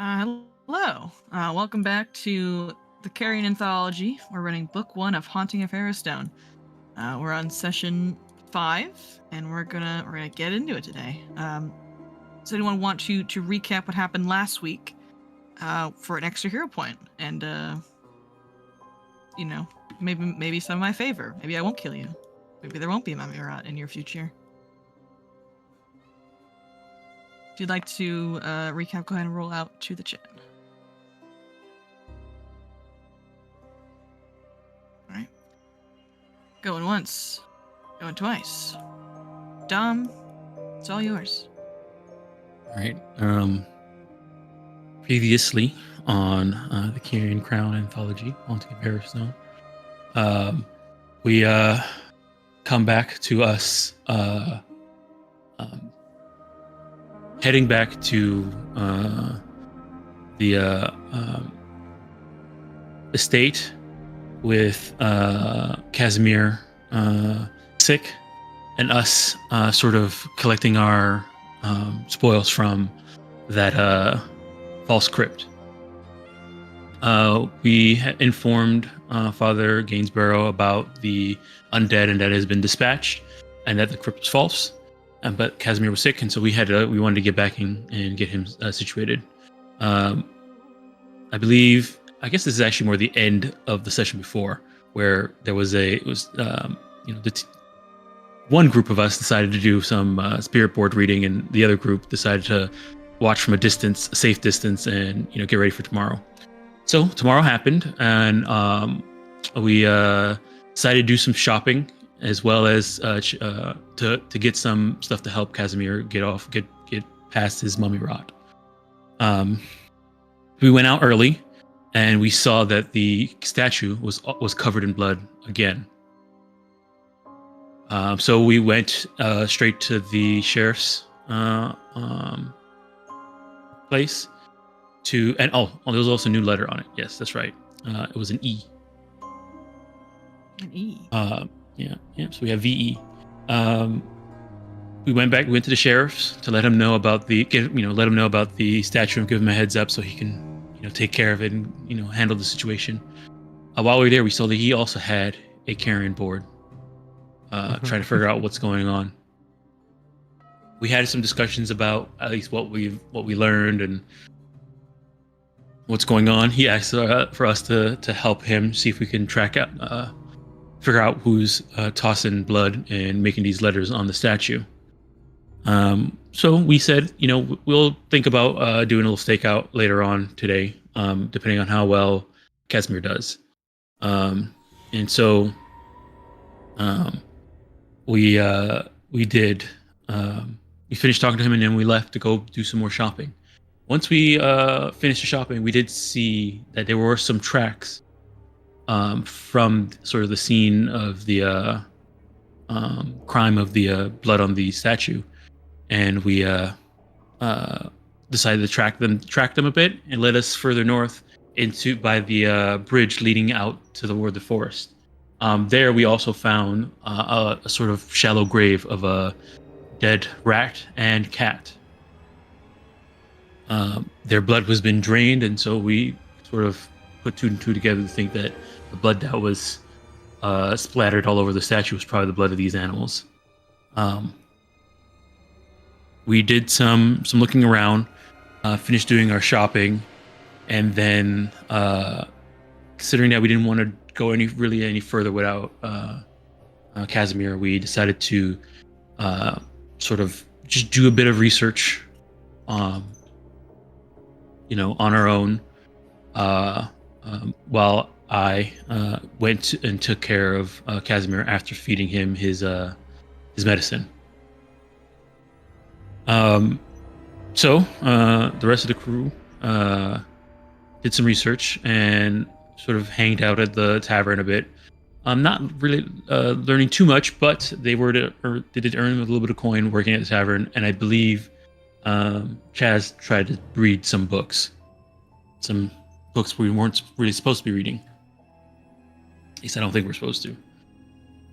Hello. Welcome back to the Carrion Anthology. We're running Book 1 of Haunting of Harrowstone. We're on session 5, and we're gonna get into it today. Does anyone want to recap what happened last week for an extra hero point? And maybe some of my favor. Maybe I won't kill you. Maybe there won't be a Mamirat in your future. If you'd like to recap, go ahead and roll out to the chat. All right. Going once. Going twice. Dom, it's all yours. All right. Previously on the Carrion Crown Anthology, Haunting of Harrowstone, we come back to us heading back to the estate with Casimir sick, and us sort of collecting our spoils from that false crypt. We had informed Father Gainsborough about the undead and that it has been dispatched, and that the crypt was false. But Casimir was sick, and so we wanted to get back and get him situated. I guess this is actually more the end of the session before, where there was one group of us decided to do some spirit board reading, and the other group decided to watch from a safe distance, and get ready for tomorrow. So tomorrow happened, and we decided to do some shopping, as well as to get some stuff to help Casimir get past his mummy rot. We went out early, and we saw that the statue was covered in blood again. So we went straight to the sheriff's place and there was also a new letter on it. Yes, that's right. It was an E. An E. Yeah. So we have VE. We went to the sheriff's to let him know about the statue and give him a heads up so he can, take care of it and, handle the situation. While we were there, we saw that he also had a carrion board, trying to figure out what's going on. We had some discussions about at least what we learned and what's going on. He asked for us to help him see if we can figure out who's tossing blood and making these letters on the statue. So we said, we'll think about doing a little stakeout later on today, depending on how well Casimir does. And so we did. We finished talking to him, and then we left to go do some more shopping. Once we finished the shopping, we did see that there were some tracks from sort of the scene of the crime of the blood on the statue, and we decided to track them a bit and led us further north by the bridge leading out toward the forest. There we also found a sort of shallow grave of a dead rat and cat. Their blood was been drained, and so we sort of put two and two together to think that the blood that was splattered all over the statue was probably the blood of these animals. We did some looking around, finished doing our shopping, and then considering that we didn't want to go any further without Casimir, we decided to sort of just do a bit of research, on our own, while I went and took care of Casimir after feeding him his medicine. So the rest of the crew did some research and sort of hanged out at the tavern a bit. Not really learning too much, but they did earn a little bit of coin working at the tavern, and I believe Chaz tried to read some books we weren't really supposed to be reading. At least I don't think we're supposed to.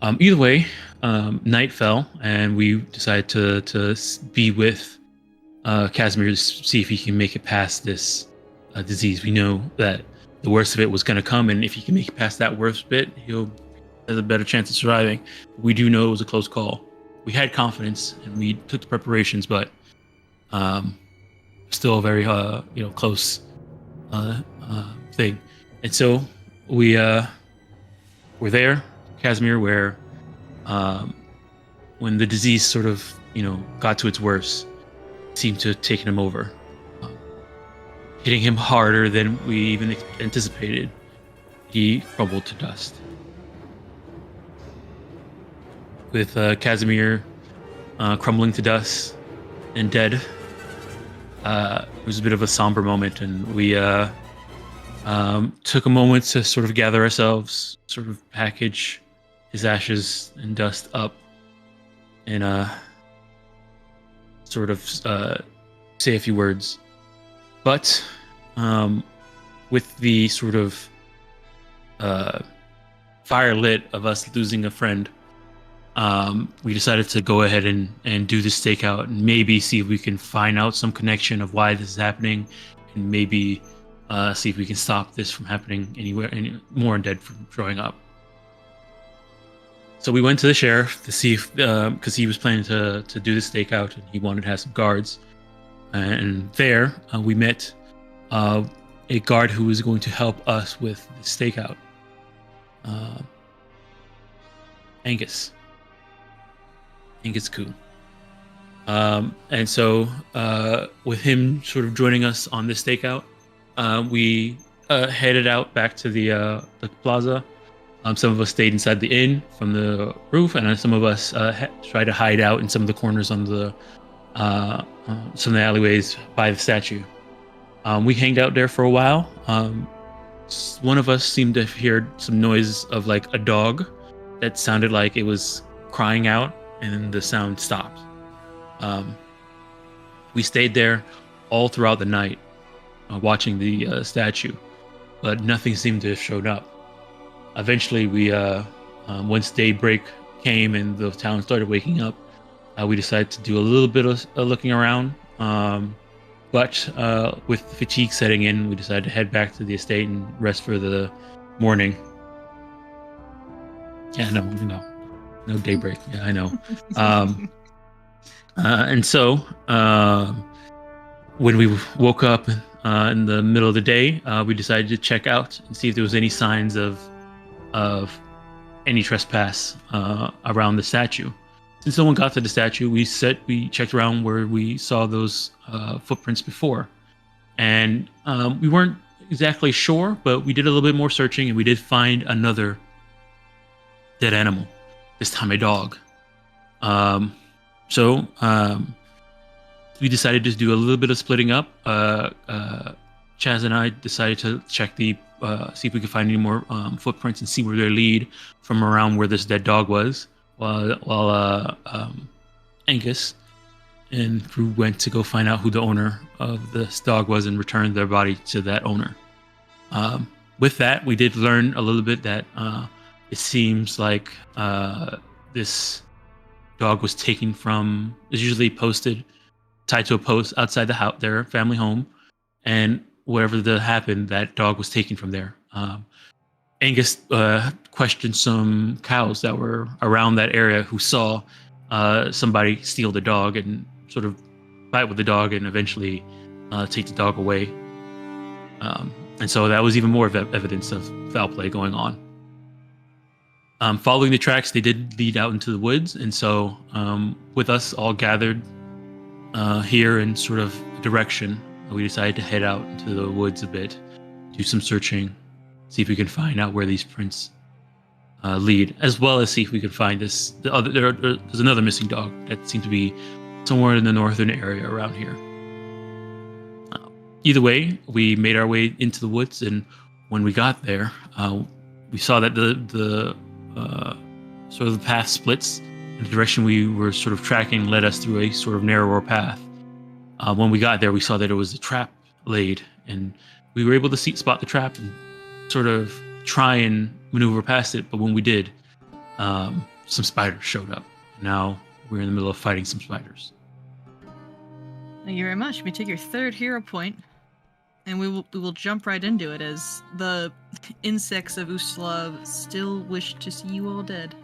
Either way, night fell, and we decided to be with Casimir to see if he can make it past this disease. We know that the worst of it was going to come, and if he can make it past that worst bit, he'll has a better chance of surviving. We do know it was a close call. We had confidence and we took the preparations, but still a very close thing. And so we were there, Casimir, where when the disease sort of got to its worst, it seemed to have taken him over, hitting him harder than we even anticipated. He crumbled to dust. With Casimir crumbling to dust and dead, it was a bit of a somber moment, and we took a moment to sort of gather ourselves, sort of package his ashes and dust up, and sort of say a few words. But with the sort of fire lit of us losing a friend, we decided to go ahead and do the stakeout and maybe see if we can find out some connection of why this is happening, and maybe see if we can stop this from happening anywhere, any more undead from showing up. So we went to the sheriff to see if, because he was planning to do the stakeout and he wanted to have some guards. And there we met a guard who was going to help us with the stakeout. Angus Koo. And so with him sort of joining us on this stakeout, we headed out back to the plaza. Some of us stayed inside the inn from the roof, and some of us tried to hide out in some of the corners on the some of the alleyways by the statue. We hanged out there for a while. One of us seemed to hear some noise of like a dog that sounded like it was crying out, and then the sound stopped. We stayed there all throughout the night, watching the statue, but nothing seemed to have showed up. Eventually, we once daybreak came and the town started waking up, we decided to do a little bit of looking around. But with the fatigue setting in, we decided to head back to the estate and rest for the morning. Yeah, no daybreak. Yeah, I know. And so when we woke up in the middle of the day, we decided to check out and see if there was any signs of any trespass around the statue. Since no one got to the statue, we checked around where we saw those footprints before, and we weren't exactly sure, but we did a little bit more searching, and we did find another dead animal. This time, a dog. So we decided to do a little bit of splitting up. Chaz and I decided to check see if we could find any more footprints and see where they lead from around where this dead dog was, while Angus and crew went to go find out who the owner of this dog was and return their body to that owner. With that, we did learn a little bit that it seems like this dog was taken from, is usually tied to a post outside their family home, and wherever that happened, that dog was taken from there. Angus questioned some cows that were around that area who saw somebody steal the dog and sort of fight with the dog and eventually take the dog away. And so that was even more evidence of foul play going on. Following the tracks, they did lead out into the woods, and so with us all gathered here in sort of direction, we decided to head out into the woods a bit, do some searching, see if we can find out where these prints lead, as well as see if we could find there's another missing dog that seemed to be somewhere in the northern area around here. Either way, we made our way into the woods, and when we got there, we saw that the sort of the path splits, and the direction we were sort of tracking led us through a sort of narrower path. When we got there, we saw that it was a trap laid, and we were able to spot the trap and sort of try and maneuver past it. But when we did, some spiders showed up. Now we're in the middle of fighting some spiders. Thank you very much. We take your third hero point. And we will jump right into it as the insects of Ustalav still wish to see you all dead.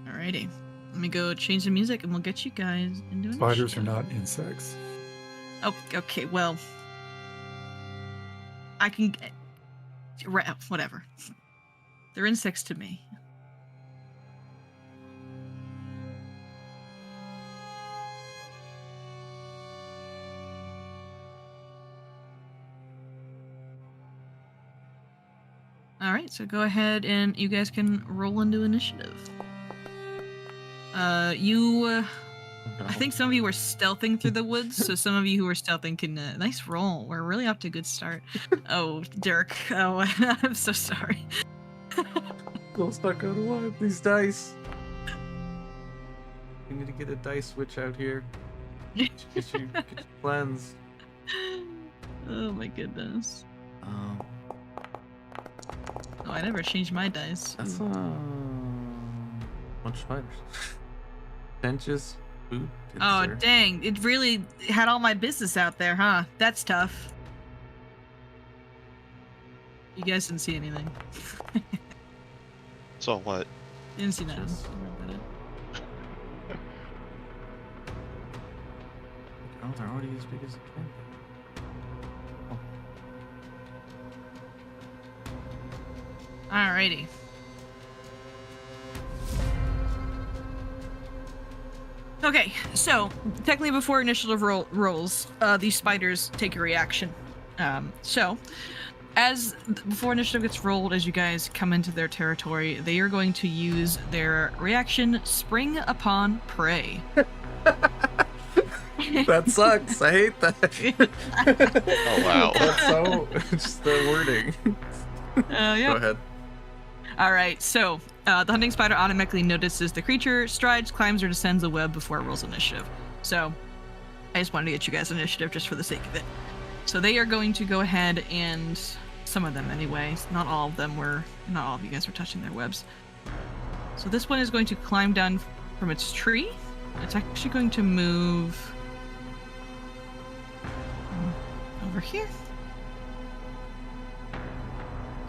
Alrighty. Let me go change the music and we'll get you guys into it. Spiders are not insects. Oh, okay, well. I can... Whatever. They're insects to me. Alright, so go ahead and you guys can roll into initiative. I think some of you were stealthing through the woods, so some of you who were stealthing can... nice roll. We're really off to a good start. Oh, Dirk. Oh, I'm so sorry. Still stuck on one of these dice. We need to get a dice switch out here. Get your plans. Oh my goodness. Um, Oh, I never changed my dice. that's bunch of spiders. Benches, food. Oh, sir. dang. It really had all my business out there, huh? That's tough. You guys didn't see anything. So what? Didn't see nothing. Just- Don't worry about it. Oh, they're already as big as it can be. Alrighty. Okay, so technically before initiative rolls, these spiders take a reaction. Before initiative gets rolled, as you guys come into their territory, they are going to use their reaction, Spring Upon Prey. That sucks. I hate that. Oh wow. That's so just the wording. Yeah. Go ahead. All right, so the hunting spider automatically notices the creature, strides, climbs, or descends a web before it rolls initiative. So I just wanted to get you guys initiative just for the sake of it. So they are going to go ahead and, some of them anyway, not all of you guys were touching their webs. So this one is going to climb down from its tree. It's actually going to move over here.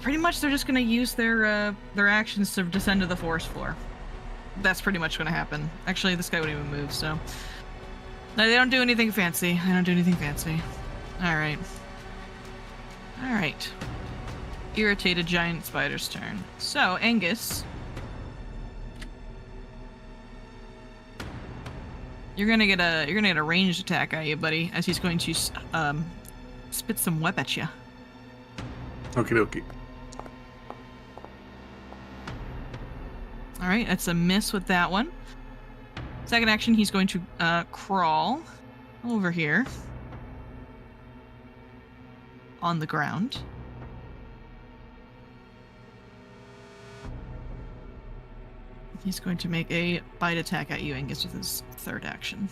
Pretty much they're just going to use their actions to descend to the forest floor. That's pretty much going to happen. Actually, this guy wouldn't even move, so... No, they don't do anything fancy. Alright. Alright. Irritated giant spider's turn. So, Angus... You're gonna get a ranged attack at you, buddy, as he's going to spit some web at you. Okie dokie. All right, that's a miss with that one. Second action, he's going to crawl over here on the ground. He's going to make a bite attack at you, Angus, with his third action.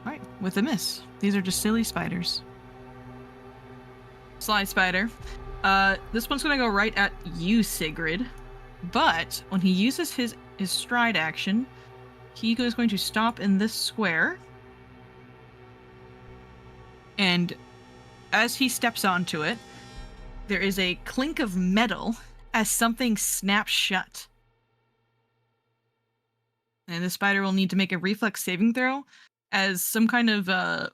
Alright, with a miss. These are just silly spiders. Sly spider. This one's going to go right at you, Sigrid. But when he uses his stride action, he is going to stop in this square. And as he steps onto it, there is a clink of metal as something snaps shut. And the spider will need to make a reflex saving throw as some kind of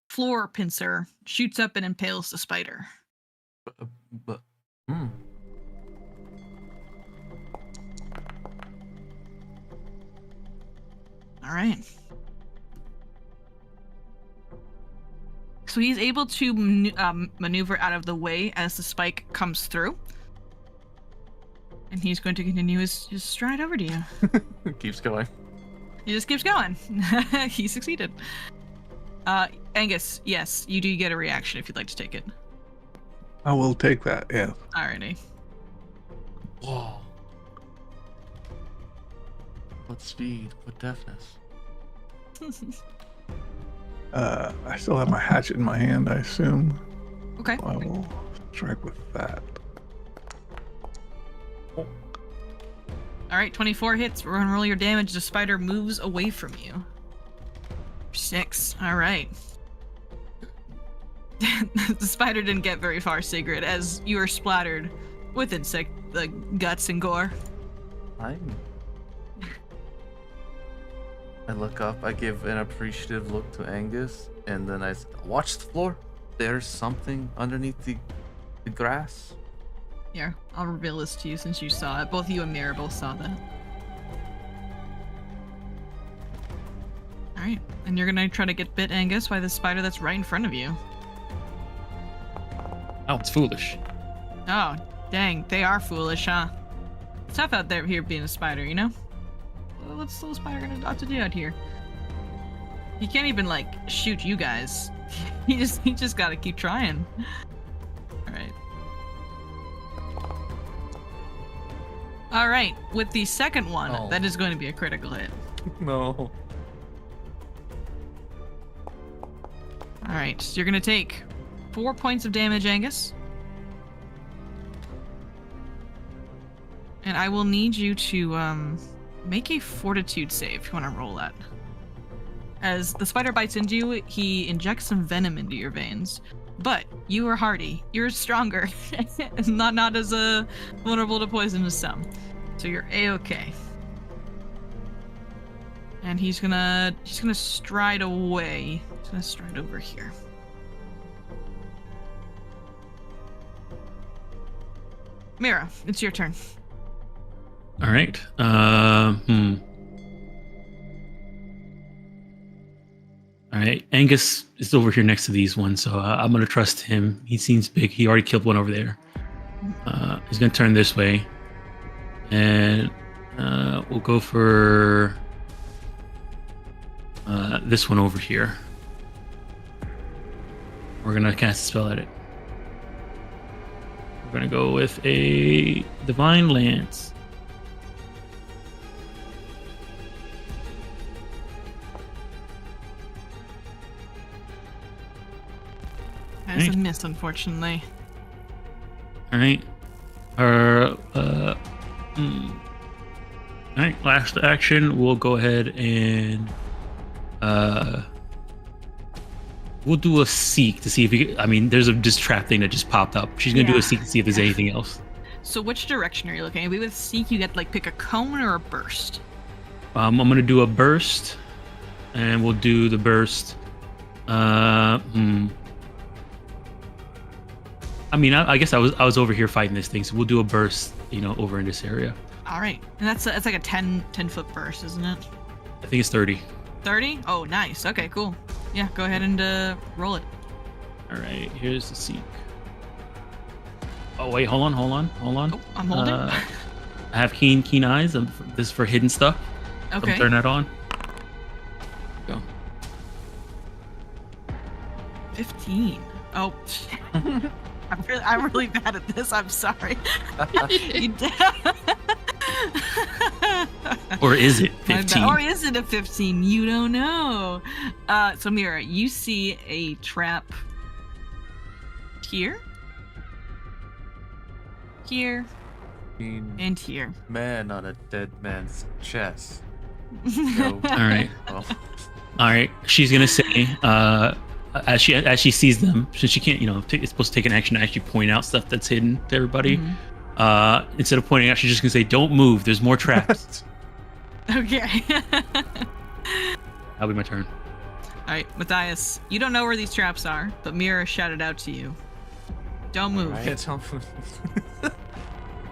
floor pincer shoots up and impales the spider. All right. So he's able to maneuver out of the way as the spike comes through. And he's going to continue his stride over to you. Keeps going. He just keeps going. He succeeded. Angus, yes, you do get a reaction if you'd like to take it. I will take that, yeah. Alrighty. Whoa. What speed? What deafness? I still have my hatchet in my hand, I assume. Okay. I will strike with that. All right, 24 hits. We're gonna roll your damage. The spider moves away from you. 6. All right. The spider didn't get very far, Sigrid, as you are splattered with insect guts and gore. I look up, I give an appreciative look to Angus, and then I watch the floor. There's something underneath the grass. Here, I'll reveal this to you since you saw it. Both you and Mira both saw that. Alright, and you're gonna try to get bit, Angus, by the spider that's right in front of you. Oh, it's foolish. Oh, dang, they are foolish, huh? It's tough out there here being a spider, you know? What's the little spider gonna have to do out here? He can't even, like, shoot you guys. he just gotta keep trying. Alright. Alright, with the second one, Oh. that is going to be a critical hit. No. Alright, so you're gonna take 4 points of damage, Angus. And I will need you to make a fortitude save if you want to roll that. As the spider bites into you, he injects some venom into your veins. But you are hardy. You're stronger. not as vulnerable to poison as some. So you're A-okay. And he's gonna stride away. He's gonna stride over here. Mira, it's your turn. All right. All right. Angus is over here next to these ones, so I'm gonna trust him. He seems big. He already killed one over there. He's gonna turn this way, and we'll go for this one over here. We're gonna cast a spell at it. We're gonna go with a Divine Lance. That's a miss, unfortunately. All right. All right. Last action, we'll go ahead and we'll do a seek to see if we. I mean, there's this trap thing that just popped up. She's gonna do a seek to see if there's anything else. So which direction are you looking? Maybe with seek, you get to pick a cone or a burst. I'm gonna do a burst, and we'll do the burst. I mean, I guess I was over here fighting this thing, so we'll do a burst, over in this area. All right, and that's like a 10-foot burst, isn't it? I think it's 30. 30? Oh, nice. Okay, cool. Yeah, go ahead and roll it. All right, here's the seek. Oh wait, hold on. Oh, I'm holding. I have keen eyes. This is for hidden stuff. Okay. So turn that on. Go. 15. Oh. I'm really bad at this. I'm sorry. Or is it 15? Or is it a 15? You don't know. So Mira, you see a trap here, and here. Man on a dead man's chest. No. All right. Well, All right. She's gonna say, as she sees them, since she can't, it's supposed to take an action to actually point out stuff that's hidden to everybody. Mm-hmm. Instead of pointing out, she's just gonna say, "Don't move. There's more traps." Okay. That'll be my turn. All right, Matthias, you don't know where these traps are, but Mira shouted out to you. Don't move. right. Don't move.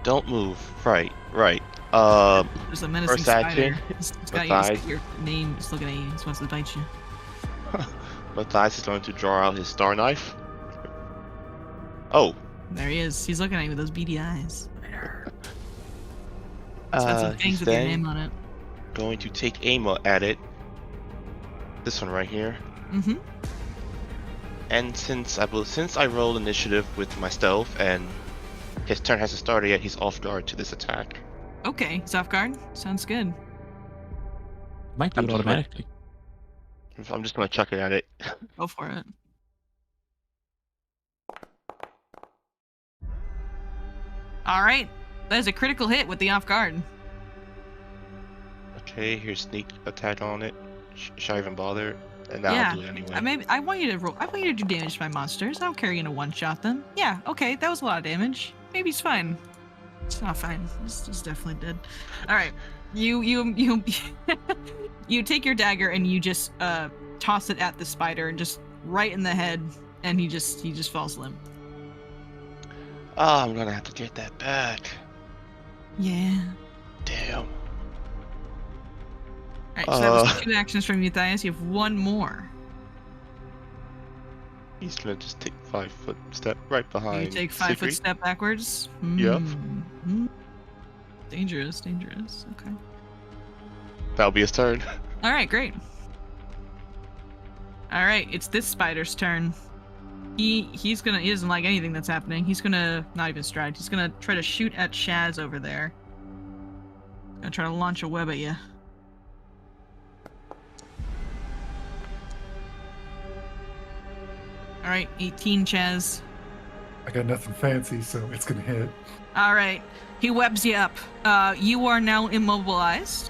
Don't move. Right. There's a menacing first spider. action, It's got Matthias. your name just looking at you. He just wants to bite you. Matthias is going to draw out his star knife. Oh. There he is. He's looking at you with those beady eyes. It's got some things He's with your then name on it. going to take aim at it. This one right here. Mm-hmm. And since I rolled initiative with my stealth and his turn hasn't started yet, he's off guard to this attack. Okay, he's off guard. Sounds good. Might do I'm it just automatically. I'm just gonna chuck it at it. Go for it. All right, that is a critical hit with the off guard. Okay, here's sneak attack on it. Should I even bother? And now Yeah. I'll do it anyway. I want you to roll. I want you to do damage to my monsters. I don't care you're gonna one-shot them. Yeah. Okay, that was a lot of damage. Maybe it's fine. It's not fine. It's definitely dead. All right. You you take your dagger and you just toss it at the spider and just right in the head, and he just falls limp. Oh, I'm gonna have to get that back. Yeah. Damn. All right. So that was 2 actions from you, Thias. You have 1 more. He's gonna just take 5-foot step right behind. You take 5-foot Sigrid. step backwards. Yep. Dangerous. Okay. That'll be his turn. All right, great. All right, it's this spider's turn. He doesn't like anything that's happening. He's gonna not even stride. He's gonna try to shoot at Shaz over there. Gonna try to launch a web at you. All right, 18, Chaz. I got nothing fancy, so it's gonna hit. All right, he webs you up. You are now immobilized.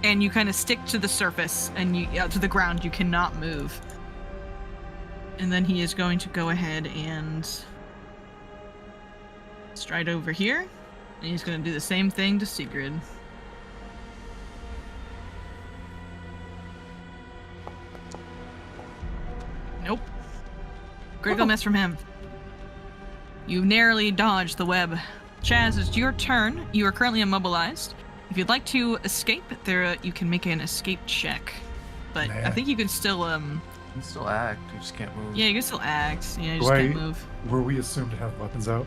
And you kind of stick to the surface and to the ground. You cannot move. And then he is going to go ahead and stride over here. And he's going to do the same thing to Sigrid. Nope. Critical miss from him. You narrowly dodged the web. Chaz, it's your turn. You are currently immobilized. If you'd like to escape, you can make an escape check. But I think you can still You can still act, you just can't move. Yeah, you can still act. Yeah, you just can't move. Were we assumed to have weapons out?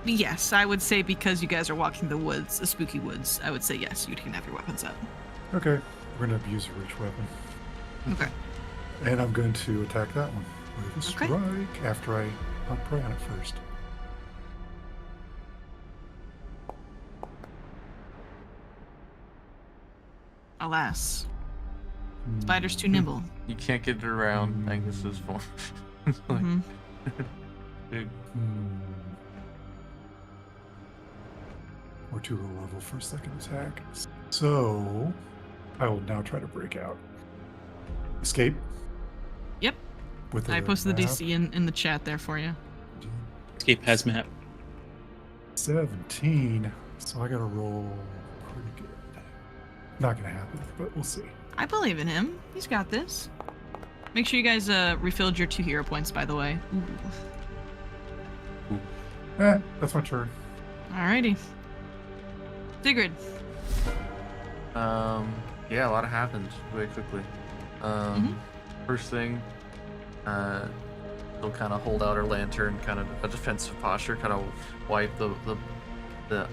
Yes, I would say because you guys are walking the woods, the spooky woods, I would say yes, you can have your weapons out. Okay. We're gonna abuse your rich weapon. Okay. And I'm going to attack that one with a Okay. strike after I not prey on it first. Alas. Spider's too nimble. You can't get it around Angus's form. It's like, Mhm. big. Or 2 low level for a second attack. So I will now try to break out. Escape. Yep. With I posted the map. DC in the chat there for you. Escape has map. 17. So I gotta roll pretty good. Not gonna happen, but we'll see. I believe in him. He's got this. Make sure you guys refilled your 2 hero points, by the way. Ooh. That's my turn. Alrighty. Sigrid. Yeah, a lot happened really quickly. First thing, they'll kind of hold out her lantern, kind of a defensive posture, kind of wipe the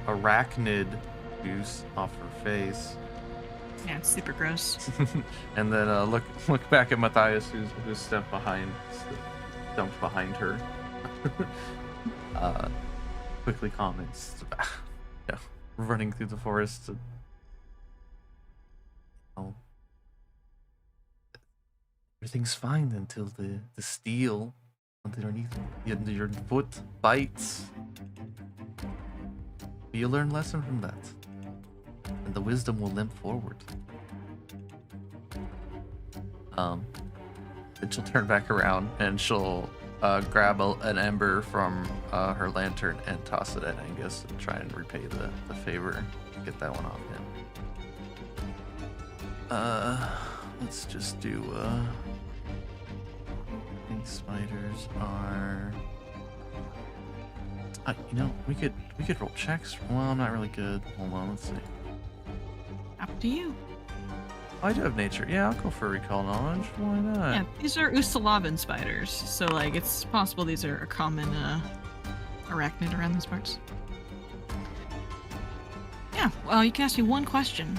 arachnid juice off her face. Yeah, it's super gross. And then look back at Matthias, who's jumped behind her. Quickly comments, yeah, running through the forest. Everything's fine until the steel underneath your foot bites. You learn a lesson from that, and the wisdom will limp forward. Then she'll turn back around and she'll grab an ember from her lantern and toss it at Angus and try and repay the favor. Get that one off him. Let's just do. I think spiders are. We could roll checks. Well, I'm not really good. Hold on, let's see. Up to you. Oh, I do have nature. Yeah, I'll go for recall knowledge. Why not? Yeah, these are Ustalav spiders, so like it's possible these are a common arachnid around these parts. Yeah, well, you can ask me one question.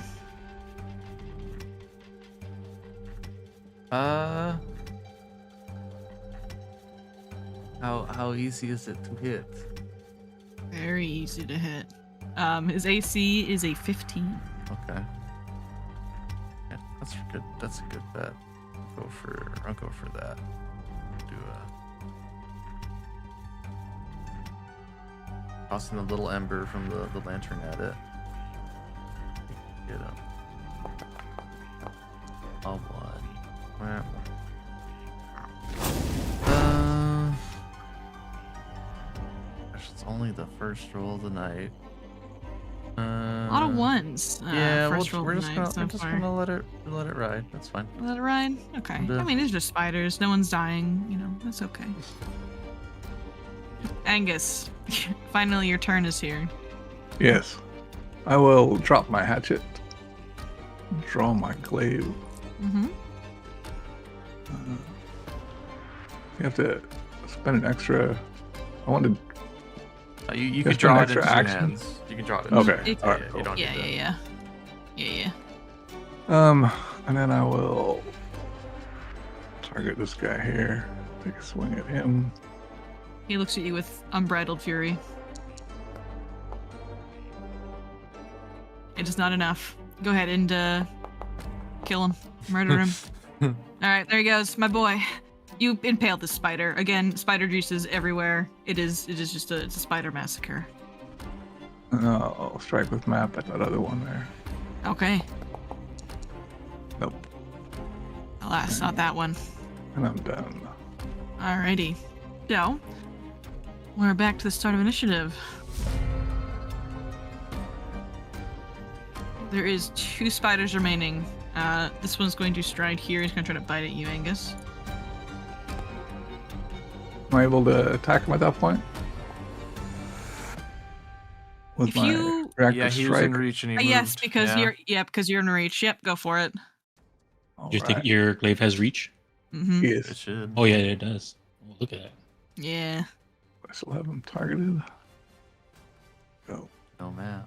How easy is it to hit? Very easy to hit. His AC is a 15. Okay. Yeah, that's good. That's a good bet. I'll go for that. Do Tossing the little ember from the lantern at it. Get him. Oh, boy. Gosh, it's only the first roll of the night. A lot of ones. Yeah, first we're just night so gonna far. let it ride. That's fine. Let it ride? Okay. And, I mean, these are just spiders. No one's dying. You know, that's okay. Angus, finally your turn is here. Yes. I will drop my hatchet. Draw my glaive. Mm-hmm. You have to spend an extra. I wanted. You Just can draw an it extra into your action. hands. You can draw it. Okay. It- All right. you Cool. don't need that. Yeah. And then I will target this guy here. Take a swing at him. He looks at you with unbridled fury. It is not enough. Go ahead and kill him. Murder him. Alright, there he goes. My boy. You impaled the spider. Again, spider juices everywhere. It is just it's a spider massacre. I'll strike with map at that other one there. Okay. Nope. Alas, not that one. And I'm done. Alrighty. So, we're back to the start of initiative. There is 2 spiders remaining. This one's going to stride here. He's going to try to bite at you, Angus. Am I able to attack him at that point? With If my you- reactive Yeah, he was strike? in reach and he moved. Yes, because yeah. because you're in reach. Yep, go for it. All You think right. your glaive has reach? Mm-hmm. It Yes. should. Oh yeah, it does. Oh, look at that. Yeah. I still have him targeted. Go. Oh man.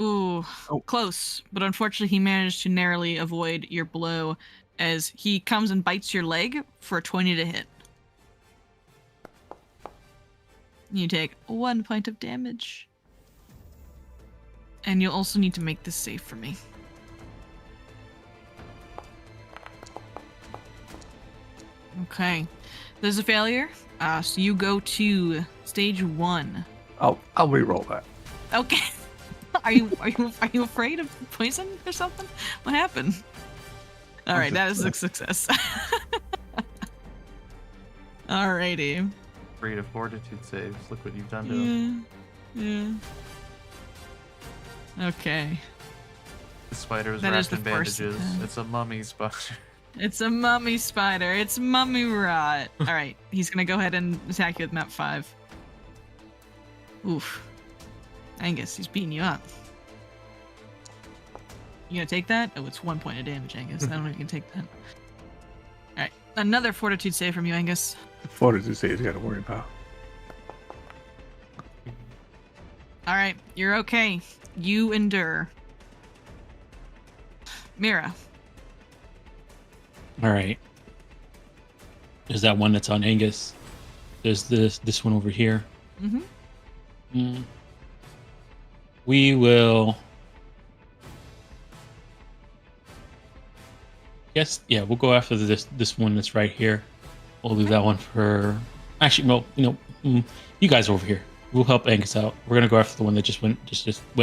Ooh, Oh. close. But unfortunately, he managed to narrowly avoid your blow as he comes and bites your leg for a 20 to hit. You take 1 point of damage. And you'll also need to make this save for me. Okay. There's a failure. So you go to stage 1. I'll re-roll that. Okay. Are you afraid of poison or something? What happened? All right, that is a success. Alrighty. Afraid of fortitude saves. Look what you've done to him. Yeah. Okay. The spider was That is wrapped in the first bandages. attempt. It's a mummy spider. It's a mummy spider. It's mummy rot. All right, he's gonna go ahead and attack you with map 5. Oof. Angus, he's beating you up. You gonna take that? Oh, it's 1 point of damage, Angus. I don't know if you can take that. Alright, another fortitude save from you, Angus. Fortitude save you got to worry about. Alright, you're okay. You endure. Mira. All right. There's that one that's on Angus. There's this one over here. Mm-hmm. We will. Yes, yeah, we'll go after this one that's right here. We'll leave that one for. Actually, no, you guys over here. We'll help Angus out. We're gonna go after the one that just went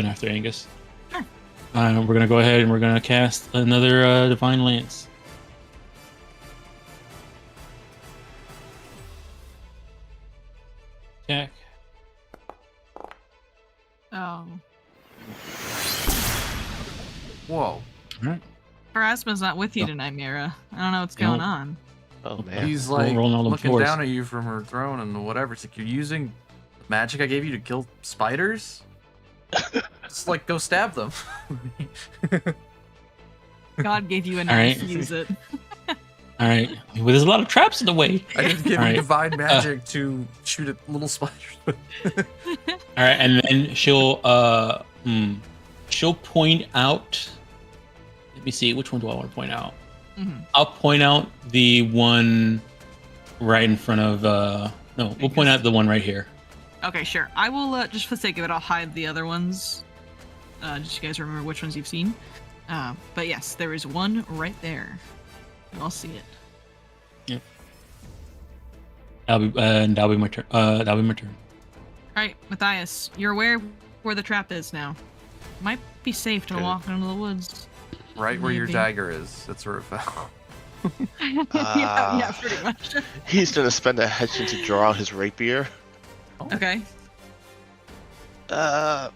after Angus. Sure. We're gonna go ahead and we're gonna cast another divine lance. Jack. Oh. Whoa. Pharasma's not with you tonight, Mira. I don't know what's going No. on. Oh man. He's Roll- like rolling all them looking floors. down at you from her throne and whatever. It's like you're using the magic I gave you to kill spiders. Just like go stab them. God gave you a All knife. right. Use it. All right. Well, there's a lot of traps in the way. I didn't give you Alright. divine magic to shoot at little spiders. All right, and then she'll point out. Let me see. Which one do I want to point out? Mhm. I'll point out the one right in front of. No, we'll point out the one right here. Okay, sure. I will, just for the sake of it, I'll hide the other ones. Just so you guys remember which ones you've seen. But yes, there is one right there. You all see it. Yep. That'll be my turn. That'll be my turn. All right, Matthias, you're aware where the trap is now. Might be safe to Okay. walk into the woods. Right where your Maybe. dagger is. That's where it fell. Yeah, pretty much. He's gonna spend a action to draw out his rapier. Okay. No,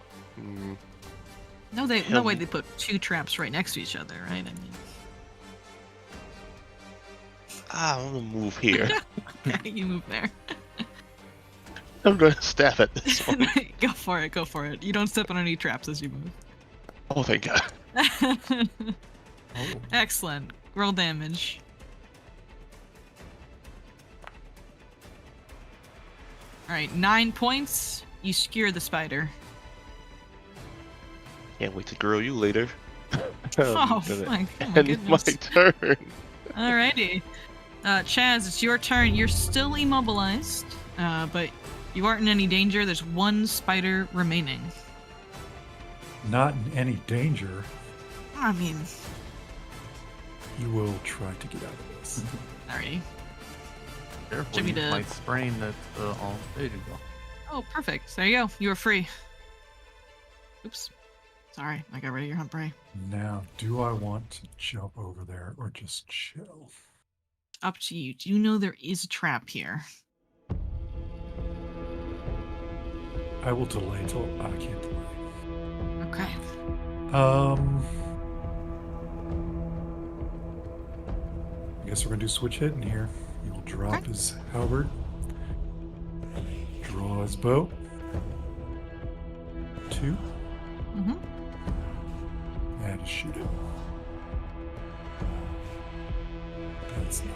no way they put two traps right next to each other, right? I mean, I'm gonna move here. okay, you move there. I'm gonna stab at this one. Go for it. Go for it. You don't step on any traps as you move. Oh, thank God. Oh. Excellent. Roll damage. All right, 9 points. You skewer the spider. Can't wait to grill you later. Oh, my And my goodness. turn. Alrighty. Chaz, it's your turn. You're still immobilized, but you aren't in any danger. There's one spider remaining. Not in any danger. I mean, You will try to get out of this. alrighty. Careful, Should we you do- might sprain that. Oh, there you go. Oh, perfect. There you go. You are free. Oops. Sorry, I got rid of your hunt prey. Now, do I want to jump over there or just chill? Up to you. Do you know there is a trap here? I will delay till I can't delay. Okay. I guess we're gonna do switch hitting here. He will drop Okay. his halberd, draw his bow. 2, Mm-hmm. and shoot it. That's not.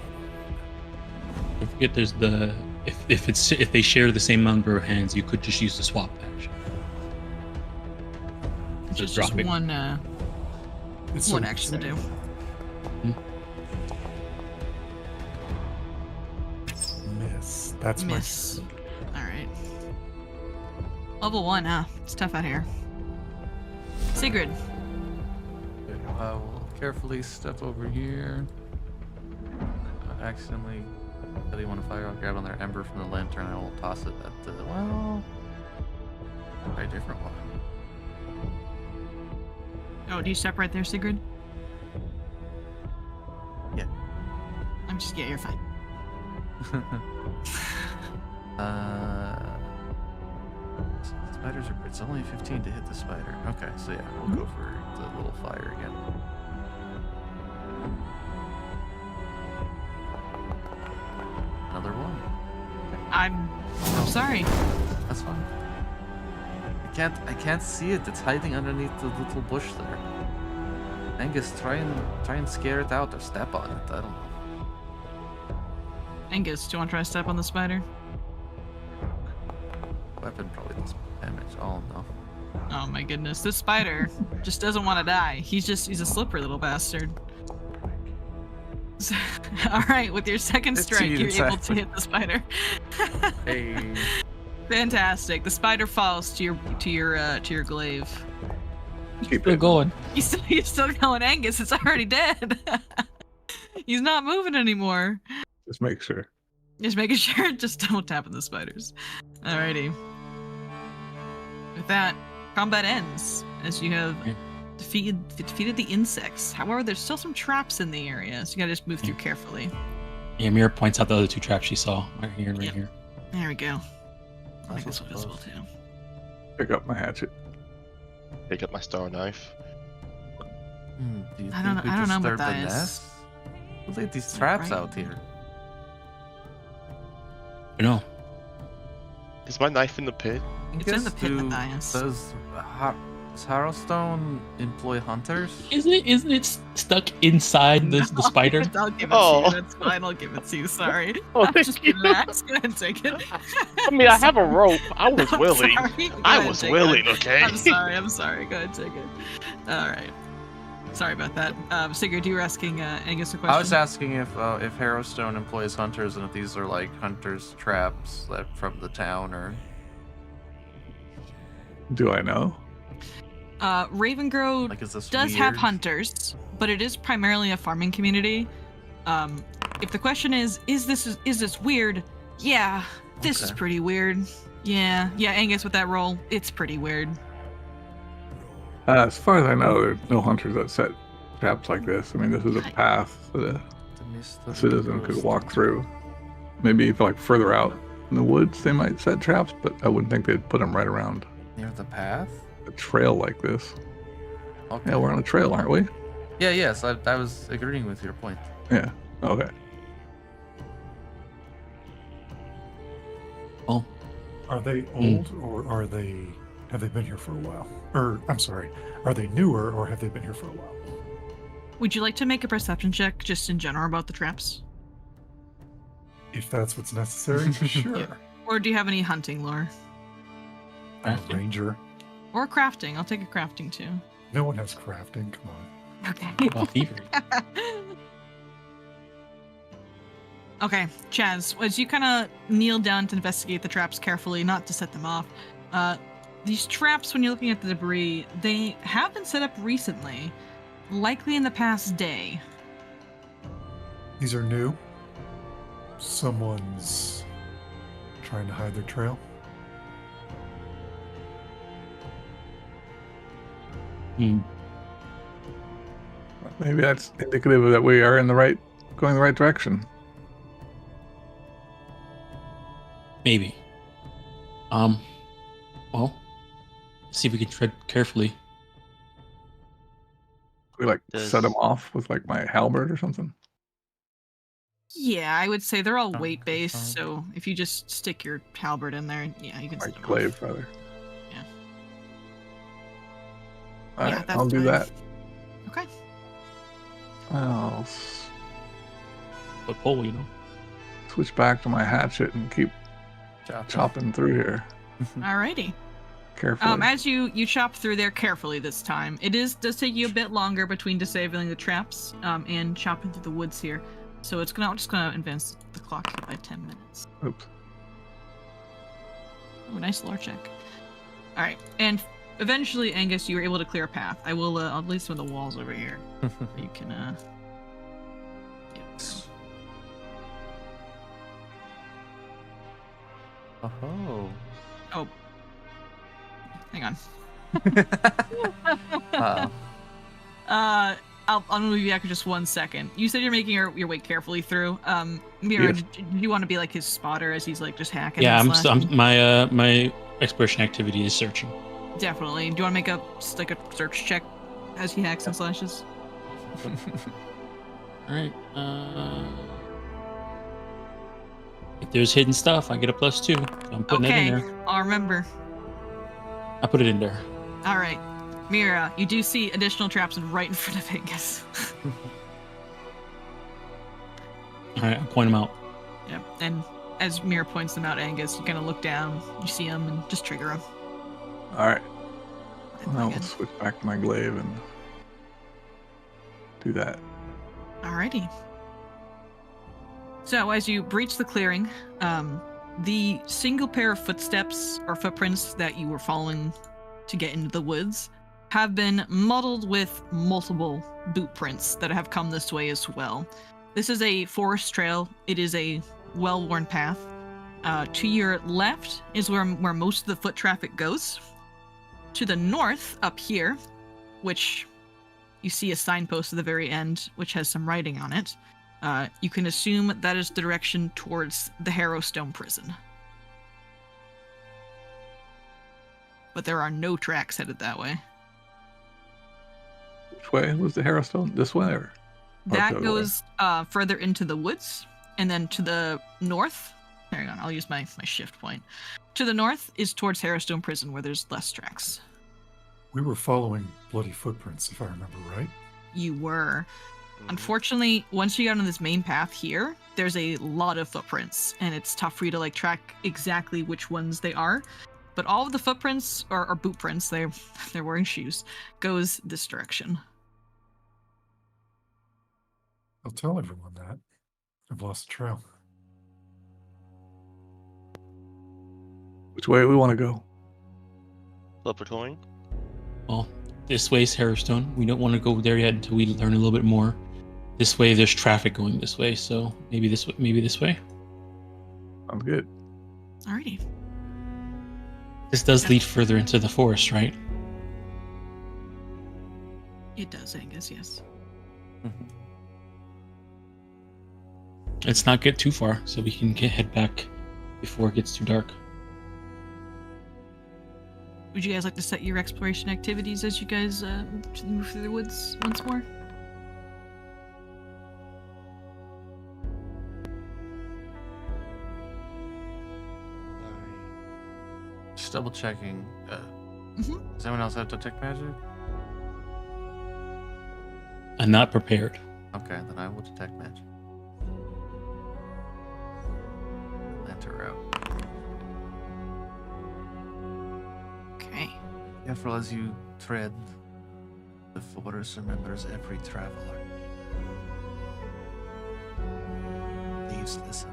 Don't forget, there's the if they share the same number of hands, you could just use the swap action. Just dropping. one It's one so action to do. Miss. That's Miss. Alright. Level 1, huh? It's tough out here. Sigrid. Okay, I will carefully step over here. Accidentally. How do you want to fire? I'll grab on their ember from the lantern. I will toss it at the. Well. Try a different one. Oh, do you step right there, Sigrid? Yeah. I'm just, yeah, you're fine. Spiders are. It's only 15 to hit the spider. Okay, so yeah, we'll go for the little fire again. Another one. I'm sorry. That's fine. I can't see it. It's hiding underneath the little bush there. Angus, try and scare it out or step on it. I don't know. Angus, do you want to try to step on the spider? Weapon probably does damage. Oh no. Oh my goodness, this spider just doesn't want to die. He's a slippery little bastard. So, all right, with your second 15 strike, you're able attack. to hit the spider. Hey. Fantastic. The spider falls to your glaive. Keep Still it going. He's still going, Angus. It's already dead. He's not moving anymore. Just make sure. Just making sure. Just don't tap on the spiders. Alrighty. With that, combat ends as you have Yeah. defeated the insects. However, there's still some traps in the area, so you gotta just move through carefully. Yeah, Mira points out the other two traps she saw right here and right Yep. here. There we go. I'll make That's this what's visible close. too. Pick up my hatchet. Pick up my star knife. Do you I don't think we know what disturb the that is. nest? Who laid these Is that traps right? out here? But no, Is my knife in the pit? It's in the pit, Matthias. Does Harrowstone employ hunters? isn't it stuck inside the spider? I'll give it Oh. to you. That's fine. I'll give it to you. Sorry. Oh, I'm just thank gonna you. ask. Go ahead and take it. I mean, I have a rope. I was I'm willing. sorry. Go I ahead and was take willing, it. okay? I'm sorry. Go ahead and take it. All right. Sorry about that. Sigurd, you were asking Angus a question. I was asking if Harrowstone employs hunters and if these are like hunters' traps that from the town or. Do I know? Ravengrove Like, is this does have weird? hunters, but it is primarily a farming community. If the question is this weird? Yeah, this is Okay. pretty weird. Yeah, Angus, with that roll, it's pretty weird. As far as I know, there's no hunters that set traps like this. I mean, this is a path that The a mist-laden citizen could ghost. walk through. Maybe if like further out in the woods, they might set traps, but I wouldn't think they'd put them right around Near the path? a trail like this. Okay. Yeah, we're on a trail, aren't we? Yeah, yes, I was agreeing with your point. Yeah. Okay. Well, Are they old or have they been here for a while? Or I'm sorry, are they newer or have they been here for a while? Would you like to make a perception check just in general about the traps? If that's what's necessary, sure. Or do you have any hunting lore? I'm a Crafting. ranger. Or crafting? I'll take a crafting too. No one has crafting. Come on. Okay. well, thievery. Okay, Chaz, as you kind of kneel down to investigate the traps carefully, not to set them off, these traps, when you're looking at the debris, they have been set up recently, likely in the past day. These are new. Someone's trying to hide their trail. Hmm. Maybe that's indicative that we are going the right direction. Maybe. Well, see if we can tread carefully. We like Does- set them off with like my halberd or something. Yeah, I would say they're all Oh, weight-based, oh. so if you just stick your halberd in there, yeah, you can My set them off. glaive, rather. Yeah. All Yeah, right, that's I'll do fine. that. Okay. I'll But pole, you know. switch back to my hatchet and keep chopping through here Alrighty. carefully. As you chop through there carefully this time, does take you a bit longer between disabling the traps and chopping through the woods here. So I'm just gonna advance the clock here by 10 minutes. Oops. Oh, nice lore check. All right, and eventually, Angus, you were able to clear a path. I'll leave some of the walls over here. You can Yes. Oh. Oh. Hang on. I'll move you back in just 1 second. You said you're making your way carefully through. Mira, Yes. do you want to be like his spotter as he's like just hacking? Yeah, and I'm slashing? my exploration activity is searching. Definitely. Do you want to make a search check as he hacks and slashes? All right. If there's hidden stuff, I get a +2. So I'm putting it in Okay, there. I'll remember. I put it in there. All right, Mira, you do see additional traps right in front of Angus. All right, I'll point them out. Yep. And as Mira points them out, Angus, you kind of look down, you see them, and just trigger them. All right. I'll switch back to my glaive and do that. Alrighty. So as you breach the clearing, the single pair of footsteps or footprints that you were following to get into the woods have been muddled with multiple boot prints that have come this way as well. This is a forest trail. It is a well-worn path. To your left is where most of the foot traffic goes. To the north, up here, which you see a signpost at the very end, which has some writing on it. You can assume that is the direction towards the Harrowstone prison. But there are no tracks headed that way. Which way was the Harrowstone? This way or the That other way? goes further into the woods, and then to the north. Hang on, I'll use my shift point. To the north is towards Harrowstone prison, where there's less tracks. We were following bloody footprints, if I remember right. You were. Unfortunately, once you get on this main path here, there's a lot of footprints, and it's tough for you to track exactly which ones they are. But all of the footprints, or boot prints, they're wearing shoes, goes this direction. I'll tell everyone that. I've lost the trail. Which way we want to go? Still patrolling? Well, this way's Harrowstone. We don't want to go there yet until we learn a little bit more. This way, there's traffic going this way, so maybe this way. Sounds good. Alrighty. This does lead further into the forest, right? It does, Angus, yes. Let's not get too far, so we can head back before it gets too dark. Would you guys like to set your exploration activities as you guys move through the woods once more? Just double checking. Mhm. Does anyone else have detect magic? I'm not prepared. Okay, then I will detect magic. Enter out. Okay. Careful as you tread. The forest remembers every traveler. Leaves listen.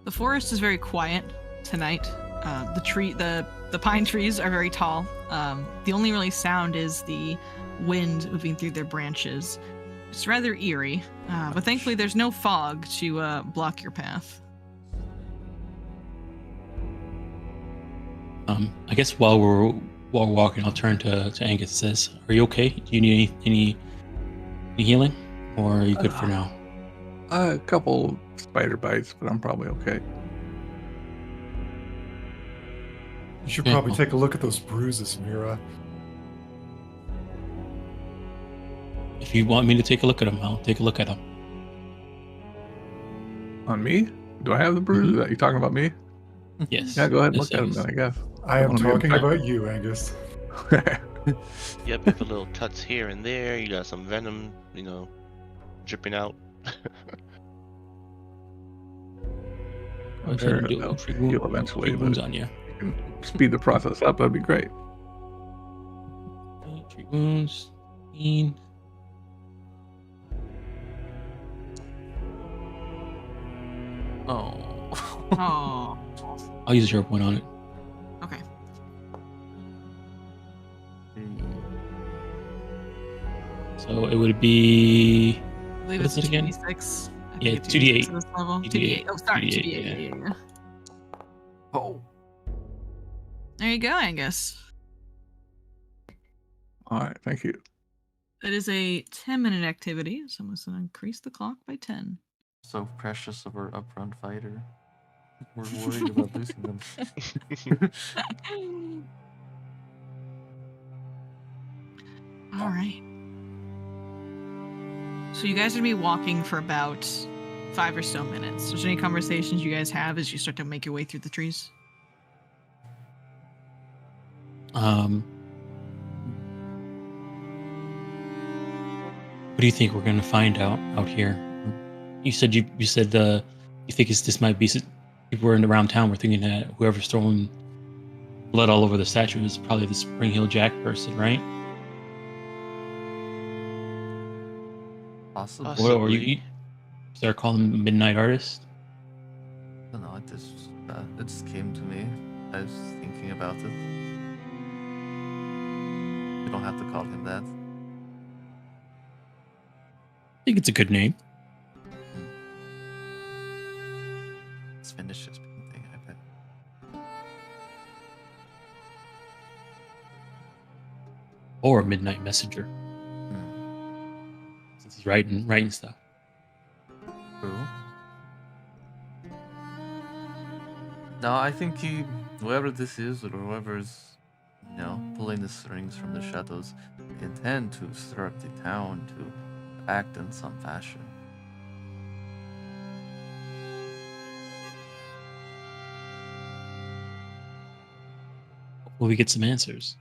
The forest is very quiet tonight. The pine trees are very tall. The only really sound is the wind moving through their branches. It's rather eerie, but thankfully there's no fog to block your path. I guess while we're walking, I'll turn to Angus. Says, "Are you okay? Do you need any healing, or are you good for now?" A couple spider bites, but I'm probably okay. You should Yeah, probably well. take a look at those bruises, Mira. If you want me to take a look at them, I'll take a look at them. On me? Do I have the bruise? Mhm. Are you talking about me? Yes. Yeah, go ahead and Yes, look at them Angus. then, I guess. I am wanna be talking impressed. about you, Angus. Yep, with a little tuts here and there. You got some venom, dripping out. I'm Go sure ahead and do they'll it. heal eventually, Treat but wounds on you. you can speed the process up. That'd be great. Treat wounds. Clean. Oh. Oh, I'll use your point on it. okay. So it would be. I believe What it's is it again? 2d6. I Yeah, think it's 2d8. at this level. 2d8. 2d8. Oh, sorry, 2d8, 2d8. Yeah. Oh. There you go, Angus. All right, thank you. That is a 10-minute activity, so I'm going to increase the clock by 10. So precious of our upfront fighter. We're worried about losing them. All right. So you guys are going to be walking for about 5 or so minutes. Is there any conversations you guys have as you start to make your way through the trees? What do you think we're gonna find out here? You said you think this might be people are around town. We're thinking that whoever's throwing blood all over the statue is probably the Spring Hill Jack person, right? Possibly. Or you start calling him Midnight Artist. I don't know. It just came to me. I was thinking about it. You don't have to call him that. I think it's a good name. Let's finish this thing, I bet. Or a Midnight Messenger, since he's writing stuff. Who? No, I think whoever this is, or whoever's, pulling the strings from the shadows, intend to stir up the town to act in some fashion. Will we get some answers?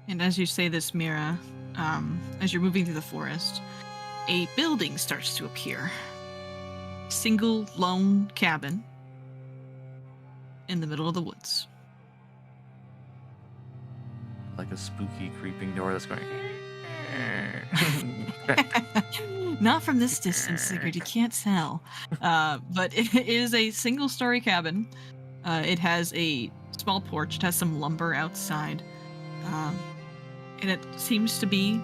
And as you say this, Mira, as you're moving through the forest, a building starts to appear. A single lone cabin in the middle of the woods. Like a spooky creeping door that's going. Not from this distance, Sigurd, you can't tell. But it is a single-story cabin. It has a small porch. It has some lumber outside. And it seems to be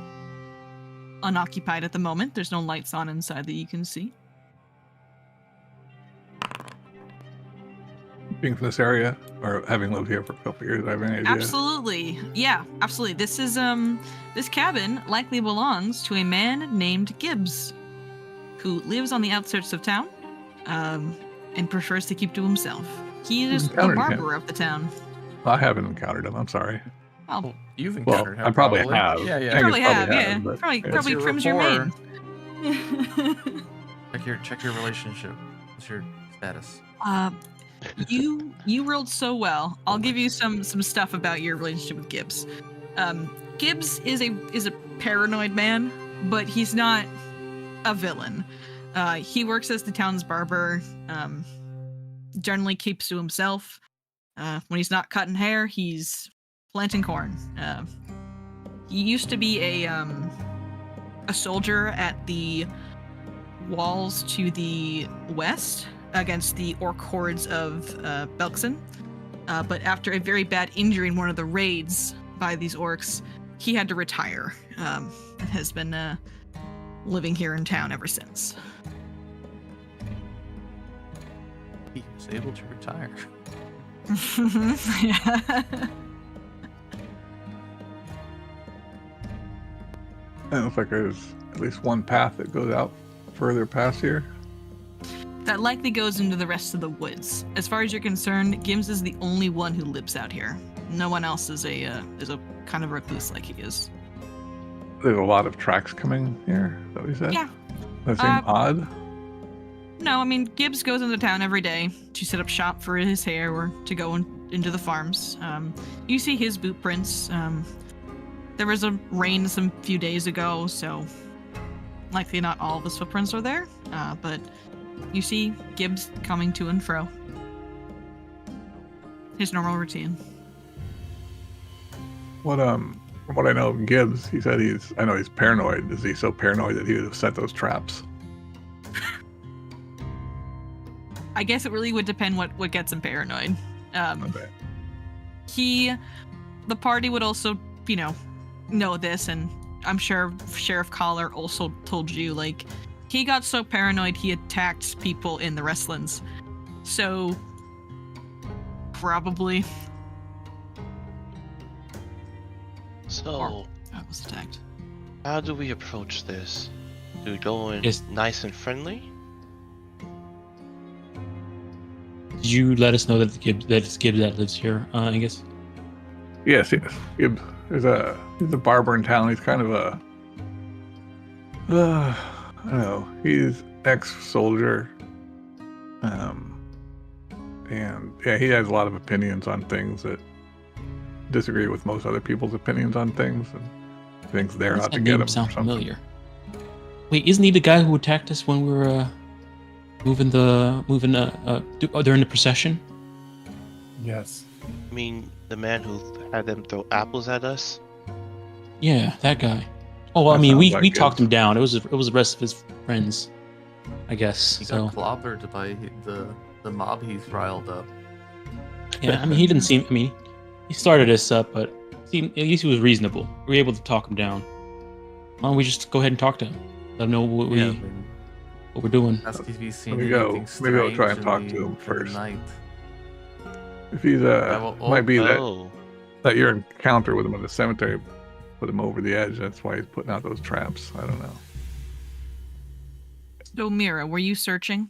unoccupied at the moment. There's no lights on inside that you can see. Being from this area, or having lived here for a couple years, I have any idea. Absolutely. Yeah, absolutely. This is this cabin likely belongs to a man named Gibbs, who lives on the outskirts of town, and prefers to keep to himself. He is the barber of the town. I haven't encountered him. I'm sorry. Oh, You've Well, encountered him. I probably have. Yeah, you yeah. probably have, probably yeah. have, but- Probably your trims your rapport? mane. Check your relationship. What's your status? You rolled so well. I'll give you some stuff about your relationship with Gibbs. Gibbs is a paranoid man, but he's not a villain. He works as the town's barber. Generally keeps to himself. When he's not cutting hair, he's planting corn. He used to be a soldier at the walls to the west against the orc hordes of Belkson. But after a very bad injury in one of the raids by these orcs, he had to retire. And has been living here in town ever since. He was able to retire. Yeah. It looks like there's at least one path that goes out further past here. That likely goes into the rest of the woods. As far as you're concerned, Gibbs is the only one who lives out here. No one else is a kind of recluse like he is. There's a lot of tracks coming here. Is that what you said? Yeah. That seems odd. No, I mean, Gibbs goes into town every day to set up shop for his hair or to go into the farms. You see his boot prints. There was a rain some few days ago, so likely not all of his footprints are there. But you see Gibbs coming to and fro. His normal routine. From what I know of Gibbs, he said I know he's paranoid. Is he so paranoid that he would have set those traps? I guess it really would depend what gets him paranoid. Okay. The party would also, know this, and I'm sure Sheriff Collar also told you, like, he got so paranoid he attacked people in the Wrestlands. So, probably. So, I was attacked. how do we approach this? Do we go in Yes. nice and friendly? Did you let us know that it's Gibbs that lives here, I guess? Yes. Gibbs. He's a barber in town. He's kind of a I don't know. He's ex-soldier. And yeah, he has a lot of opinions on things that disagree with most other people's opinions on things, and thinks they're Does out to that get name him. sound or something. familiar? Wait, isn't he the guy who attacked us when we were moving during the procession? Yes. I mean, the man who had them throw apples at us? Yeah, that guy. Oh, well, I That mean, we sounds like talked Gibbs. him down. It was the rest of his friends, I guess. He So got clobbered by the mob he's riled up. yeah, I mean, he didn't seem. I mean, he started this up, but at least he was reasonable. We were able to talk him down. Why don't we just go ahead and talk to him? Let him know what we're doing. Ask if he's seen Let me go. anything Maybe I'll try and strange talk in to the- him in the first. night. If he's might be Oh, that your encounter with him in the cemetery put him over the edge. That's why he's putting out those traps. I don't know. So, Mira, were you searching?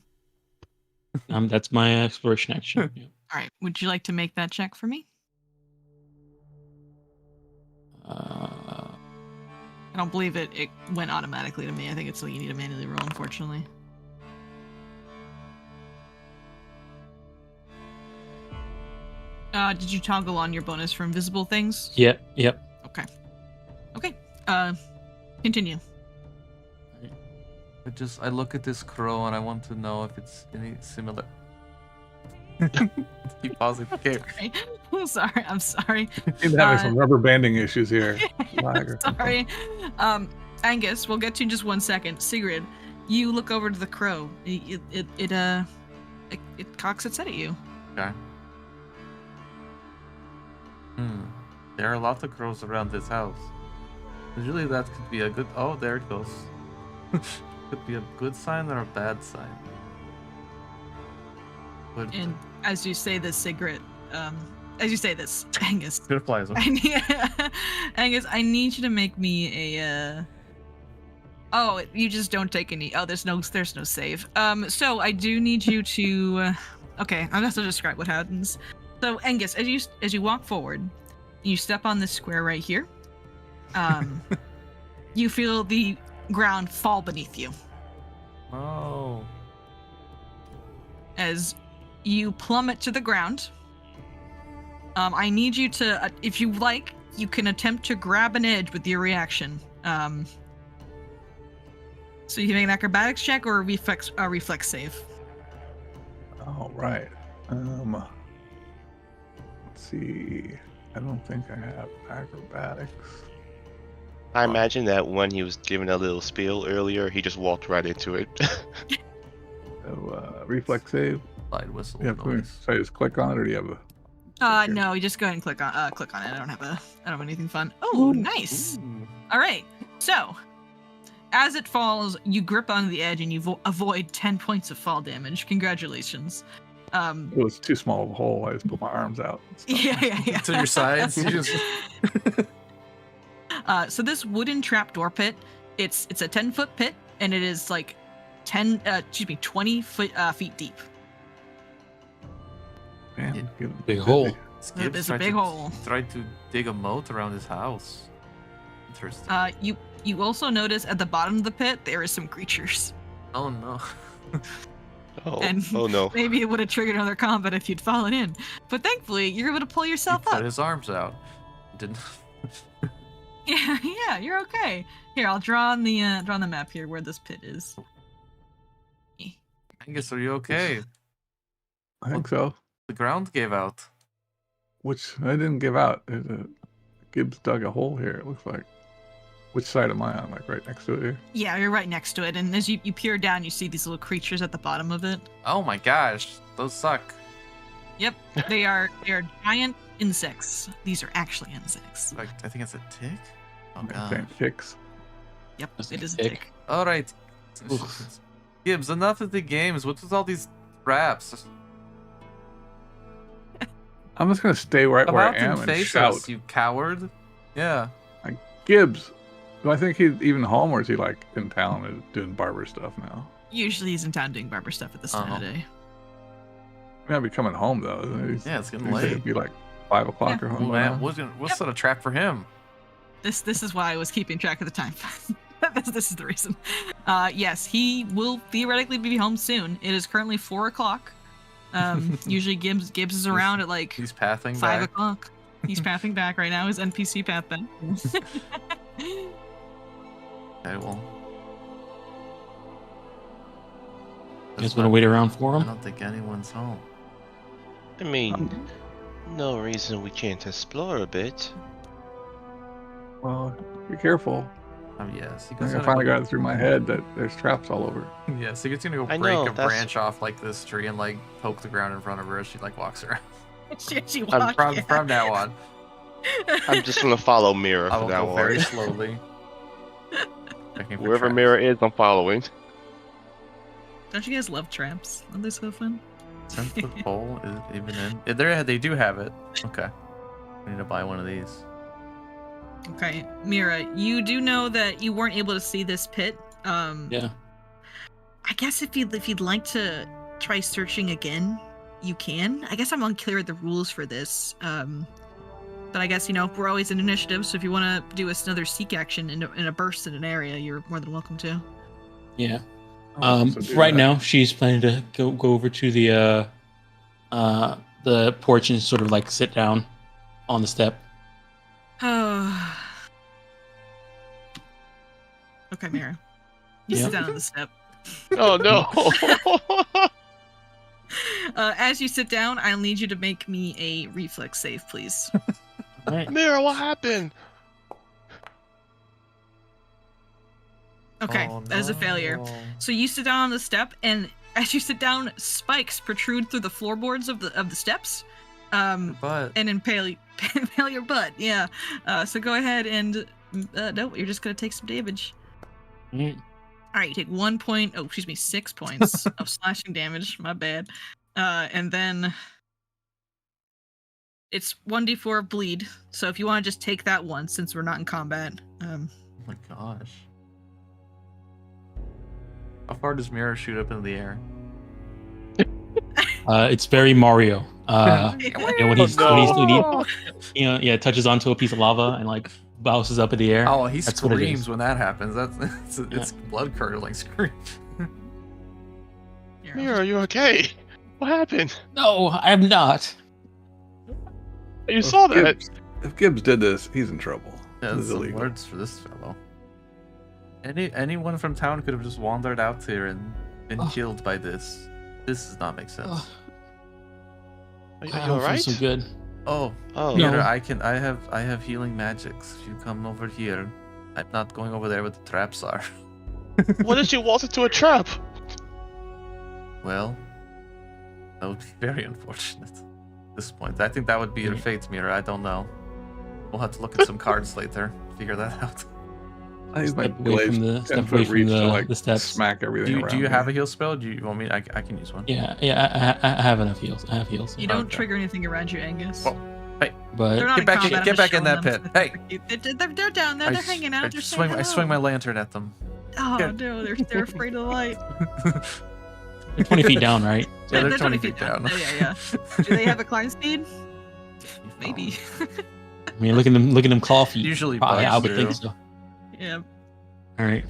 That's my exploration action. Yeah. All right. Would you like to make that check for me? Uh, I don't believe it went automatically to me. I think it's something you need to manually roll, unfortunately. Did you toggle on your bonus for invisible things? Yep. Okay. Continue. I look at this crow and I want to know if it's any similar. Keep pausing. Okay. I'm sorry. He's having some rubber banding issues here. Lag or something. Sorry. Angus, we'll get to you in just 1 second. Sigrid, you look over to the crow. It cocks its head at you. Okay. There are a lot of crows around this house. Usually that could be a good. Oh, there it goes. Could be a good sign or a bad sign. But And as you say this, Sigrid, Angus, good flies. Angus, I need you to make me a. Oh, you just don't take any. Oh, there's no save. So I do need you to. Okay, I'll have to describe what happens. So Angus, as you walk forward, you step on this square right here. You feel the ground fall beneath you. Oh. As you plummet to the ground. I need you to, if you like, you can attempt to grab an edge with your reaction. So you can make an acrobatics check or a reflex save. All right. Let's see. I don't think I have acrobatics. I imagine that when he was giving a little spiel earlier, he just walked right into it. So, reflex save. Slide whistle Yeah, noise. so I just click on it, or do you have a? No, you just go ahead and click on it. I don't have anything fun. Oh, nice. Ooh. All right. So, as it falls, you grip onto the edge and you avoid 10 points of fall damage. Congratulations. It was too small of a hole. I just put my arms out. Yeah. To your sides. You just... So this wooden trapdoor pit, it's a 10-foot pit, and it is like 20 feet deep. Man, Yeah. getting Big hole. Skip There's a tried big to- hole. Tried to dig a moat around his house. Interesting. You also notice at the bottom of the pit there is some creatures. Oh no. Oh no. Maybe it would have triggered another combat if you'd fallen in. But thankfully, you're able to pull yourself He put up. his arms out. Didn't. Yeah, you're okay. Here, I'll draw on the map here where this pit is. Angus, are you okay? I think so. The ground gave out. Which I didn't give out. Gibbs dug a hole here. It looks like. Which side am I on? Like right next to it here? Yeah, you're right next to it, and as you peer down, you see these little creatures at the bottom of it. Oh my gosh, those suck. Yep, they are giant insects. These are actually insects. Like, I think it's a tick. Oh I'm god. saying ticks. Yep, That's it a is a tick. tick. All right. Oof. Gibbs, enough of the games. What's with all these traps? I'm just gonna stay right Come where out I am and and face shout. us, you coward. Yeah. Gibbs. Do I think he's even home, or is he like in town and doing barber stuff now? Usually he's in town doing barber stuff at this time of day. He might be coming home though. Yeah, it's getting He said late. It'd be like 5 o'clock or Oh, home. man, we'll set a trap for him. This is why I was keeping track of the time. This is the reason. Yes, he will theoretically be home soon. It is currently 4 o'clock. Usually Gibbs is around at like He's pathing 5 back. o'clock. He's pathing back right now. His NPC path back. Okay, well. You guys want to wait around for I him? don't think anyone's home. I mean, no reason we can't explore a bit. Well, be careful. Yes, you I guys think I finally got it through my head that there's traps all over. Yeah, so it's gonna go I break know, a that's- branch off like this tree and like poke the ground in front of her as she like walks around. she walked, From now on, I'm just gonna follow Mira I for will now go very on. slowly. Checking for Wherever traps. Mira is, I'm following. Don't you guys love traps? Aren't they so fun? 10-foot pole is it even in? Yeah, they do have it. Okay, we need to buy one of these. Okay, Mira, you do know that you weren't able to see this pit. Yeah. I guess if you'd like to try searching again, you can. I guess I'm unclear of the rules for this. But I guess, we're always in initiative, so if you want to do another seek action in a burst in an area, you're more than welcome to. Yeah. I'll also do Right that. now, she's planning to go over to the porch and sort of like sit down on the step. Oh. Okay, Mira. You Yeah. sit down on the step. Oh no! As you sit down, I'll need you to make me a reflex save, please. All right. Mira, what happened? Okay, Oh, that is a failure. no. So you sit down on the step, and as you sit down, spikes protrude through the floorboards of the steps, But and impale your butt. Yeah. So go ahead and No, you're just gonna take some damage. Mm. All right, you take 1 point. Oh, excuse me, 6 points of slashing damage. My bad. And then it's 1d4 of bleed. So if you want to just take that one, since we're not in combat. Oh my gosh. How far does Mirror shoot up into the air? It's very Mario. When he touches onto a piece of lava and like bounces up in the air. Oh, he That's what it screams is. when that happens. It's blood curdling scream. Mira, are you okay? What happened? No, I'm not. You saw that. If Gibbs did this, he's in trouble. Yeah, This that's is some illegal. words for this fellow. Anyone from town could have just wandered out here and been killed by this. This does not make sense. Are you I don't feel alright? so good. Oh, Oh, No. Peter, I have healing magics. If you come over here, I'm not going over there where the traps are. what if you walked into a trap? Well, that would be very unfortunate at this point. I think that would be your fate, Mira. I don't know. We'll have to look at some cards later, figure that out. I use my Step away glaive from the- 10 step foot away from reach to the- like the steps. smack everything around Do you have me. a heal spell? Do you want me? I can use one. Yeah, I have enough heals. I have heals. You don't Okay. trigger anything around you, Angus. Oh, They're But not Get in back- combat, get I'm back just in that showing pit. them Hey! so they're down there. They're hanging out. They're saying I swing my hello. lantern at them. Oh Yeah. no, they're afraid of the light. they're 20 feet down, right? Yeah, they're 20 feet down. Yeah. Do they have a climb speed? Maybe. I mean, look at them claw feet. Usually Probably, I bugs would do. think so. Yeah. All right.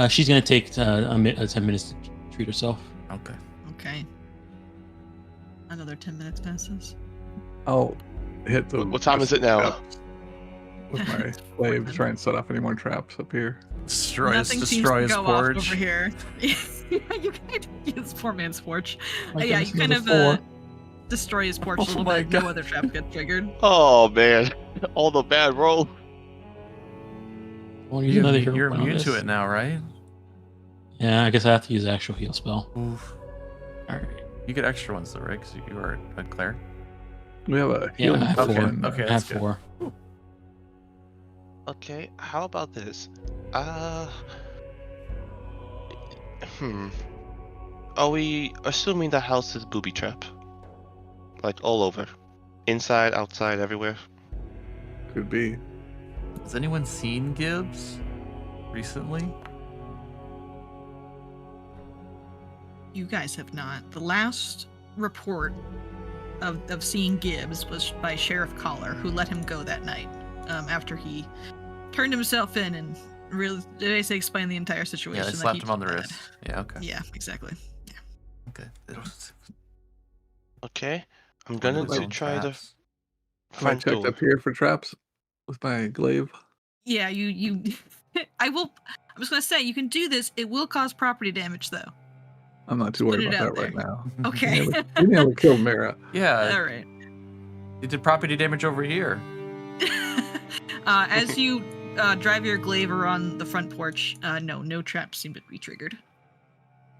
She's gonna take 10 minutes to treat herself. Okay. Okay. Another 10 minutes passes. I'll hit the. What time is it now? traps With my glaive to try and set off any more traps up here. Nothing seems Destroy to his go off forge. over here. You kind of use poor man's porch. My Yeah, goodness, you kind of another destroy his porch a Oh little my bit. God. No other trap gets triggered. Oh man, all the bad roll. Well, use another hero You're point on immune to this. it now, right? Yeah, I guess I have to use an actual heal spell. Oof. All right. You get extra ones though, right? Because you are a cleric. We have a Yeah, healing I have Okay, 4. potion. okay. I have that's good. 4. Okay, how about this? Are we assuming the house is booby trap? Like all over, inside, outside, everywhere. Could be. Has anyone seen Gibbs recently? You guys have not. The last report of seeing Gibbs was by Sheriff Collar, who let him go that night after he turned himself in and really basically explained the entire situation. Yeah, they that slapped he him on the did. wrist. Yeah, okay. Yeah, exactly. Okay. Okay, I'm gonna One of his to own try the traps. Have I front checked door. up here for traps with my glaive? Yeah, you I will I'm just gonna say you can do this. It will cause property damage though. I'm not too Put worried it about out that right there. now. Okay. You nearly killed Mira. Yeah, Alright. it did property damage over here. As you drive your glaive around the front porch, no traps seem to be triggered.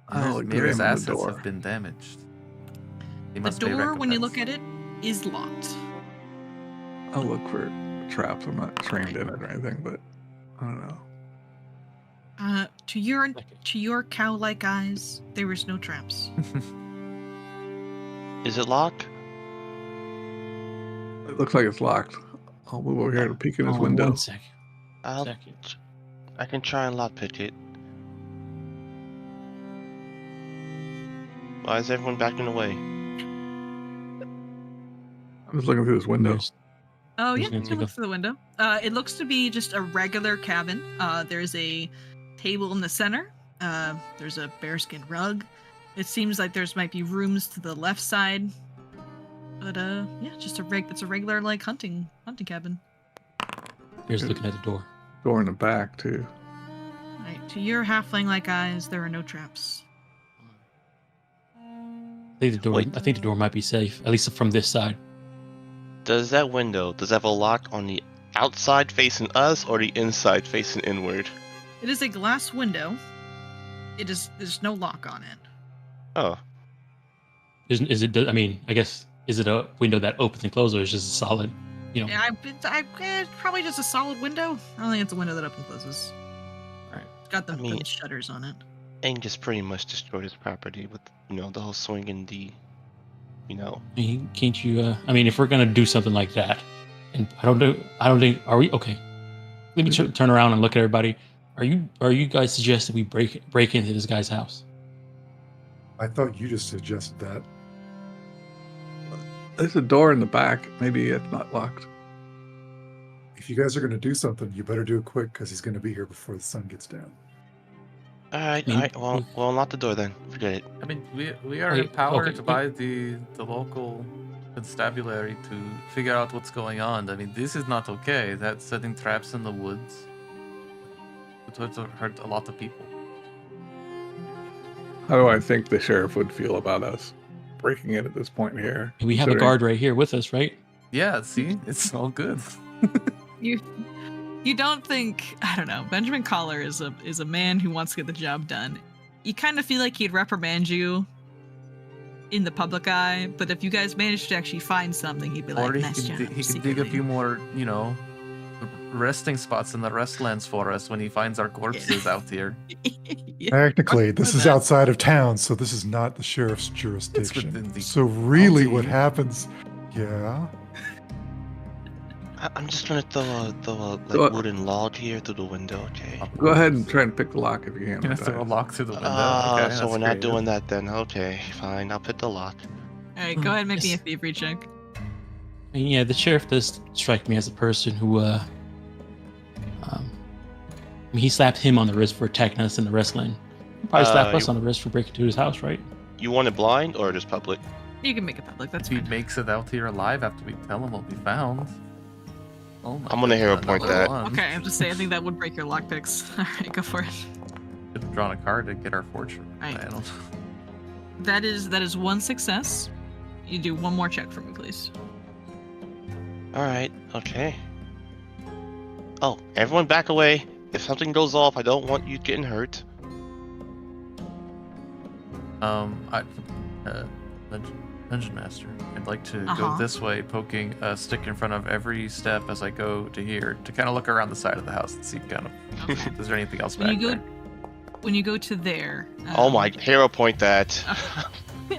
I'll Mira's examine the assets door. have been damaged. He The must pay door, when you look recompense. at it, is locked. I'll look for traps. I'm not trained in it or anything, but I don't know. To your cow-like eyes, there is no traps. Is it locked? It looks like it's locked. I'll move over here to peek in his window. 1 second. I'll, I can try and lockpick it. Why is everyone backing away? I'm just looking through this window. There's- Oh Who's yeah, gonna you can take look a- through the window. It looks to be just a regular cabin. There's a table in the center. There's a bearskin rug. It seems like there's might be rooms to the left side. But yeah, just it's a regular like hunting cabin. Here's looking at the door. Door in the back too. Right. To your halfling like eyes, there are no traps. I think the door might be safe, at least from this side. Does that window, does it have a lock on the outside facing us or the inside facing inward? It is a glass window. There's no lock on it. Oh, Is it? I mean, I guess is it a window that opens and closes, or is it just a solid Yeah, probably just a solid window. I don't think it's a window that up and closes. All right. It's got the I mean- shutters on it. Angus pretty much destroyed his property with, the whole swing and the, Can't you? I mean, if we're gonna do something like that, and I don't think. Are we okay? Let me turn around and look at everybody. Are you guys suggesting we break into this guy's house? I thought you just suggested that. There's a door in the back. Maybe it's not locked. If you guys are going to do something, you better do it quick because he's going to be here before the sun gets down. Alright, well, unlock the door then. Forget it. I mean, we are Okay, empowered okay, by the local constabulary to figure out what's going on. I mean, this is not okay. That's setting traps in the woods. It would hurt a lot of people. How do I think the sheriff would feel about us breaking in at this point here? We have a guard right here with us, right? Yeah, see? It's all good. You don't think, I don't know, Benjamin Collar is a man who wants to get the job done. You kind of feel like he'd reprimand you in the public eye, but if you guys managed to actually find something, he'd be like, Or he nice can, job. he can dig a few more, resting spots in the restlands for us when he finds our corpses out here. Yeah. Technically, this is that. outside of town, so this is not the sheriff's within jurisdiction. the So really county. what happens... Yeah? I'm just gonna throw a Go- wooden log here through the window, okay? Go ahead and try and pick the lock if you can. Gonna with throw a that. lock through the window. Okay, So that's we're not creative. doing that then. Okay, fine. I'll pick the lock. All right, go ahead and make me a thievery check. And yeah, the sheriff does strike me as a person who, I mean, he slapped him on the wrist for attacking us in the wrestling. He probably slapped us on the wrist for breaking into his house, right? You want it blind or just public? You can make it public, that's If he fine. makes it out here alive after we tell him what we found. Oh my I'm gonna hero goodness, point another that. one. Okay, I have to say, I think that would break your lockpicks. All right, go for it. Should have drawn a card to get our fortune. Right. I don't. That is one success. You do one more check for me, please. Alright, okay. Oh, everyone back away. If something goes off, I don't want you getting hurt. Dungeon Master, I'd like to Uh-huh. go this way, poking a stick in front of every step as I go to here, to kind of look around the side of the house and see kind of, is there anything else When back you go, there? when you go to there. Oh my, hero point that.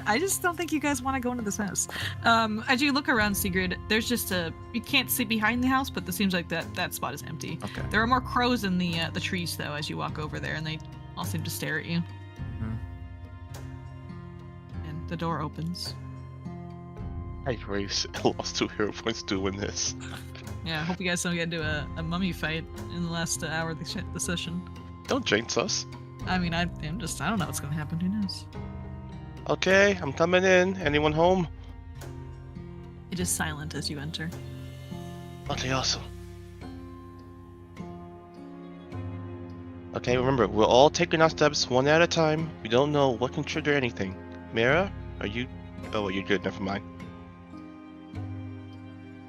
I just don't think you guys want to go into this house. As you look around, Sigrid, there's just you can't see behind the house, but it seems like that spot is empty. Okay. There are more crows in the trees though as you walk over there, and they all seem to stare at you. Mhm. And the door opens. I lost 2 hero points doing this. Yeah, I hope you guys don't get into a mummy fight in the last hour of the session. Don't jinx us. I mean, I don't know what's gonna happen. Who knows? Okay, I'm coming in. Anyone home? It is silent as you enter. Okay, awesome. Okay, remember, we're all taking our steps one at a time. We don't know what can trigger anything. Mira, are you... Oh, well, you're good. Never mind.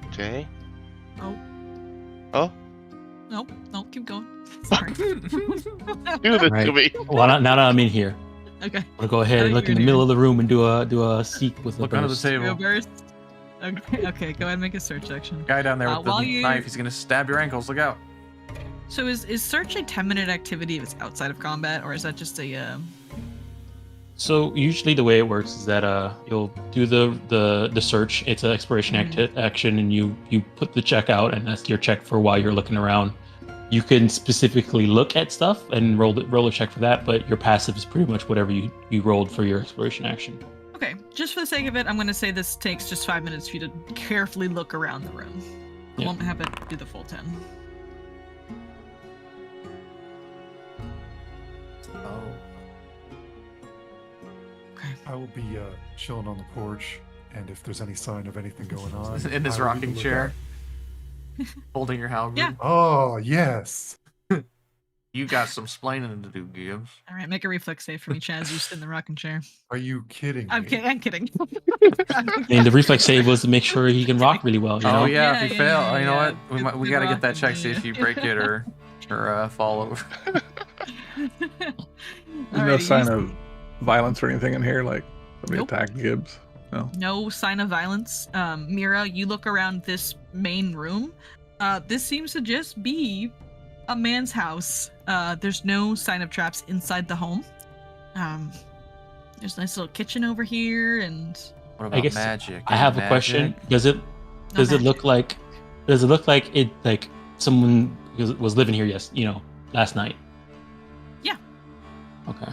Okay. Oh. Oh? Nope, keep going. Sorry. Do this Right. to me. Well, now that I'm in here, Okay. I'm gonna go ahead and look in the middle of the room and do a seek with Look a under the burst. Go table. burst. Okay, go ahead and make a search action. Guy down there with While the you- knife, he's gonna stab your ankles. Look out. So is search a 10-minute activity if it's outside of combat, or is that just a So usually the way it works is that you'll do the search. It's an exploration action, and you put the check out, and that's your check for while you're looking around. You can specifically look at stuff and roll a check for that, but your passive is pretty much whatever you rolled for your exploration action. Okay, just for the sake of it, I'm going to say this takes just 5 minutes for you to carefully look around the room. I Yeah. won't have it do the full 10. Oh. Okay. I will be chilling on the porch, and if there's any sign of anything going on... In his I will rocking look chair, out. holding your halberd. Yeah. Oh, yes. You got some splaining to do, Gibbs. All right, make a reflex save for me, Chaz. You sit in the rocking chair. Are you kidding me? I'm kidding. I'm kidding. I mean, the reflex save was to make sure he can rock really well. You know? Oh yeah, Yeah, if you yeah, fail, yeah, you know yeah. what? We Good gotta luck, get that check. See yeah. if you break it or fall over. There's no sign of violence or anything in here, like somebody Nope. attacked Gibbs. No. No sign of violence. Mira, you look around this main room. This seems to just be a man's house. There's no sign of traps inside the home. There's a nice little kitchen over here, and What about guess magic? I have a Magic? question. Does it look like it like someone was living here? Yes, last night. Yeah. Okay.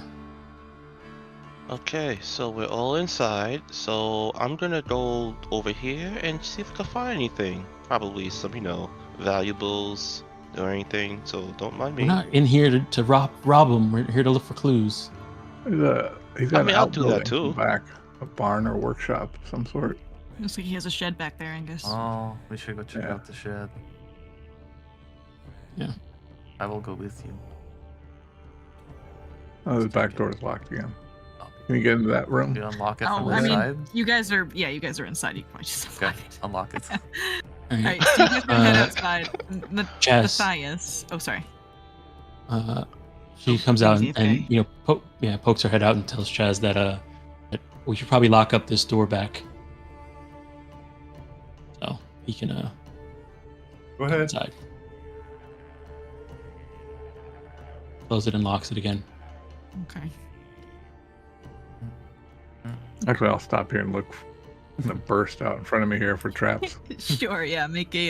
Okay, so we're all inside. So I'm gonna go over here and see if I can find anything. Probably some, valuables or anything. So don't mind me. We're not in here to rob them. We're here to look for clues. He's got an I'll do that outbuilding too. back, a barn or workshop of some sort. looks like he has a shed back there, Angus. Oh, we should go check Yeah. out the shed. Yeah. I will go with you. Oh, the back door is locked again. Oh, Can you get into that room? you unlock it Oh, from I the mean, side? you guys are inside. You can probably just Okay, unlock it. unlock it. All All right. right, so you guys can head outside. Chaz. Matthias. Oh, sorry. She comes out Easy, and okay. pokes her head out and tells Chaz that we should probably lock up this door back, so he can Go go ahead. inside. Close it and locks it again. Okay. Actually, I'll stop here and look. I'm gonna burst out in front of me here for traps. Sure. Yeah. Make a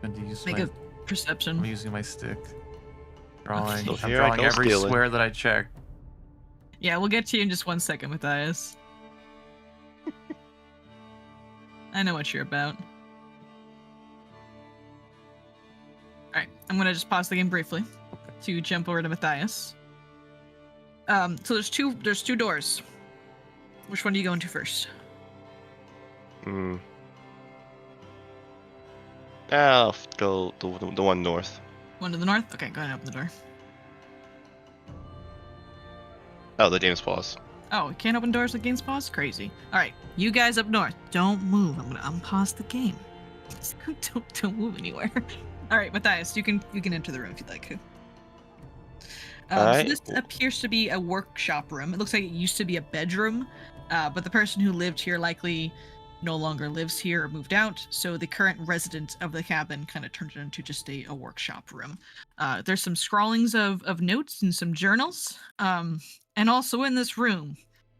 And you use make my, a perception. I'm using my stick. Drawing. So I'm here I drawing go every stealing. square that I check. Yeah, we'll get to you in just 1 second, Matthias. I know what you're about. Alright, I'm gonna just pause the game briefly to jump over to Matthias. So there's two doors. Which one do you go into first? I'll go the one north. One to the north? Okay, go ahead and open the door. Oh, the game's paused. Oh, you can't open doors with games pause? Crazy. Alright, you guys up north, don't move. I'm gonna unpause the game. don't move anywhere. Alright, Matthias, you can enter the room if you'd like to. Alright. So this appears to be a workshop room. It looks like it used to be a bedroom, but the person who lived here likely no longer lives here or moved out, so the current resident of the cabin kind of turned it into just a workshop room. There's some scrawlings of notes and some journals, and also in this room,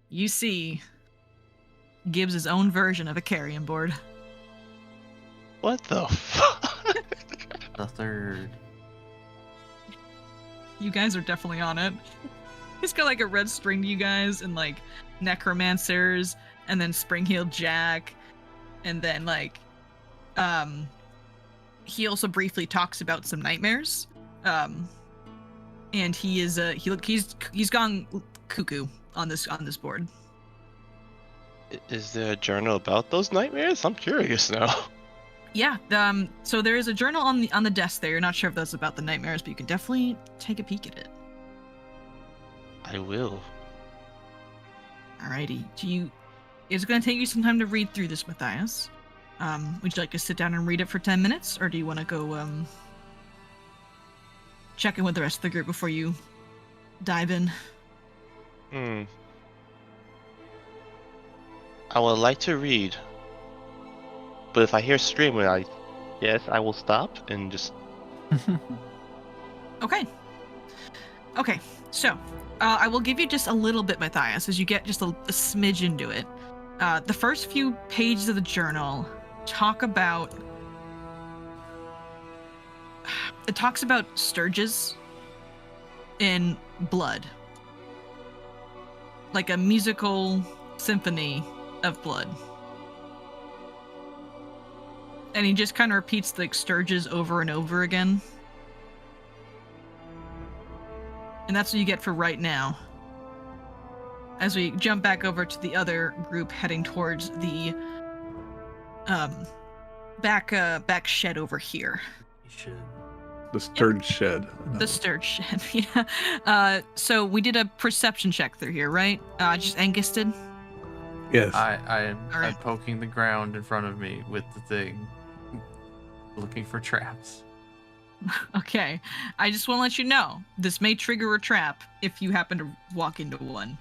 you see Gibbs' own version of a carrion board. What the fuck? The third. You guys are definitely on it. He's got like a red string to you guys, and like necromancers, and then Spring-Heeled Jack, and then like he also briefly talks about some nightmares. And he is he's gone cuckoo on this board. Is there a journal about those nightmares? I'm curious now. Yeah, so there is a journal on the desk there. You're not sure if that's about the nightmares, but you can definitely take a peek at it. I will. Alrighty. It's going to take you some time to read through this, Matthias. Would you like to sit down and read it for 10 minutes, or do you want to go check in with the rest of the group before you dive in? I would like to read, but if I hear screaming, I will stop and just. Okay. So, I will give you just a little bit, Matthias, as you get just a smidge into it. The first few pages of the journal talk about sturges in blood, like a musical symphony of blood. And he just kind of repeats the sturges over and over again. And that's what you get for right now. As we jump back over to the other group heading towards the back shed over here. You should. The sturge shed. The sturge shed, yeah. So we did a perception check through here, right? Just Angus did? Yes. I'm Alright. poking the ground in front of me with the thing, looking for traps. Okay. I just want to let you know, this may trigger a trap if you happen to walk into one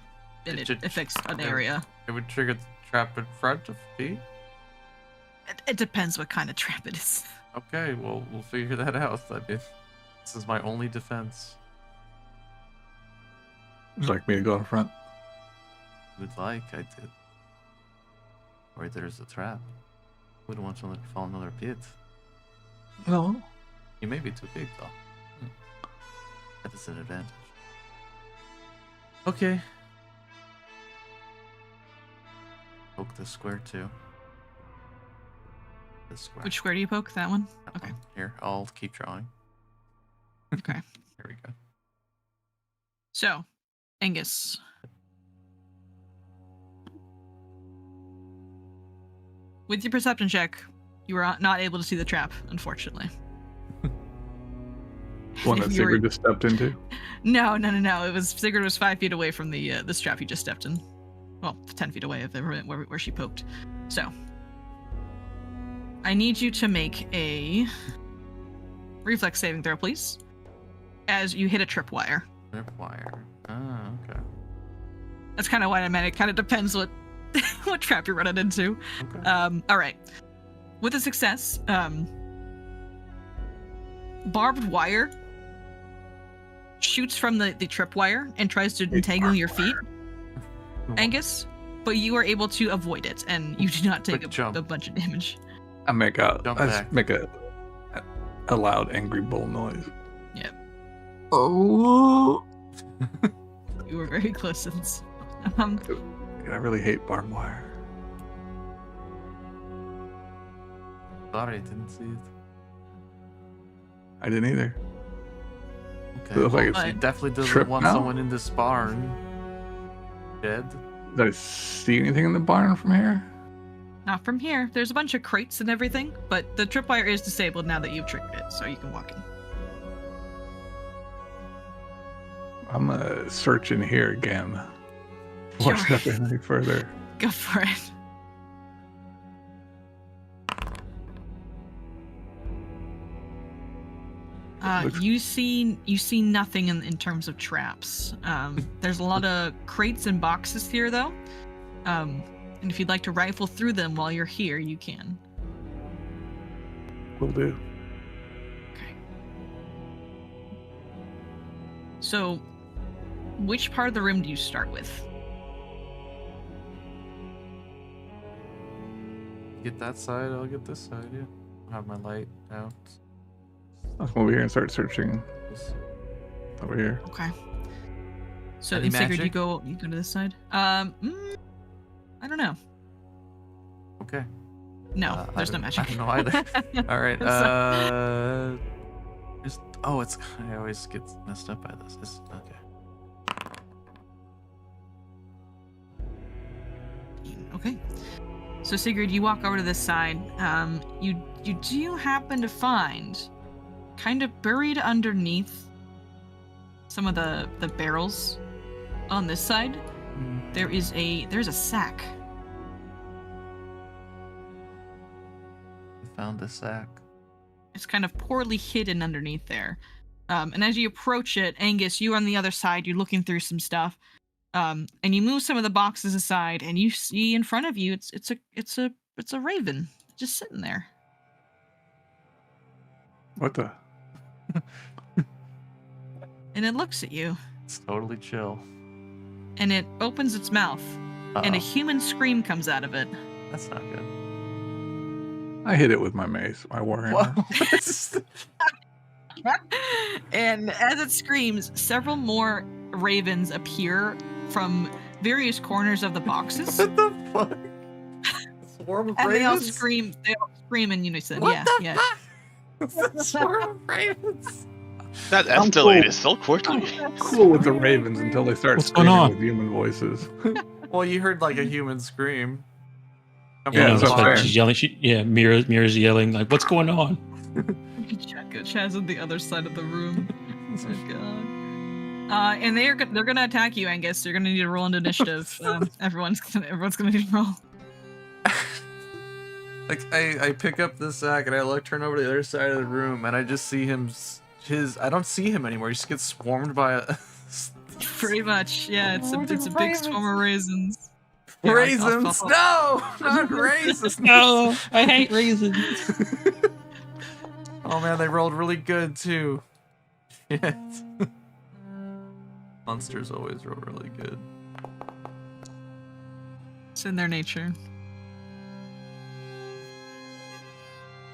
and it should- affects an area. It would trigger the Trap in front of me? It depends what kind of trap it is. Okay, well, we'll figure that out. I mean, this is my only defense. Would you like me to go in front? Would like, I did. Or there's a trap. Wouldn't want to fall in another pit. No. You may be too big, though. That is an advantage. Okay. Poke the square, too. This square. Which square do you poke? That one? That Okay. one. Here, I'll keep drawing. Okay. Here we go. So, Angus. With your perception check, you were not able to see the trap, unfortunately. One that If you were- Sigrid just stepped into? No. It was Sigurd was 5 feet away from the this trap you just stepped in. Well, 10 feet away of where she poked. So, I need you to make a reflex saving throw, please, as you hit a tripwire. Tripwire. Ah, okay. That's kind of what I meant. It kind of depends what what trap you're running into. Okay. All right. With a success, barbed wire shoots from the tripwire and tries to entangle your feet, Angus, but you are able to avoid it, and you do not take Quick jump. a bunch of damage. I make a Jump I back. just make a loud angry bull noise. Yep. Oh. You were very close to this. I really hate barbed wire. Sorry, I didn't see it. I didn't either. Okay. It looks like well, it's she definitely doesn't trip want now? someone in this barn. Dead. Did I see anything in the barn from here? Not from here. There's a bunch of crates and everything, but the tripwire is disabled now that you've triggered it, so you can walk in. I'm gonna search in here again. Before Sure. stepping any further. Go for it. Looks- You see nothing in terms of traps. There's a lot of crates and boxes here, though. And if you'd like to rifle through them while you're here, you can. Will do. Okay. So, which part of the room do you start with? Get that side, I'll get this side, yeah. I'll have my light out. I'll come over here and start searching This- over here. Okay. So, Any in Sigurd, magic? you go to this side. I don't know. Okay. No, there's no I magic. don't know either. All right. So- Just, it's. I always get messed up by this. Okay. Okay. So Sigurd, you walk over to this side. You do happen to find, kind of buried underneath some of the barrels on this side, there's a sack. I found the sack. It's kind of poorly hidden underneath there. And as you approach it, Angus, you on the other side, you're looking through some stuff. And you move some of the boxes aside, and you see in front of you, it's a raven just sitting there. What the? And it looks at you, It's totally chill. and it opens its mouth, and a Uh-oh. human scream comes out of it. That's not good. I hit it with my mace, my warhammer. And as it screams, several more ravens appear from various corners of the boxes, What the fuck? Swarm of and they all ravens? scream. They all scream in unison. What Yeah, the yeah. fuck? It's a swarm of ravens. That I'm escalated cool. so quickly. Cool with the ravens until they start What's going screaming on? with human voices. Well, you heard like a human scream. Yeah, that's that's what I'm why saying. she's yelling. Mira's yelling like, "What's going on?" Chaz on the other side of the room. Oh god. And they're gonna attack you, Angus. You're gonna need to roll into initiative. Everyone's gonna need to roll. Like I pick up the sack and I turn over to the other side of the room and I just see him. I don't see him anymore. He just gets swarmed by a. Pretty much, yeah. It's a big swarm of raisins. Here, Raisins! No! Not raisins! No, I hate raisins. Oh man, they rolled really good too. Shit. Monsters always roll really good. It's in their nature.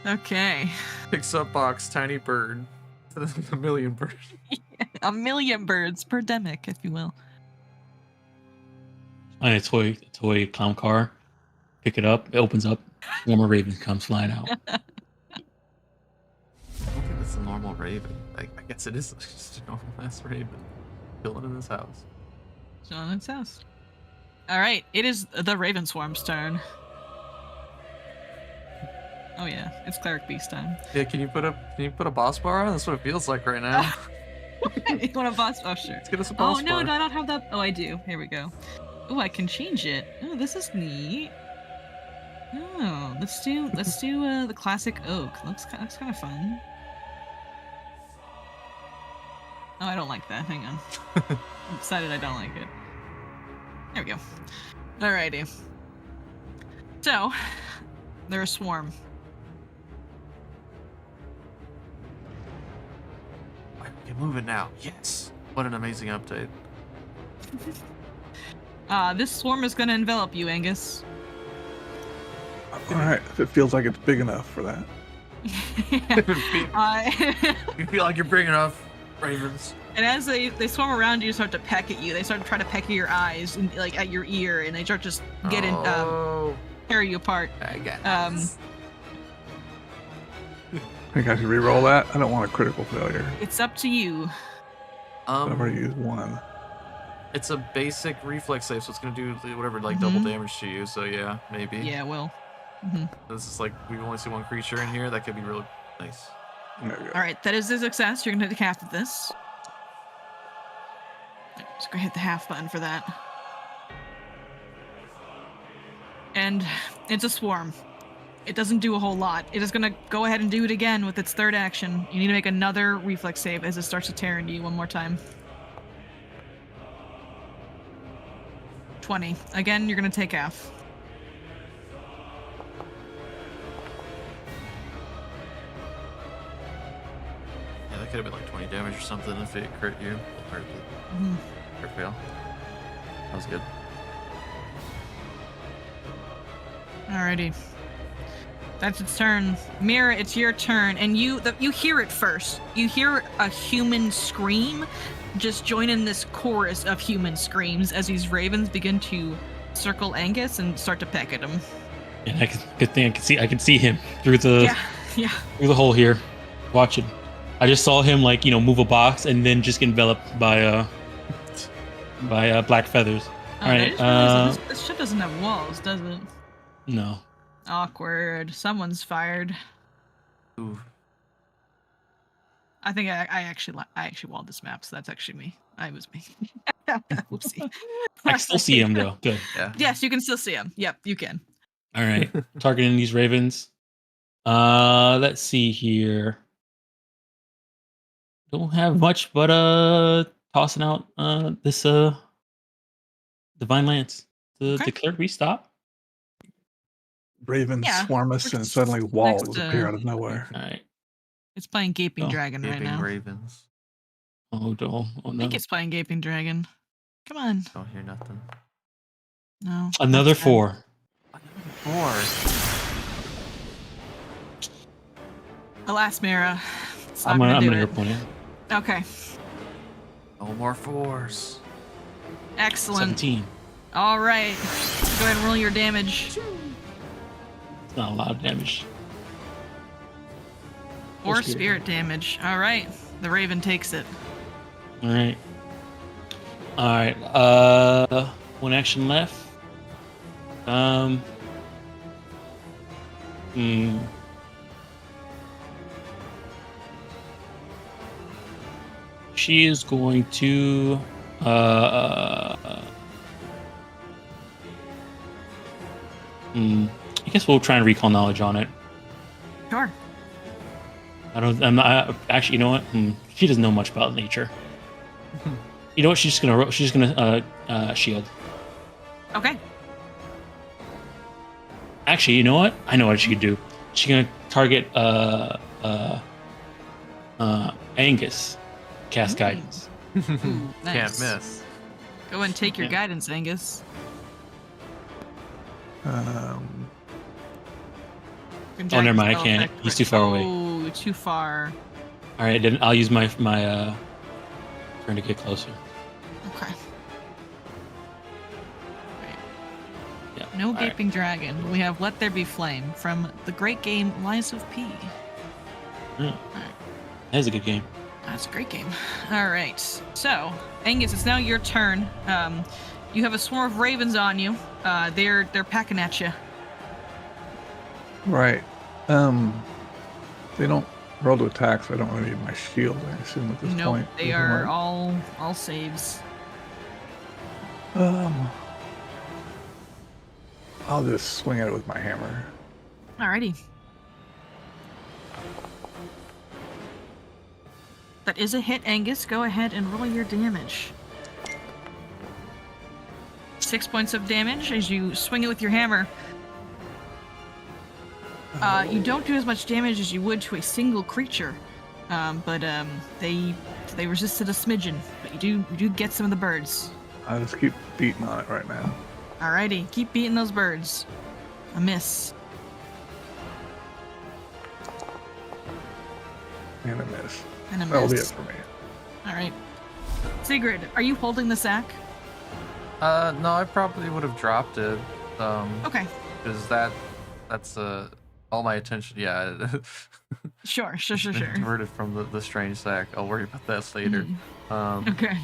Okay. Picks up box, tiny bird. A million bird. A million birds per demic, if you will. Find a toy clown car. Pick it up. It opens up. Warmer raven comes flying out. I don't think it's a normal raven. I guess it is just a normal ass raven. Chilling in his house. Jonathan's house. Alright, it is the Raven Swarm's turn. Oh yeah, it's Cleric Beast time. Yeah, can you put a boss bar on? That's what it feels like right now. You want a boss? Oh sure. Let's get us a boss Oh no, bar. do I not have that? Oh, I do. Here we go. Oh, I can change it. Oh, this is neat. Oh, let's do the classic oak. Looks kind of fun. Oh, I don't like that. Hang on. I decided I don't like it. There we go. Alrighty. So, they're a swarm. We can move it now. Yes. What an amazing update. This swarm is gonna envelop you, Angus. Alright, if it feels like it's big enough for that. You feel like you're big enough, ravens. And as they swarm around you, start to peck at you. They start to try to peck at your eyes and like at your ear, and they start to just get in, tear you apart. I got this. I think I should re-roll that. I don't want a critical failure. It's up to you. I've already used one. It's a basic reflex save, so it's gonna do whatever, like double damage to you. So yeah, maybe. Yeah, well. This is like we only see one creature in here. That could be really nice. All right, that is a success. You're gonna hit the half of this. Just go hit the half button for that. And it's a swarm. It doesn't do a whole lot. It is gonna go ahead and do it again with its third action. You need to make another reflex save as it starts to tear into you one more time. 20. Again, you're gonna take half. Yeah, that could have been like 20 damage or something if it crit you. Or crit fail. That was good. Alrighty. That's its turn. Mira, it's your turn, and you hear it first. You hear a human scream. Just join in this chorus of human screams as these ravens begin to circle Angus and start to peck at him. And good thing I can see him through the through the hole here. Watching. I just saw him move a box and then just get enveloped by black feathers. Oh, All right. This ship doesn't have walls, does it? No. Awkward. Someone's fired. Ooh. I think I actually walled this map, so that's actually me. It was me. Whoopsie. I can still see him though. Good. Yeah. Yes, you can still see him. Yep, you can. All right. Targeting these ravens. Let's see here. Don't have much, but tossing out this divine lance to declare restop. Ravens swarm us and suddenly walls appear out of nowhere. All right. It's playing Gaping Dragon right now. Ravens. Oh no! I think it's playing Gaping Dragon. Come on. Don't hear nothing. No. Another 4. Another 4. Alas, Mira. I'm gonna air point it. Okay. No more 4s. Excellent. 17. All right. Go ahead and roll your damage. It's not a lot of damage. Or spirit damage. All right. The Raven takes it. All right. All right. One action left. She is going to I guess we'll try and recall knowledge on it. Sure. I'm not actually. You know what? She doesn't know much about nature. You know what? She's just gonna shield. Okay. Actually, you know what? I know what she could do. She's gonna target Angus. Cast guidance. Ooh, nice. Can't miss. Go and take your Yeah. guidance, Angus. Oh, never mind, I can't. He's too far away. Oh, too far. All right, then I'll use my turn to get closer. Okay. Right. Yeah. No all right. gaping dragon. We have Let There Be Flame from the great game Lies of P. Mm. That is a good game. That's a great game. All right. So, Angus, it's now your turn. You have a swarm of ravens on you. They're packing at you. Right. They don't roll to attack, so I don't really need my shield, I assume, at this Nope, point. they Doesn't are work. all saves. I'll just swing at it with my hammer. Alrighty. That is a hit, Angus. Go ahead and roll your damage. 6 points of damage as you swing it with your hammer. You don't do as much damage as you would to a single creature, but they resisted a smidgen. But you do get some of the birds. I'll just keep beating on it right now. Alrighty, keep beating those birds. A miss. And a miss. And a That'll be it miss. for me. Alright. Sigrid, are you holding the sack? No, I probably would have dropped it. Okay. Because that's all my attention. Yeah. Sure. Diverted from the strange sack. I'll worry about that later. Okay.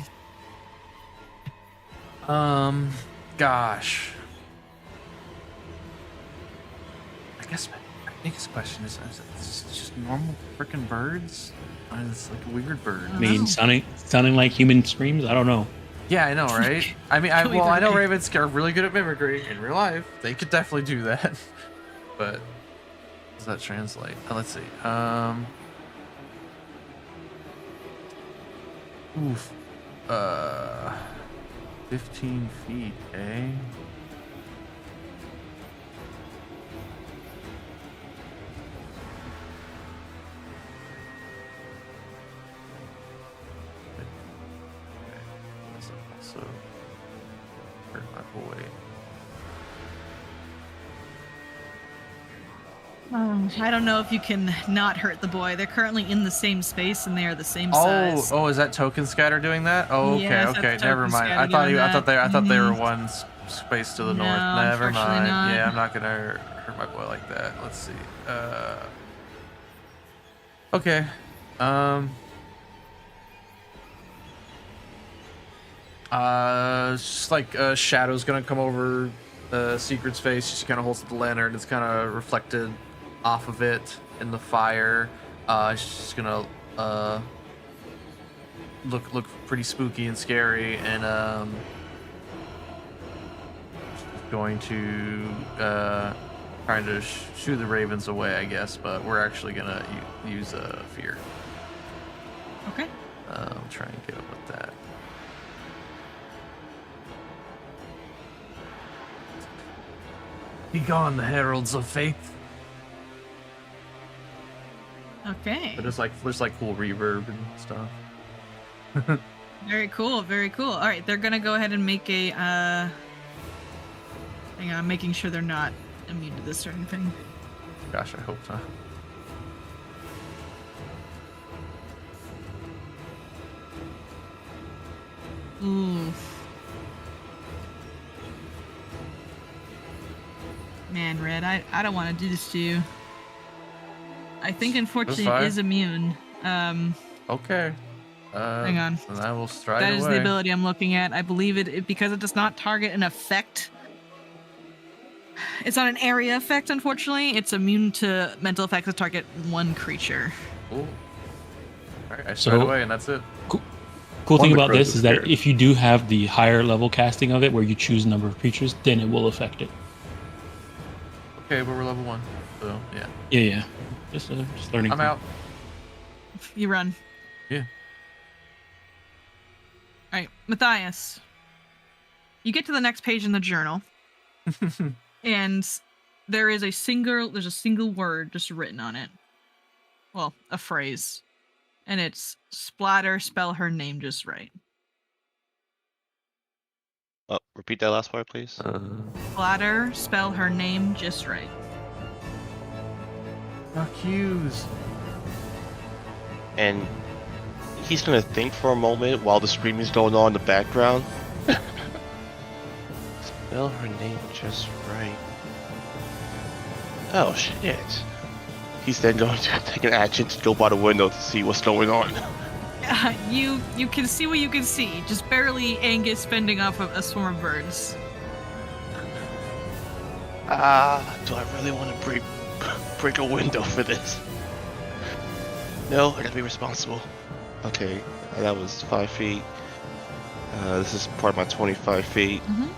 Gosh. I guess my biggest question is this just normal freaking birds? It's like a weird bird. I mean, sounding like human screams. I don't know. Yeah, I know, right? I mean, Go I either know way. ravens are really good at mimicry in real life. They could definitely do that. But does that translate? Let's see. Oof. 15 feet, eh? So, hurt my boy. I don't know if you can not hurt the boy. They're currently in the same space and they are the same size. Oh, is that Token Scatter doing that? Oh, okay, Yes, that's okay, never Token mind. Scatter I doing thought that. they were one space to the No, north. Never unfortunately mind. not. Yeah, I'm not gonna hurt my boy like that. Let's see. Okay. Just like Shadow's gonna come over Secret's face. She kind of holds up the lantern. It's kind of reflected off of it in the fire. She's just gonna look pretty spooky and scary, and she's going to trying to shoo the ravens away, I guess. But we're actually gonna use fear. Okay. I'll try and get up with that. Be gone, the heralds of faith. Okay. But there's like cool reverb and stuff. Very cool. Very cool. All right, they're gonna go ahead and make a. Hang on, I'm making sure they're not immune to this or anything. Gosh, I hope not. Ooh. Man, Red, I don't want to do this to you. I think unfortunately it fine. is immune. Okay. Hang on. And I will stride That away. is the ability I'm looking at. I believe it because it does not target an effect. It's not an area effect, unfortunately. It's immune to mental effects that target one creature. Cool. Alright, I stride So- away and that's it. Cool thing One that about grows this is is that scared. if you do have the higher level casting of it, where you choose a number of creatures, then it will affect it. Okay, but we're level 1. So, yeah. Yeah. Just learning. I'm out. You run. Yeah. All right, Matthias. You get to the next page in the journal, and there's a single word just written on it. Well, a phrase. And it's splatter, spell her name just right. Oh, repeat that last part, please. Splatter, spell her name just right. Accuse. And he's gonna think for a moment while the screaming's going on in the background. Spell her name just right. Oh shit. He's then going to take an action to go by the window to see what's going on. You can see what you can see. Just barely Angus fending off a swarm of birds. Do I really want to break a window for this? No, I gotta be responsible. Okay, that was 5 feet. This is part of my 25 feet. Mm-hmm.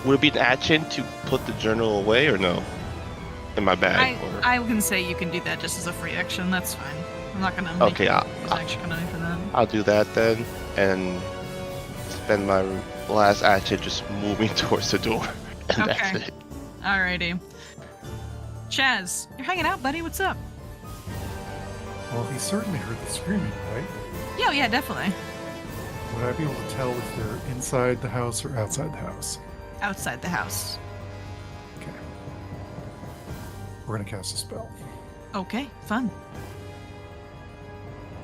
Would it be an action to put the journal away or no? In my bag? I can say you can do that just as a free action. That's fine. I'm not gonna make Okay, an action penalty for that. I'll do that then, and spend my last action just moving towards the door. And Okay. that's it. Alrighty. Chaz, you're hanging out, buddy. What's up? Well, he certainly heard the screaming, right? Yeah, yeah, definitely. Would I be able to tell if they're inside the house or outside the house? Outside the house. Okay. We're gonna cast a spell. Okay, fun.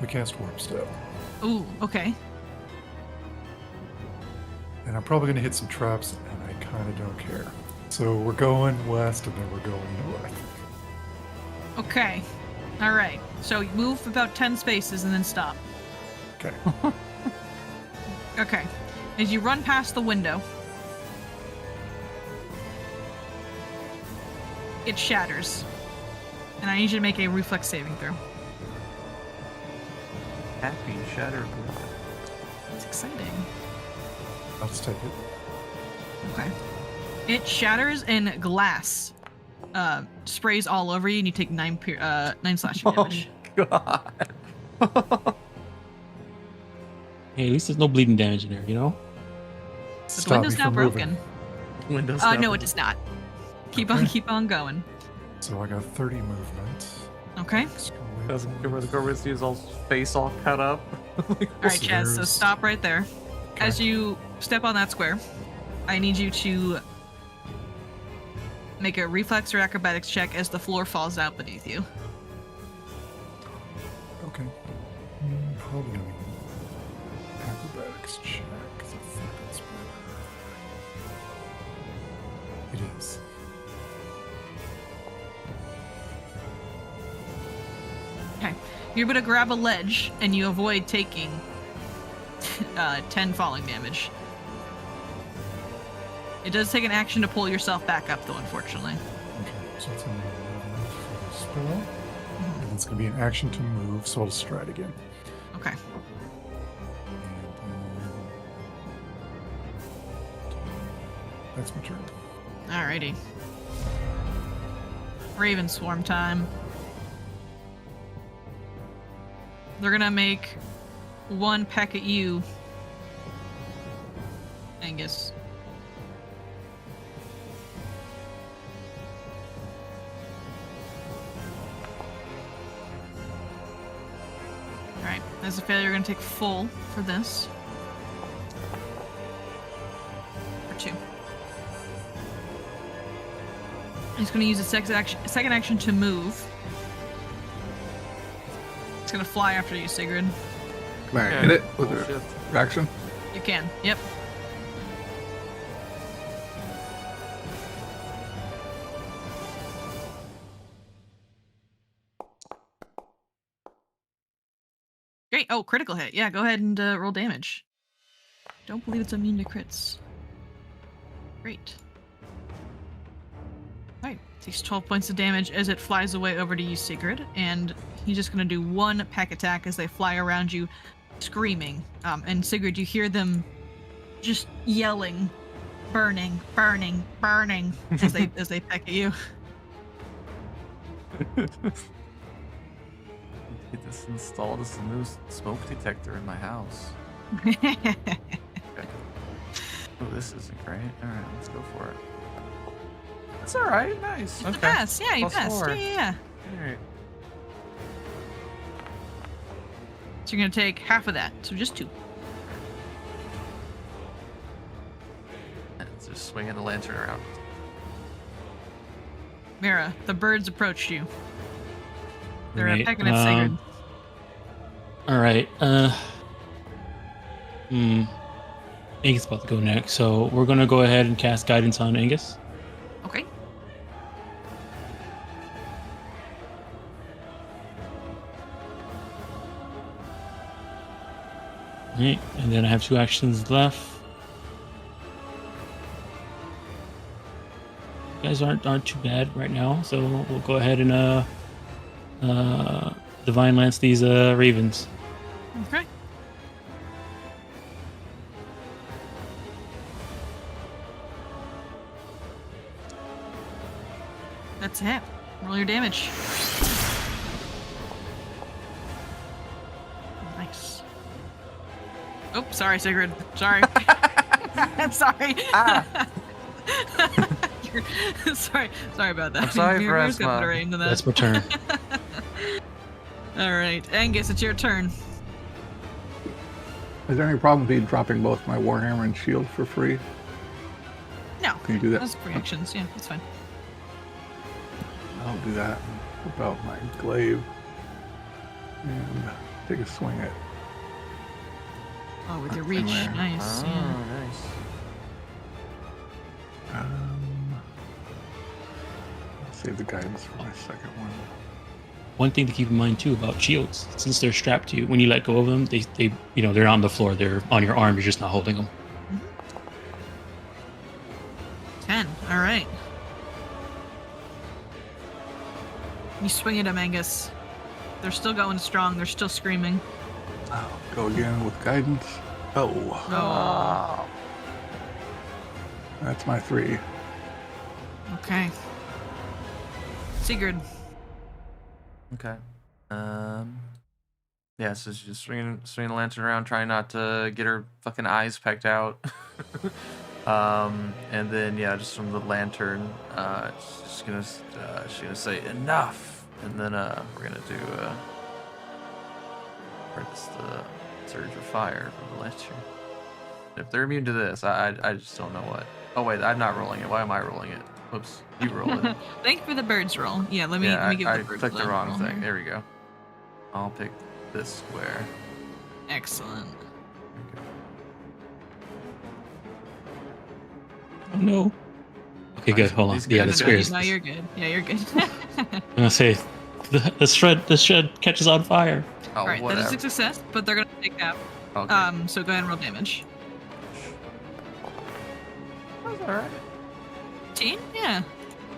We cast Warp Stone. Ooh, okay. And I'm probably gonna hit some traps, and I kind of don't care. So we're going west, and then we're going north. Okay. Alright. So you move about 10 spaces and then stop. Okay. Okay. As you run past the window, it shatters. And I need you to make a reflex saving throw. Happy shattered. It's exciting. I'll just take it. Okay. It shatters and glass sprays all over you, and you take 9 slashing damage. God. Hey, at least there's no bleeding damage in there, you know? But the Stop window's me now from broken. moving. Windows. No, it does not. Keep on going. So I got 30 movement. Okay. Doesn't give her the Corvus all face all cut up. All right, Chaz. So there's- stop right there. Okay. As you step on that square, I need you to make a reflex or acrobatics check as the floor falls out beneath you. Okay. Probably gonna be acrobatics check. 'cause I think that's better. It is. Okay. You're able to grab a ledge, and you avoid taking 10 falling damage. It does take an action to pull yourself back up, though, unfortunately. Okay, so it's gonna be a movement for the spell. And it's gonna be an action to move, so I'll stride again. Okay. And that's my turn. Alrighty. Raven Swarm time. They're gonna make one peck at you, Angus. Alright, as a failure, you're gonna take full for this. For 2. He's gonna use a second action to move. It's gonna fly after you, Sigrid. Can I hit it with Bullshit. a action? You can. Yep. Great. Oh, critical hit. Yeah, go ahead and roll damage. Don't believe it's immune to crits. Great. Alright, takes 12 points of damage as it flies away over to you, Sigrid, and he's just gonna do one peck attack as they fly around you, screaming. And Sigrid, you hear them just yelling, burning, burning, burning, as they peck at you. Just install this new smoke detector in my house. Oh, this isn't great. Alright, let's go for it. That's all right. Nice. It's a pass. Yeah, you Plus passed. 4. Yeah. All right. So you're gonna take half of that. So just 2. And just swinging the lantern around. Mira, the birds approached you. They're Right, pecking at Sigurd. All right. Angus about to go next, so we're gonna go ahead and cast guidance on Angus. Okay. Right, and then I have 2 actions left. You guys aren't too bad right now, so we'll go ahead and divine lance these ravens. Okay. That's it. Roll your damage. Nice. Oh, sorry, Sigurd. Sorry. I'm sorry. Ah. Sorry about that. I'm sorry, Mira's got Pharasma. better aim than that. That's my turn. All right, Angus, it's your turn. Is there any problem with me dropping both my Warhammer and shield for free? No, Can you do that? those are reactions. Yeah, that's fine. I'll do that. Whip out my glaive and take a swing at. Oh, with your reach, There. nice. Oh, Yeah. nice. I'll save the guidance for my second one. One thing to keep in mind too about shields, since they're strapped to you, when you let go of them, they they're on the floor. They're on your arm. You're just not holding them. 10. All right. You swing at them, Angus. They're still going strong. They're still screaming. I'll go again with guidance. Oh, Oh. that's my 3. Okay. Sigurd. Okay. Yeah, so she's just swinging the lantern around, trying not to get her fucking eyes pecked out. And then yeah, just from the lantern, she's gonna say enough, and then we're gonna do the surge of fire from the lantern. If they're immune to this, I just don't know what. Oh wait, I'm not rolling it. Why am I rolling it? Whoops, you roll it. Thank you for the birds roll. Yeah, let me give I the birds clicked the roll wrong thing. here. There we go. I'll pick this square. Excellent. Oh no. Okay, good. Hold on. These Yeah, guys the are good. squares. No, you're good. Yeah, you're good. I'm gonna say the shred catches on fire. Oh, All right, whatever. that is a success, but they're gonna take half. Okay. So go ahead and roll damage. That's alright. 18? Yeah.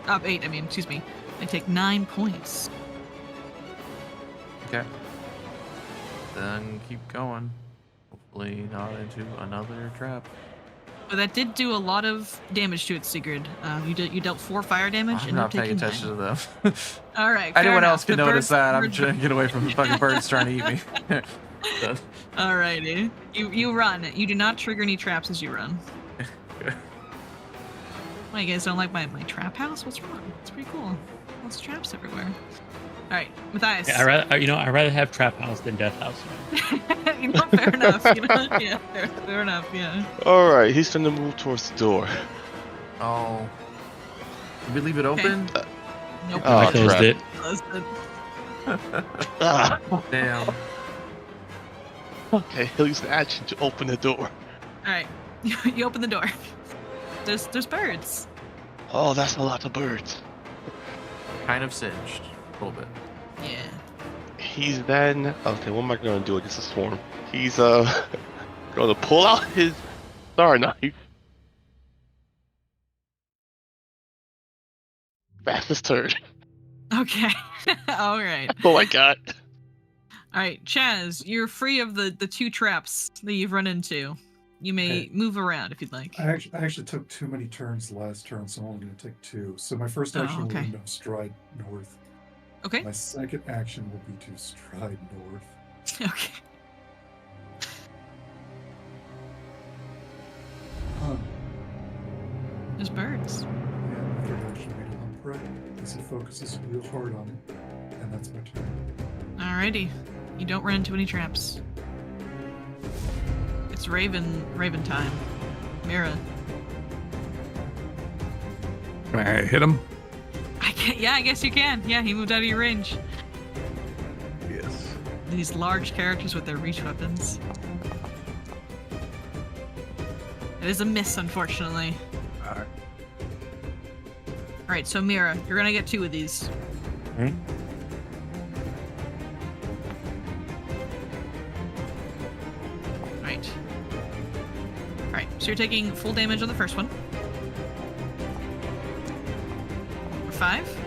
8. I mean, excuse me. They take 9 points. Okay. Then keep going. Hopefully not into another trap. But that did do a lot of damage to it, Sigurd. You dealt 4 fire damage, I'm and not you're paying taking attention 9. to them. All right. fair Anyone enough. else can The notice birds- that. I'm birds- trying to get away from the fucking birds trying to eat me. So, Alrighty. You run. You do not trigger any traps as you run. Why, you guys don't like my trap house? What's wrong? It's pretty cool. Lots of traps everywhere. Alright, Matthias. Yeah, I'd rather have trap house than death house. Fair enough. Yeah, fair enough, yeah. Alright, he's gonna move towards the door. oh. Did we leave it open? Nope. Oh, I closed crap. it. Ah, Damn. okay, he'll use the action to open the door. Alright. You open the door. There's birds. Oh, that's a lot of birds. Kind of singed. A little bit. Yeah. He's then... Okay, what am I gonna do against the swarm? He's, gonna pull out his star knife. Fastest turn. Okay. Alright. Oh my god. Alright, Chaz, you're free of the 2 traps that you've run into. You may Okay. move around if you'd like. I actually took too many turns last turn, so I'm only going to take 2. So my first action okay. will be to stride north. Okay. My second action will be to stride north. Okay. Huh. There's birds. Yeah, third action will right, because he focuses real hard on it, and that's my turn. Alrighty. You don't run into any traps. It's Raven time. Mira. Can I hit him? I guess you can. Yeah, he moved out of your range. Yes. These large characters with their reach weapons. It is a miss, unfortunately. Alright. Alright, so Mira, you're gonna get 2 of these. Right. Alright, so you're taking full damage on the first one. For 5.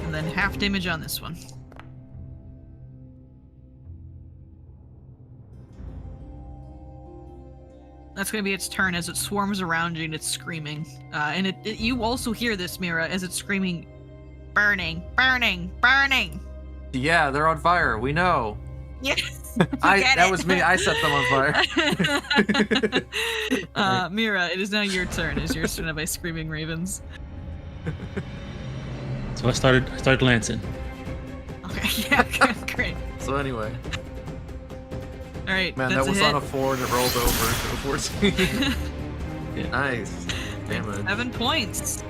And then half damage on this one. That's going to be its turn as it swarms around you and it's screaming. And you also hear this, Mira, as it's screaming, burning, burning, burning. Yeah, they're on fire. We know. Yes. That was me. I set them on fire. Mira, it is now your turn as you're surrounded by screaming ravens. So I started lancing. Okay, yeah, great. So anyway, All right, man, that's that was a hit. on a 4 and it rolled over to a 14. Yeah. Nice. Damn it. 7 points.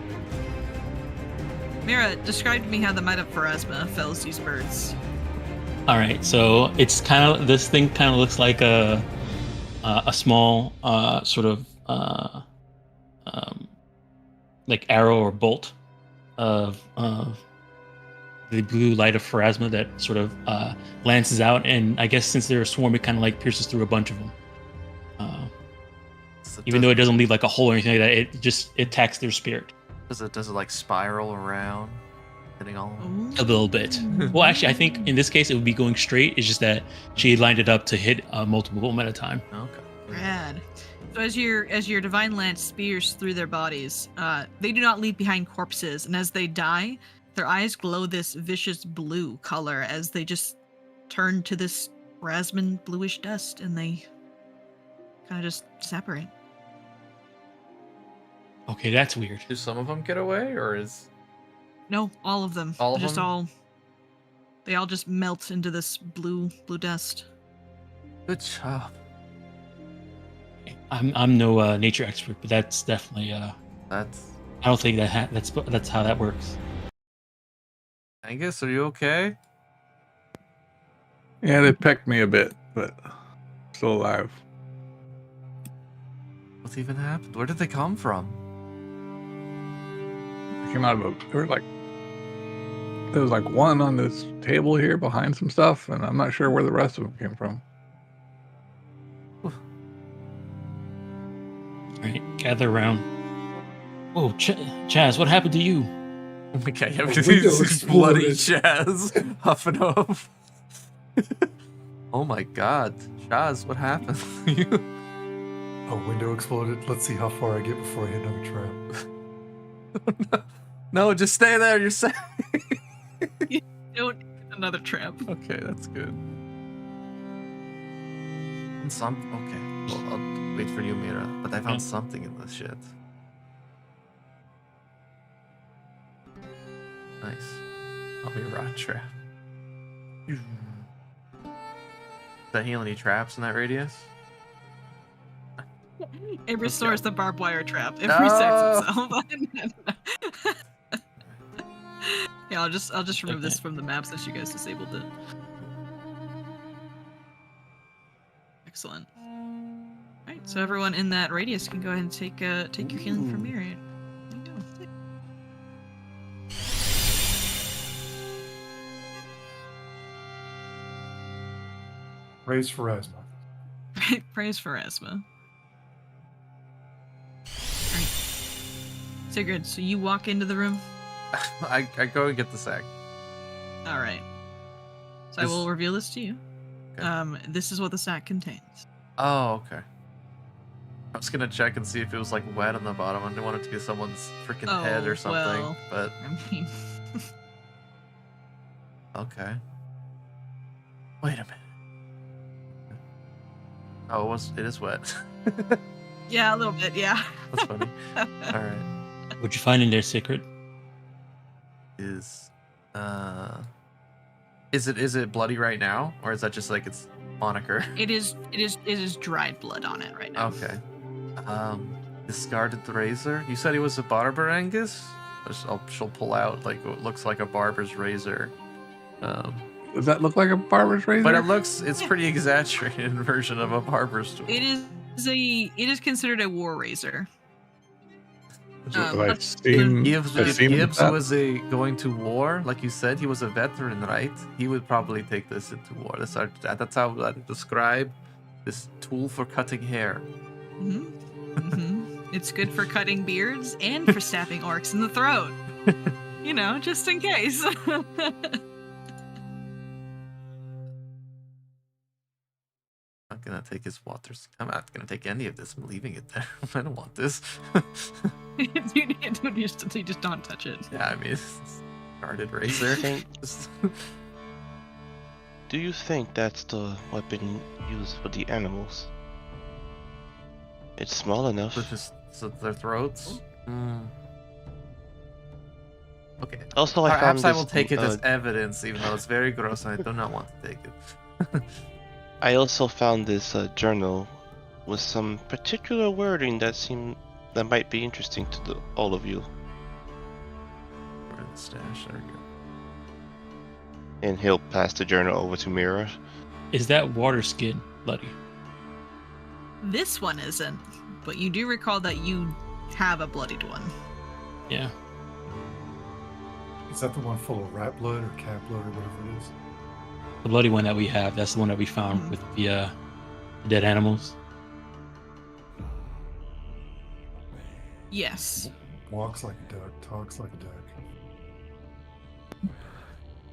Mira, describe to me how the Might of Pharasma fells these birds. All right, so this thing kind of looks like a small sort of like arrow or bolt of the blue light of Pharasma that sort of lances out, and I guess since they're a swarm, it kind of like pierces through a bunch of them. So Even though it doesn't leave like a hole or anything like that, it attacks their spirit does it like spiral around, hitting all of them? a little bit. Well, actually, I think in this case it would be going straight. It's just that she lined it up to hit multiple at a time. Okay. Rad. So as your divine lance spears through their bodies, they do not leave behind corpses, and as they die, their eyes glow this vicious blue color as they just turn to this Rasman bluish dust, and they kind of just separate. Okay, that's weird. Do some of them get away, or is No, all of them. All of Just them? They all just melt into this blue dust. good job? I'm no nature expert, but that's definitely That's. I don't think that's how that works. Angus, are you okay? Yeah, they pecked me a bit, but still alive. What even happened? Where did they come from? They came out of there was like one on this table here behind some stuff, and I'm not sure where the rest of them came from. All right, gather around. Whoa, Chaz, what happened to you? Oh my god, window this bloody exploded. Chaz huffing up. Oh my god, Chaz, what happened to you? A window exploded. Let's see how far I get before I hit another trap. No, just stay there. You're safe. Don't hit another trap. Okay, that's good. Okay, well, I'll wait for you, Mira. But I found something in this shit. Nice. I'll be a rot trap. Does that heal any traps in that radius? It restores the barbed wire trap. It No. resets itself. Yeah, I'll just remove this Okay. from the map since you guys disabled it. Excellent. Alright, so everyone in that radius can go ahead and take your healing from Mira. There you go. Praise for Asma. Praise for Asma. Alright. Sigrid, so you walk into the room? I go and get the sack. Alright. So I This- will reveal this to you. Okay. This is what the sack contains. Oh, okay. I was gonna check and see if it was like wet on the bottom. I didn't want it to be someone's freaking head Oh, or something. well. But I mean, okay. Wait a minute. Oh, it is wet. yeah, a little bit, yeah. That's funny. All right. What'd you find in there, Secret? is it bloody right now, or is that just like its moniker? It is dried blood on it right now. Okay. Discarded the razor. You said he was a barber, Angus? She'll pull out like what looks like a barber's razor. Does that look like a barber's razor? But it's pretty exaggerated version of a barber's tool. It is considered a war razor. I've seen Gibbs that. was going to war, like you said. He was a veteran, right? He would probably take this into war. That's how I describe this tool for cutting hair. It's good for cutting beards and for stabbing orcs in the throat. Just in case. I'm not gonna take his waters. I'm not gonna take any of this. I'm leaving it there. I don't want this. you just don't touch it. Yeah, I mean, it's guarded razor. Do you think that's the weapon used for the animals? It's small enough. So their throats. Okay. Also, I found perhaps I this, will take it as evidence, even though it's very gross, and I do not want to take it. I also found this journal with some particular wording that might be interesting to all of you. Where the stash? There we go. And he'll pass the journal over to Mira. Is that water skin bloody? This one isn't, but you do recall that you have a bloodied one. Yeah. Is that the one full of rat blood or cat blood or whatever it is? The bloody one that we have, that's the one that we found with the dead animals. Yes. Walks like a duck, talks like a duck.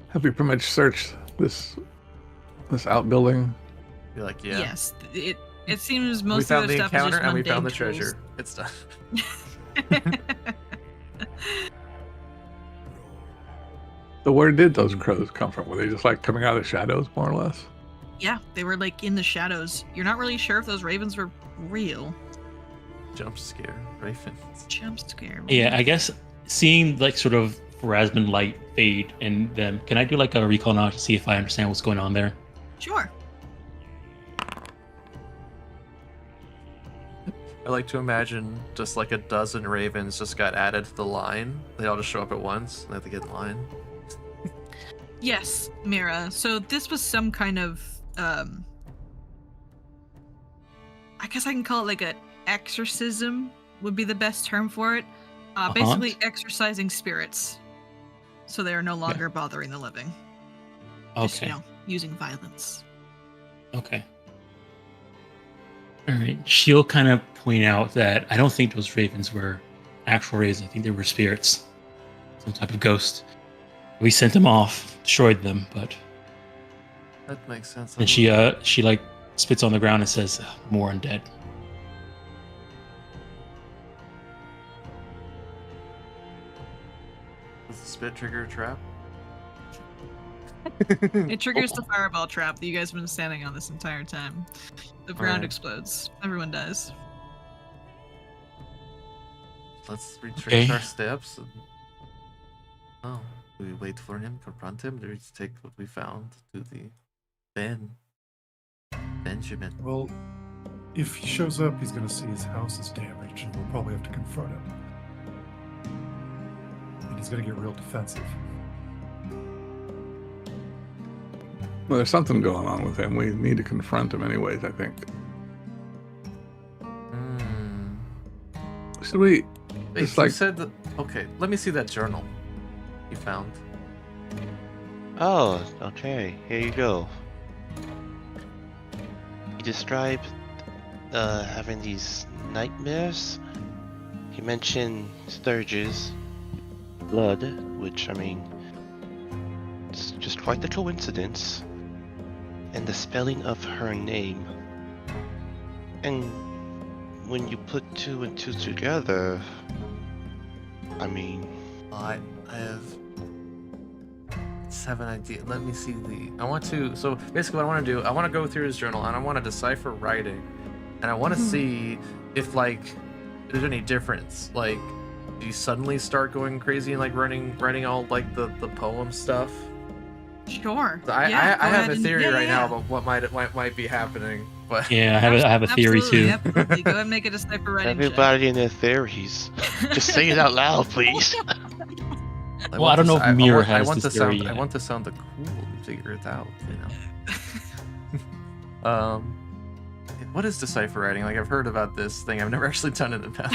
Have you pretty much searched this outbuilding? Be like, yeah. Yes. It seems We most of found the the stuff is encounter just and we mundane found the tools. treasure. It's done. So where did those crows come from? Were they just like coming out of the shadows, more or less? Yeah, they were like in the shadows. You're not really sure if those ravens were real. Jump scare, Raven. Jump scare. Yeah, I guess seeing like sort of Pharasman light fade in them, can I do like a recall now to see if I understand what's going on there? Sure. I like to imagine just like a dozen ravens just got added to the line. They all just show up at once. They have to get in line. Yes, Mira. So this was some kind of I guess I can call it like an exorcism would be the best term for it. Basically exorcising spirits. So they are no longer bothering the living. Just, Okay. using violence. Okay. All right. She'll kind of point out that I don't think those ravens were actual ravens. I think they were spirits, some type of ghost. We sent them off, destroyed them, but That makes sense. then she like spits on the ground and says, "More undead." Does the spit trigger a trap? It triggers the fireball trap that you guys have been standing on this entire time. The ground Alright. explodes. Everyone dies. Let's retrace Okay. our steps. Oh, do we wait for him, confront him? Do we just take what we found to the Benjamin? Well, if he shows up, he's going to see his house is damaged, and we'll probably have to confront him. And he's going to get real defensive. Well, there's something going on with him. We need to confront him anyways, I think. Should we... Wait, It's you like- said that. Okay, let me see that journal you found. Oh, okay. Here you go. He described having these nightmares. He mentioned Sturge's blood, which, I mean, it's just quite the coincidence. And the spelling of her name. And when you put two and two together, I mean... I have 7 ideas. Let me see I want to. So basically, what I want to do, I want to go through his journal and I want to decipher writing, and I want to see if like there's any difference. Like do you suddenly start going crazy and like writing all like the poem stuff? Sure. I Yeah, I go have ahead a and- theory yeah, right yeah, now yeah. about what might be happening, but Yeah, I have a theory Absolutely, too. Absolutely. Go ahead and make a decipher writing check. Everybody and their theories. Just say it out loud, please. Well, I don't know if Mira has this theory I yet. want to sound the cool and figure it out, you know. What is decipher writing? Like I've heard about this thing. I've never actually done it in Path.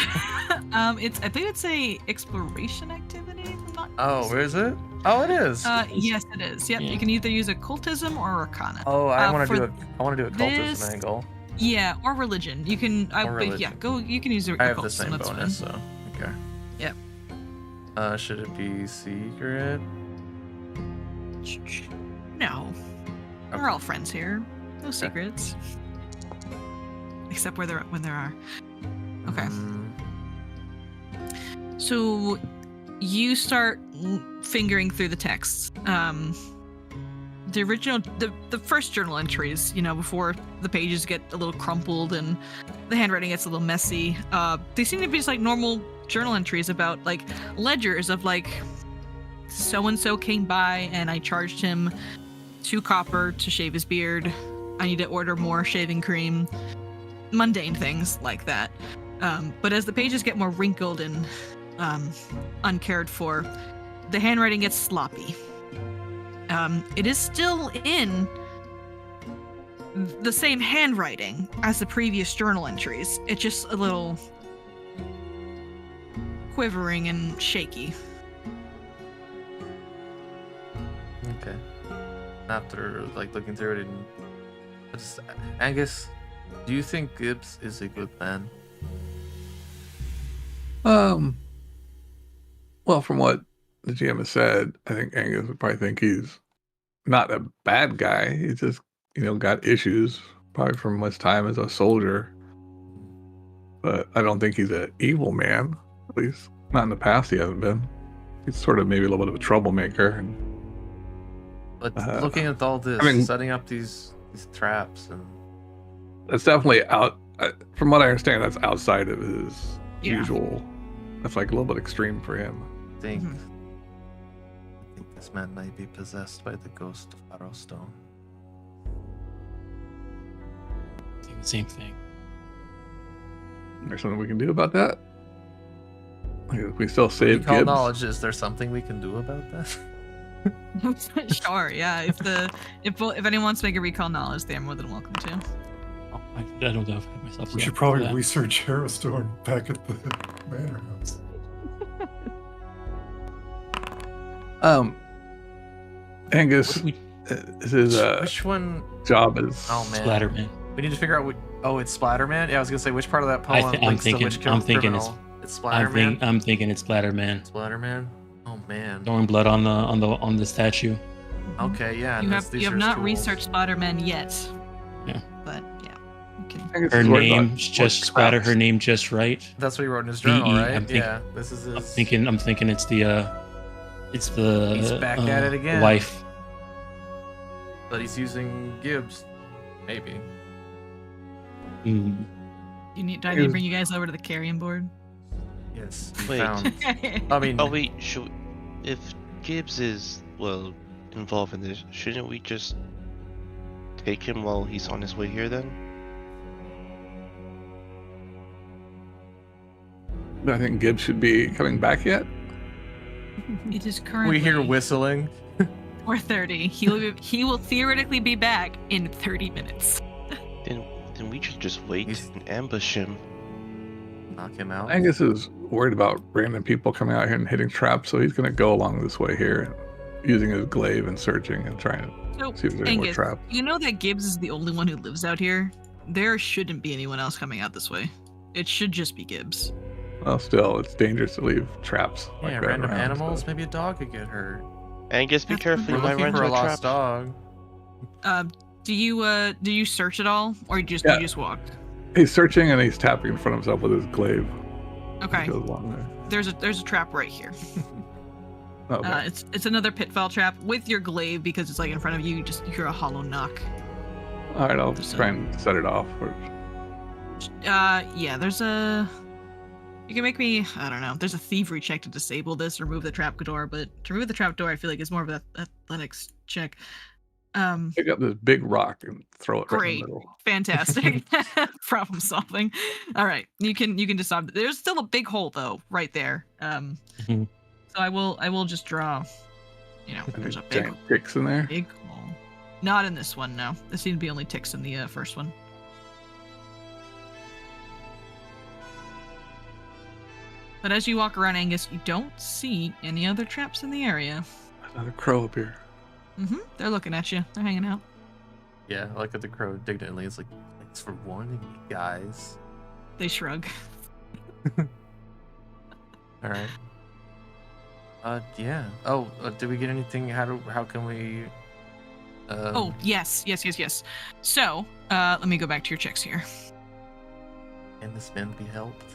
I think it's a exploration activity. If I'm not Oh, where is it? Oh, it is. Yes, it is. Yep, Yeah. you can either use occultism or arcana. Oh, I want to for do occultism this- angle. Yeah, or religion. You can. Or But yeah, religion. go. You can use your I have the occultism. same That's bonus, fine. so okay. Yep. Should it be secret? No, we're all friends here. No secrets. Except when there are. Okay. Mm, So you start fingering through the texts. The original, the first journal entries, you know, before the pages get a little crumpled and the handwriting gets a little messy. They seem to be just like normal journal entries about like ledgers of like so and so came by and I charged him 2 copper to shave his beard. I need to order more shaving cream. Mundane things like that. But as the pages get more wrinkled and uncared for, the handwriting gets sloppy. It is still in the same handwriting as the previous journal entries. It's just a little quivering and shaky. okay. After like looking through it, and Angus, do you think Gibbs is a good man? Well, from what the GM has said, I think Angus would probably think he's not a bad guy. He's just, got issues, probably from his time as a soldier. But I don't think he's an evil man. At least not in the past he hasn't been. He's sort of maybe a little bit of a troublemaker. And But looking at all this, I mean- setting up these traps, and that's definitely out. From what I understand, that's outside of his Yeah. usual. That's like a little bit extreme for him. I think Mhm. this man might be possessed by the ghost of Arrowstone. I think the same thing. There's something we can do about that. Like, if we still save Recall Gibbs. knowledge. Is there something we can do about that? Sure, yeah. If anyone wants to make a recall knowledge, they're more than welcome to. Oh, I don't know if I have myself. We set should up probably for that. research Harrowstone back at the manor house. Angus, What do his Which one? job is. Oh man, Splatterman. we need to figure out. Oh, it's Splatterman. Yeah, I was gonna say which part of that I poem thi- I'm links thinking- to which I'm thinking criminal. It's I'm Splatterman. thinking it's Splatterman. Splatterman. Oh man. Throwing blood on the statue. Okay, yeah. You and have these you have are not tools. researched Splatterman yet. Yeah. But yeah, you can. Angus Her is worried about name just what splatter her traps. name just right. That's what he wrote in his journal, VE, right? I'm think- Yeah. This is his. I'm thinking it's the He's back at it again. wife. But he's using Gibbs. Maybe. Mm. Do I need to bring you guys over to the carrion board? Yes. He Wait. found. I mean. Oh wait, if Gibbs is involved in this, shouldn't we just take him while he's on his way here then? I think Gibbs should be coming back yet. It is currently. We hear whistling. 4:30. He will theoretically be back in 30 minutes. Then we should just wait He's- and ambush him. Knock him out. Angus is worried about random people coming out here and hitting traps, so he's going to go along this way here, using his glaive and searching and trying to So, see if there's any more Angus, traps. you know that Gibbs is the only one who lives out here? There shouldn't be anyone else coming out this way. It should just be Gibbs. Well, still, it's dangerous to leave traps like Yeah, that random around, animals. so- Maybe a dog could get hurt. Angus, be That's careful, fine. you We're might looking run for into a a lost trap. dog. Do you just search it all, or you Yeah. just walk? He's searching and he's tapping in front of himself with his glaive. Okay. He goes along there. There's a trap right here. Okay. It's another pitfall trap with your glaive because it's like in front of you. You just hear a hollow knock. All right, I'll there's try and set it off. Yeah, there's a You can make me, I don't know, there's a thievery check to disable this or remove the trapdoor, but to remove the trapdoor, I feel like it's more of an athletics check. Pick up this big rock and throw it right in Great. the middle. Fantastic. Problem solving. All right. You can decide. There's still a big hole though, right there. Mhm. So I will just draw, there's a big Giant ticks in there. hole. Not in this one, no. There seem to be only ticks in the first one. But as you walk around, Angus, you don't see any other traps in the area. Another crow up here. They're looking at you. They're hanging out. Yeah, I like at the crow indignantly. It's like, thanks for warning me, guys. They shrug. All right. Yeah. Oh, did we get anything? How can we? Oh, yes. So, let me go back to your checks here. Can this man be helped?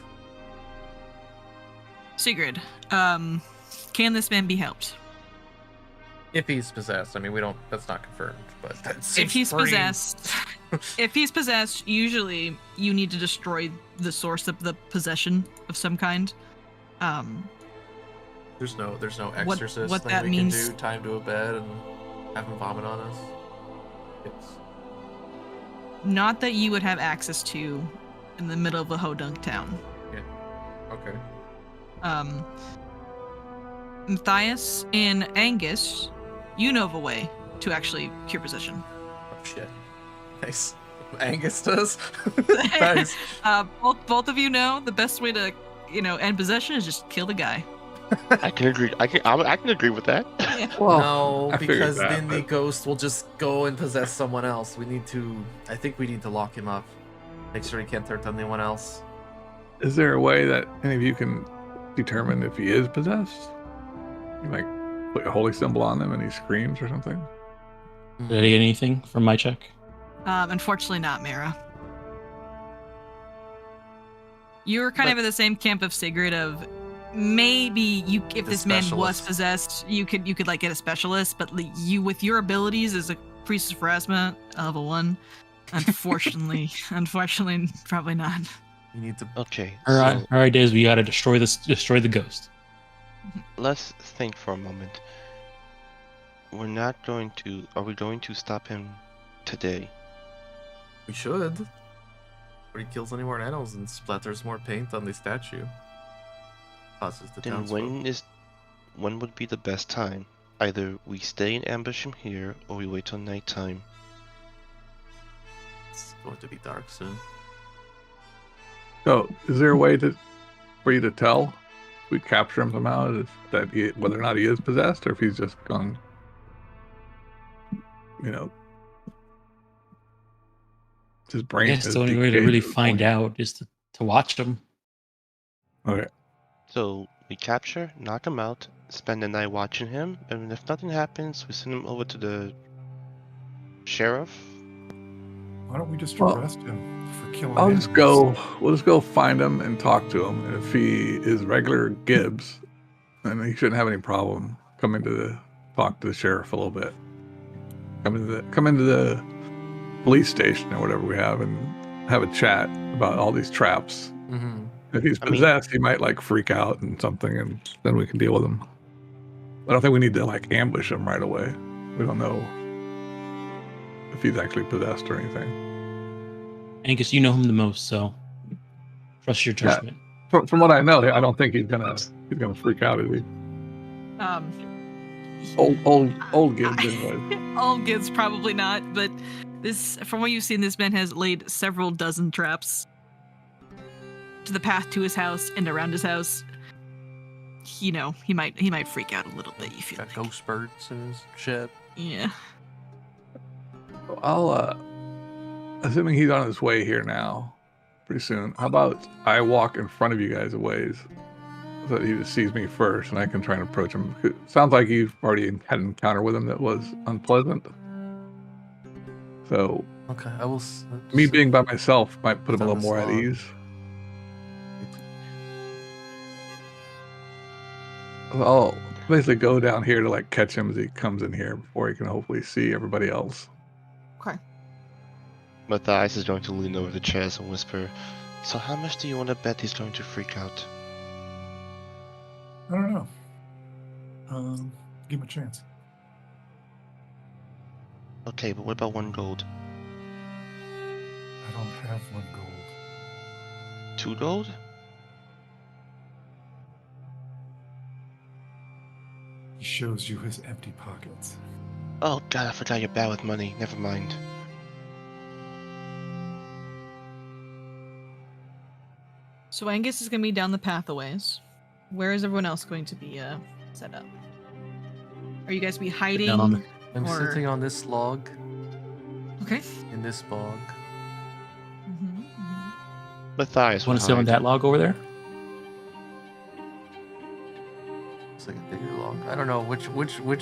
Sigrid, can this man be helped? If he's possessed, I mean, we don't. That's not confirmed, but If he's possessed, usually you need to destroy the source of the possession of some kind. There's no What exorcist thing that we means- can do. Tie him to a bed and have him vomit on us. It's Not that you would have access to in the middle of a hodunk town. okay. Matthias and Angus, you know of a way to actually cure possession. Oh shit. Nice. Angus does. Nice. Both of you know the best way to, end possession is just kill the guy. I can agree. I can agree with that. Well, No, I figured because that, then the but- ghost will just go and possess someone else. I think we need to lock him up. Make sure he can't hurt anyone else. Is there a way that any of you can determine if he is possessed? You might put a holy symbol on him and he screams or something. Did I get anything from my check? Unfortunately not, Mara. You're kind of in the same camp of Sigrid of maybe if The this man was specialist. possessed, you could like get a specialist, but you with your abilities as a priest of Pharasma, level 1, unfortunately, probably not. You need to. Okay. Our So idea is we gotta destroy the ghost. let's think for a moment. Are we going to stop him today? We should. But he kills any more animals and splatters more paint on the statue. Causes the Then townsfolk. when would be the best time? Either we stay and ambush him here, or we wait till nighttime. It's going to be dark soon. So, is there a way for you to tell if we capture him somehow whether or not he is possessed or if he's just gone, his I brain? guess has the only way to decayed really the find point. out is to watch them. Okay. So we capture, knock him out, spend the night watching him, and if nothing happens, we send him over to the sheriff. Why don't we just Well, arrest him for killing We'll animals? just go find him and talk to him. And if he is regular Gibbs, then he shouldn't have any problem coming to talk to the sheriff a little bit. Come into the police station or whatever we have and have a chat about all these traps. Mm-hmm. If he's I mean- possessed, he might freak out and something, and then we can deal with him. I don't think we need to ambush him right away. We don't know if he's actually possessed or anything. Angus, you know him the most, so trust your Yeah. judgment. From what I know, I don't think he's gonna freak out, is he? Old Gibbs anyway. All Gibbs probably not, but from what you've seen, this man has laid several dozen traps to the path to his house and around his house. He might freak out a little bit. You feel Got like. ghost birds and shit. Yeah. I'll assuming he's on his way here now, pretty soon. How about I walk in front of you guys a ways so that he just sees me first, and I can try and approach him. It sounds like you've already had an encounter with him that was unpleasant. So Okay, I will. me being by myself might put him a little Sounds more at long. ease. I'll basically go down here to catch him as he comes in here before he can hopefully see everybody else. Okay. Matthias is going to lean over the chairs and whisper, "So how much do you want to bet he's going to freak out?" I don't know. Give him a chance. Okay, but what about 1 gold? I don't have 1 gold. 2 gold? He shows you his empty pockets. Oh god, I forgot you're bad with money. Never mind. So Angus is going to be down the path a ways. Where is everyone else going to be set up? Are you guys be hiding? Down on the- I'm Or- sitting on this log Okay. in this bog. Matthias, Want to sit on that log over there? It's like a bigger log. I don't know which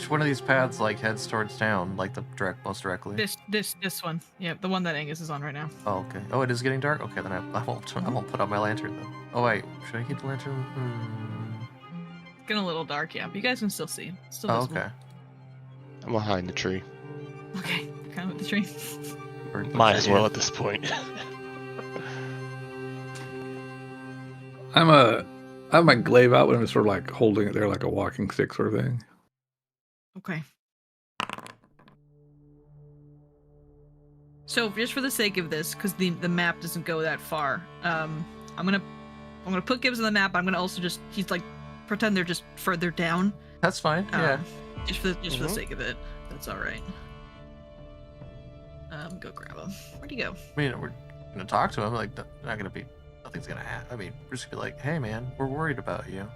one of these paths like heads towards town, like the most directly. This one. Yeah, the one that Angus is on right now. Oh, okay. Oh, it is getting dark. Okay, then I won't put out my lantern then. Oh wait, should I keep the lantern? It's getting a little dark, yeah, but you guys can still see. It's still Oh, visible. okay. I'm behind the tree. Okay, kind of with the tree. Burn the Might as tree. well at this point. I have my glaive out, but I'm just sort of like holding it there like a walking stick sort of thing. Okay. So just for the sake of this, because the map doesn't go that far, I'm gonna put Gibbs on the map. I'm gonna also he's like pretend they're just further down. That's fine. Yeah. Just for the sake of it. That's all right. Go grab him. Where'd he go? I mean, we're gonna talk to him. Like, not gonna be. Nothing's gonna happen. I mean, we're just gonna be like, hey man, we're worried about you.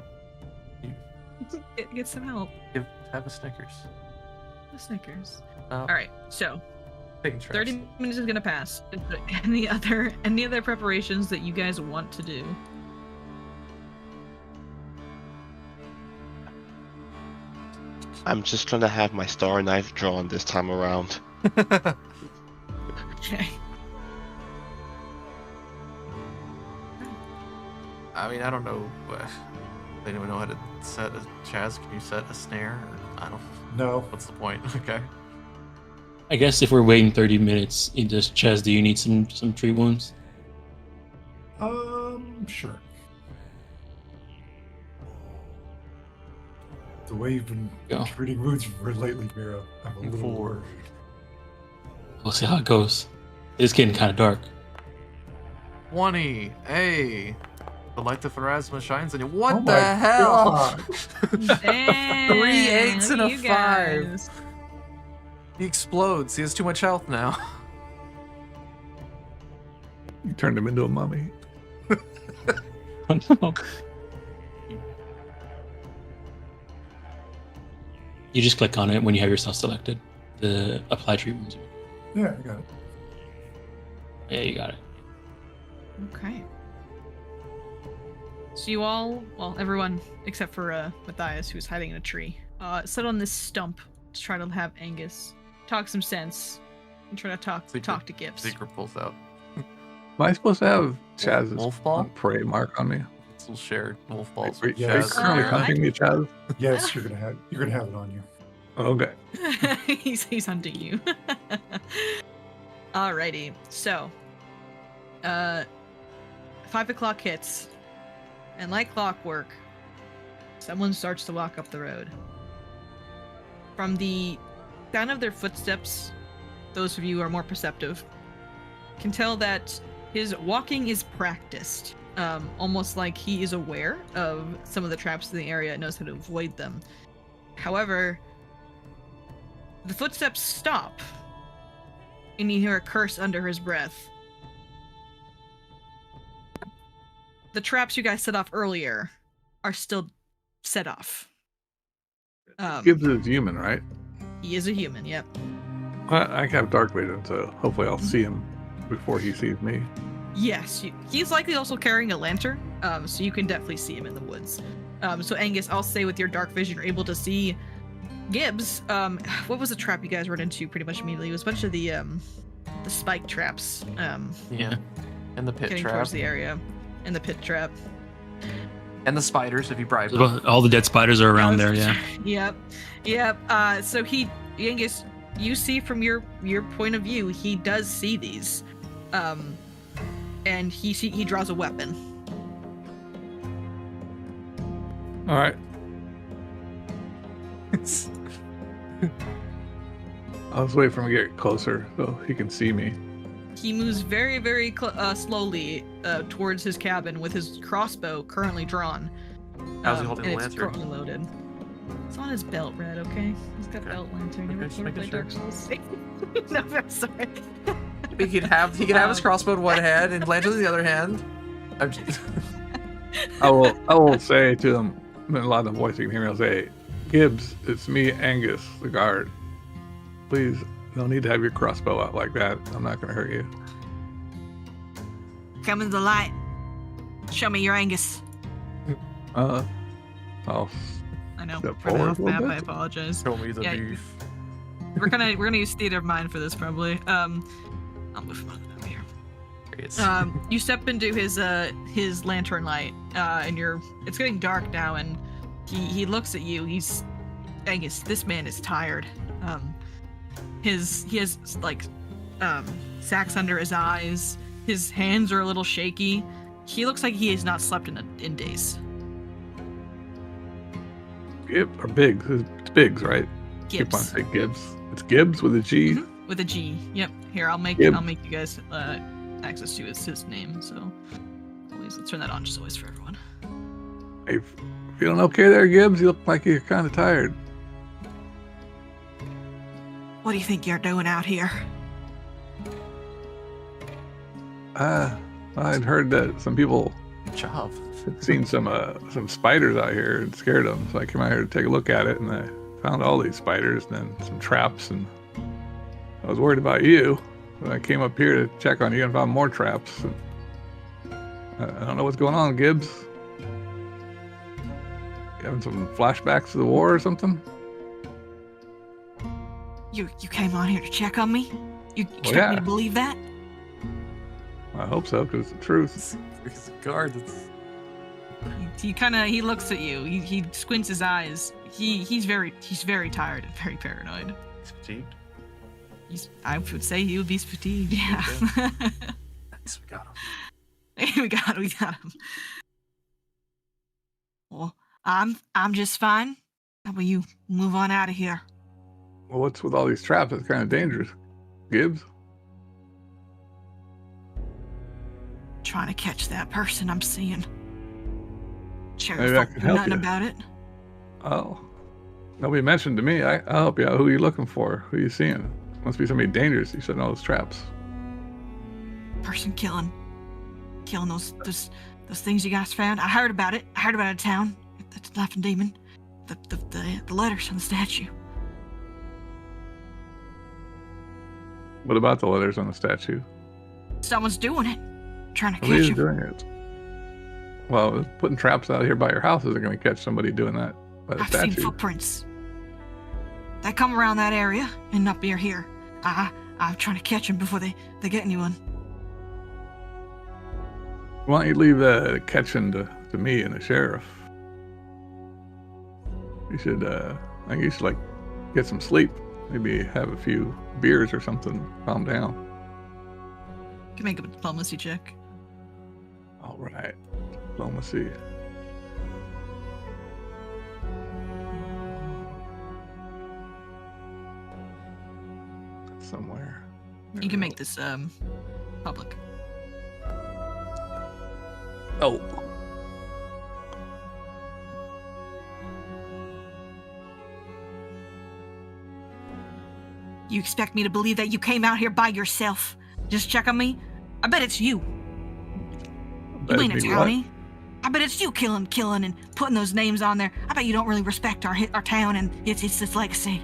Get some help. Have a Snickers. The Snickers. Oh, All right. So taking traps. 30 minutes is gonna pass. Is there any other preparations that you guys want to do? I'm just trying to have my star knife drawn this time around. Okay. I mean, I don't know. They don't know how to set a Chaz. Can you set a snare? Or, I don't. No. What's the point? Okay. I guess if we're waiting 30 minutes, Chaz, do you need some tree wounds? Sure. The way you've been Go. treating wounds lately, Mira, I'm a little Four. worried. We'll see how it goes. It's getting kind of dark. 20. Hey. The light of Pharasma shines on you. What Oh the my hell? God. Dang, 3 8s and look a at you 5. guys. He explodes. He has too much health now. You turned him into a mummy. Oh, no. You just click on it when you have yourself selected. The apply tree wounds. Yeah, I got it. Yeah, you got it. Okay. So you all, well, everyone except for Matthias, who's hiding in a tree, sit on this stump to try to have Angus talk some sense and try to talk to Gibbs. Secret pulls out. Am I supposed to have Chaz's Wolf ball? prey mark on me? It's a little shared wolf balls. Are with you Yes. currently I- hunting me, Chaz? Yes, you're gonna have it on you. Okay. he's hunting you. Alrighty, so 5 o'clock hits, and like clockwork, someone starts to walk up the road. From the sound of their footsteps, those of you who are more perceptive can tell that his walking is practiced, almost like he is aware of some of the traps in the area and knows how to avoid them. However, the footsteps stop, and you hear a curse under his breath. The traps you guys set off earlier are still set off. Gibbs is human, right? He is a human, yep. I have dark vision, so hopefully I'll see him before he sees me. Yes, he's likely also carrying a lantern, so you can definitely see him in the woods. So Angus, I'll say with your dark vision, you're able to see Gibbs. What was the trap you guys run into pretty much immediately? It was a bunch of the spike traps. Yeah. And the pit Getting trap. towards the area, and the pit trap. And the spiders, if you bribe them. All the dead spiders are around there, yeah. Yep. So Angus, you see from your point of view, he does see these, and he draws a weapon. All right. I'll just wait for him to get closer so he can see me. He moves very, very slowly towards his cabin with his crossbow currently drawn. How's he holding the and lantern? It's currently loaded. It's on his belt, Red. Okay, he's got a belt lantern. Okay, You just ever making play sure. Dark Souls? No, I'm sorry. He could have his crossbow in one hand and lantern in the other hand. I'm just... I will say to him in a lot of voice you can hear me. I'll say, Gibbs, it's me, Angus, the guard. Please, no need to have your crossbow out like that. I'm not gonna hurt you. Come in the light. Show me your Angus. I'll I know. Step For the forward off a little map, I bit. apologize. Show me the Yeah, beef. We're gonna use theater of mind for this probably. I'll move him on up here. You step into his lantern light, and it's getting dark now, and he looks at you. He's Angus. This man is tired. He has like sacks under his eyes. His hands are a little shaky. He looks like he has not slept in days. Gibbs or Biggs. It's Biggs, right? Keep on Gibbs. saying Gibbs. It's Gibbs with a G. Mhm, with a G. Yep. Here, I'll make Gibbs. you guys access to his name. So let's turn that on just always for everyone. Hey, feeling okay there, Gibbs? You look like you're kind of tired. What do you think you're doing out here? I'd heard that some people Good job. had seen some spiders out here and scared them, so I came out here to take a look at it, and I found all these spiders and then some traps, and I was worried about you. So I came up here to check on you and found more traps. And I don't know what's going on, Gibbs. You having some flashbacks to the war or something? You came on here to check on me? You expect yeah. me to believe that? I hope so, because it's the truth. He's a guard. That's... He looks at you. He squints his eyes. He's very tired and very paranoid. He's fatigued. I would say he would be fatigued. Yeah. Nice, we got him. we got him. Well, I'm just fine. How about you move on out of here? Well, what's with all these traps? It's kind of dangerous. Gibbs? Trying to catch that person I'm seeing. Sheriff Maybe I don't can do help nothing you. about it. Oh. Nobody mentioned to me. I'll help you out. Who are you looking for? Who are you seeing? Must be somebody dangerous. You said all those traps. Person killing those things you guys found. I heard about it. I heard about it in town. The laughing demon. The letters on the statue. What about the letters on the statue? Someone's doing it. Trying to What are catch you him. doing it? Well, putting traps out here by your house isn't going to catch somebody doing that by the I've seen statue. footprints. They come around that area and up near here. I'm trying to catch them before they get anyone. Why don't you leave the catching to me and the sheriff? You should, I think you should, like, get some sleep. Maybe have a few beers or something. Calm down. You can make a diplomacy check. All right. Diplomacy. Somewhere. There You we can go. make this public. Oh. You expect me to believe that you came out here by yourself? Just check on me? I bet it's you. You ain't a townie. I bet it's you killing and putting those names on there. I bet you don't really respect our town and its legacy.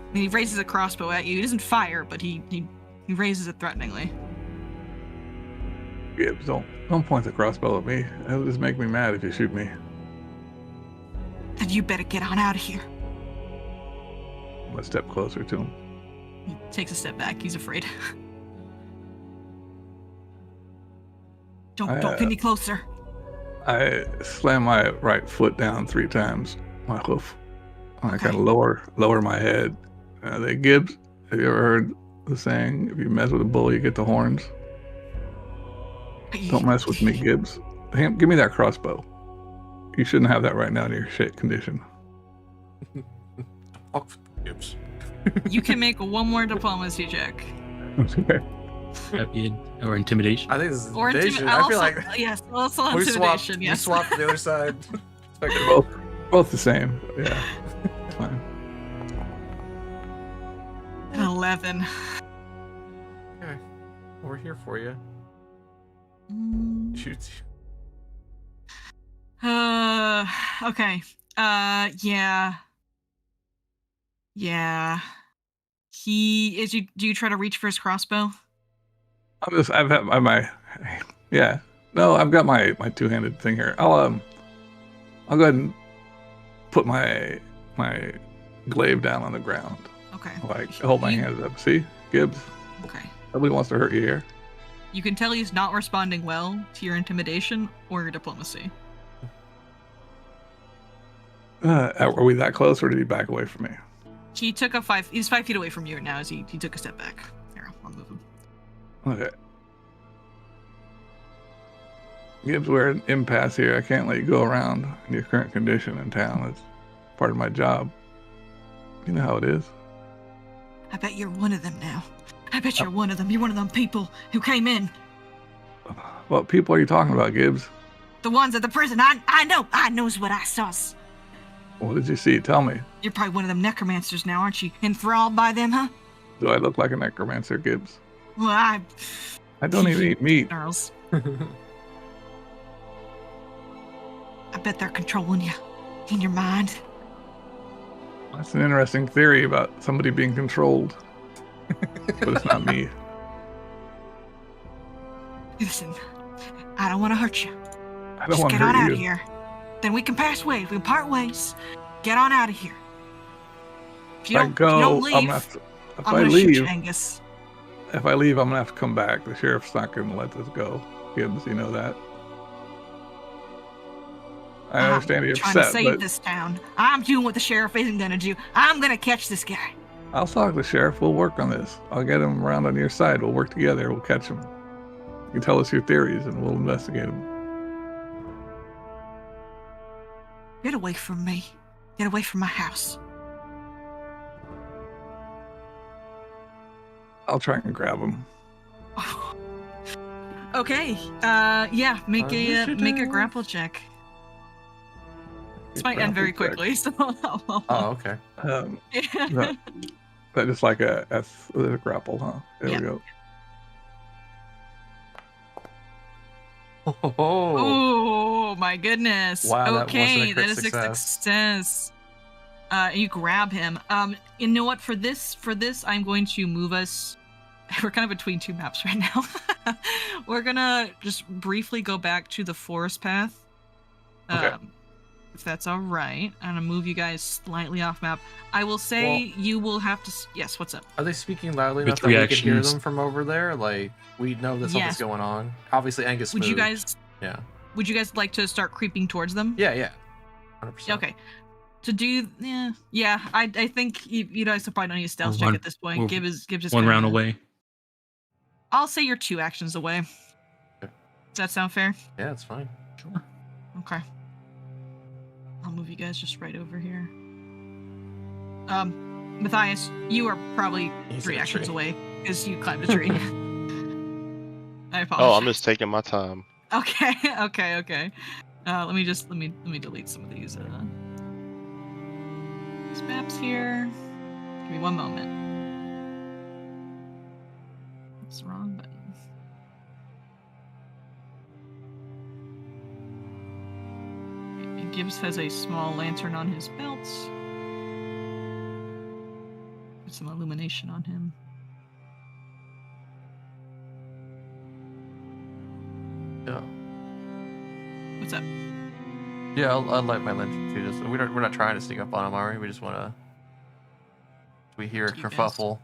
And he raises a crossbow at you. He doesn't fire, but he raises it threateningly. Gibbs, don't point the crossbow at me. It'll just make me mad if you shoot me. Then you better get on out of here. Let's step closer to him. He takes a step back. He's afraid. Don't get any closer. I slam my right foot down 3 times. My hoof. I kind of lower my head. Gibbs, have you ever heard the saying, if you mess with a bull, you get the horns? Don't mess with me, Gibbs. Give me that crossbow. You shouldn't have that right now in your shit condition. Oh, oops. You can make one more diplomacy check. Okay. Or intimidation. I think this is Or intimidation. I feel also, like yes, also we swapped. intimidation. We Yes. swapped the other side. They're both the same. Yeah. It's fine. 11. Okay. We're here for you. Mm. Shoots. Okay. Yeah. Yeah. He is. Do you try to reach for his crossbow? I've had my yeah. No, I've got my two-handed thing here. I'll go ahead and put my glaive down on the ground. Okay. Like hold my hands up. See, Gibbs. Okay. Nobody wants to hurt you here. You can tell he's not responding well to your intimidation or your diplomacy. Are we that close, or did he back away from me? He took he's 5 feet away from you now as he took a step back. Here, I'll move him. Okay. Gibbs, we're an impasse here. I can't let you go around in your current condition in town. It's part of my job. You know how it is. I bet you're one of them now. I bet you're one of them. You're one of them people who came in. What people are you talking about, Gibbs? The ones at the prison. I know. I knows what I saw. What did you see? Tell me. You're probably one of them necromancers now, aren't you? Enthralled by them, huh? Do I look like a necromancer, Gibbs? Well, I don't even eat meat. Snarls. I bet they're controlling you in your mind. That's an interesting theory about somebody being controlled. But it's not me. Listen, I don't want to hurt you. I don't Just want to get on hurt out you. of here. Then we can pass ways. We can part ways. Get on out of here. If you If I don't, go, if you don't I'm leave, gonna have to, if I'm I gonna shoot you, leave, Angus. if I leave, I'm gonna have to come back. The sheriff's not gonna let this go. Gibbs, you know that. I understand you're I'm trying to upset, save but this town. I'm doing what the sheriff isn't gonna do. I'm gonna catch this guy. I'll talk to the sheriff. We'll work on this. I'll get him around on your side. We'll work together. We'll catch him. You can tell us your theories, and we'll investigate them. Get away from me. Get away from my house. I'll try and grab him. Okay. Yeah. Make a Initiative. grapple check. This might end very Grapple check. quickly. So. Oh, okay. Yeah. That just like a grapple, huh? There Yeah. we go. Oh, Oh my goodness. Wow, that wasn't a Okay, crit that is a success. success. You grab him. You know what? For this, I'm going to move us. We're kind of between two maps right now. We're gonna just briefly go back to the forest path. Okay. If that's all right, I'm gonna move you guys slightly off map. I will say you will have to. Yes, what's up? Are they speaking loudly With enough that we can hear reactions. them from over there? Like, we know that something's Yes. going on. Obviously, Angus Would you moved. guys? Yeah. Would you guys like to start creeping towards them? Yeah. 100%. Okay. To do, yeah. I think you guys probably don't need a stealth check One- at this point. Gibbs is One kinda- round away. I'll say you're 2 actions away. Okay. Does that sound fair? Yeah, it's fine. Sure. Okay. I'll move you guys just right over here. Matthias, you are probably He's 3 in a actions tree. away because you climbed a tree. I apologize. Oh, I'm just taking my time. Okay. Let me delete some of these maps here. Give me one moment. That's the wrong button. Okay, and Gibbs has a small lantern on his belt. Put some illumination on him. Yeah. What's up? Yeah, I'll light my lantern too. Just we're not trying to sneak up on him, are we? We just want to. We hear a You guys- kerfuffle.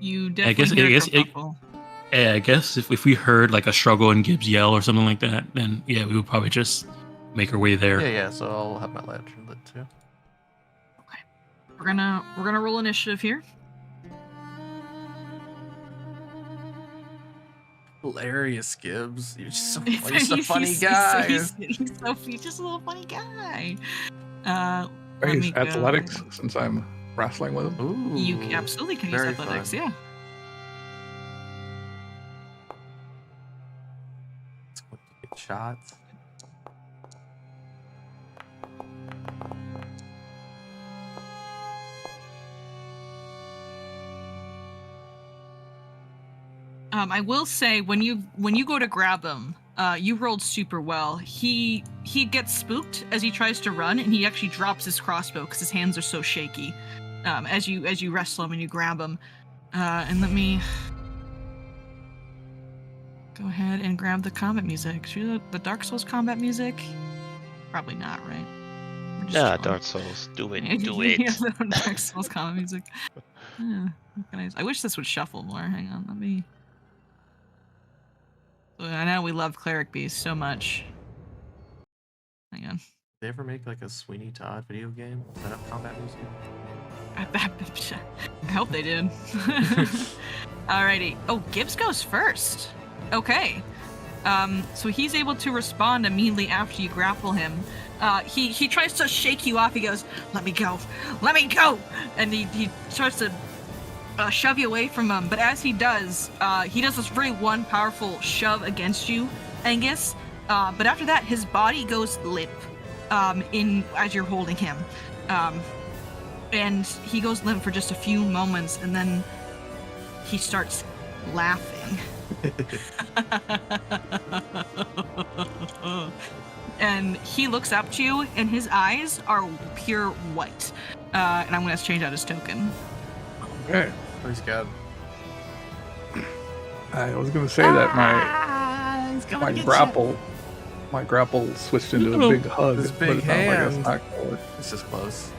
You I guess- definitely hear I guess a kerfuffle. Yeah, I guess if we heard like a struggle and Gibbs yell or something like that, then yeah, we would probably just make our way there. Yeah. So I'll have my lantern lit too. We're gonna roll initiative here. Hilarious, Gibbs. You're just He's a funny guy. He's just a little funny guy. I Let use me go. athletics since I'm wrestling with him. Ooh, You absolutely can use very athletics, fun. yeah. It's going to get shots. I will say when you go to grab him, you rolled super well. He gets spooked as he tries to run, and he actually drops his crossbow because his hands are so shaky. As you wrestle him and you grab him, and let me go ahead and grab the combat music. Should the Dark Souls combat music? Probably not, right? We're just Yeah, chilling. Dark Souls. Do it. Yeah, Do it. Dark Souls combat music. Yeah, I wish this would shuffle more. Hang on, let me. I know we love Cleric Beast so much. Hang on. Did they ever make like a Sweeney Todd video game? Set up combat music? I hope they did. Alrighty. Oh, Gibbs goes first. Okay. So he's able to respond immediately after you grapple him. He tries to shake you off. He goes, "Let me go. Let me go!" And he starts to shove you away from him, but as he does this very one powerful shove against you, Angus. But after that, his body goes limp as you're holding him, and he goes limp for just a few moments, and then he starts laughing. And he looks up to you, and his eyes are pure white. And I'm going to change out his token. Okay. Praise God. I was going to say that my grapple switched into a big hug, This but big it sounds like hand. it's not going to work. This is close.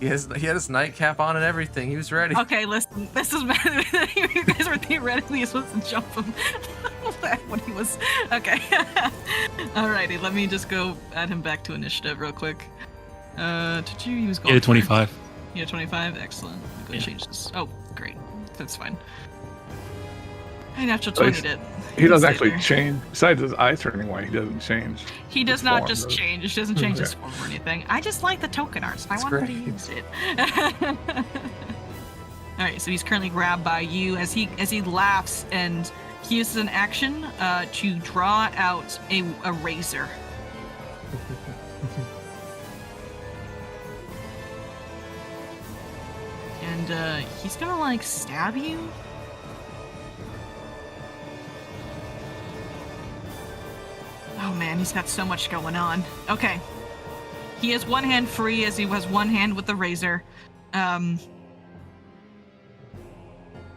He had his nightcap on and everything. He was ready. Okay, listen, this is better than you guys were theoretically supposed to jump him when he was. Okay. Alrighty, let me just go add him back to initiative real quick. He was going Yeah, 25. Yeah, 25. Excellent. I'm gonna Yeah. change this. Oh, great. That's fine. I natural So 20 it. He doesn't Stay actually there. change. Besides his eyes turning white, he doesn't change. He does his not form, just does he? change. He doesn't change his Okay. form or anything. I just like the token art, so I That's wanted to great. use it. All right, so he's currently grabbed by you as he laughs, and he uses an action to draw out a razor. And he's gonna like stab you. Oh man, he's got so much going on. Okay. He has one hand free as he has one hand with the razor.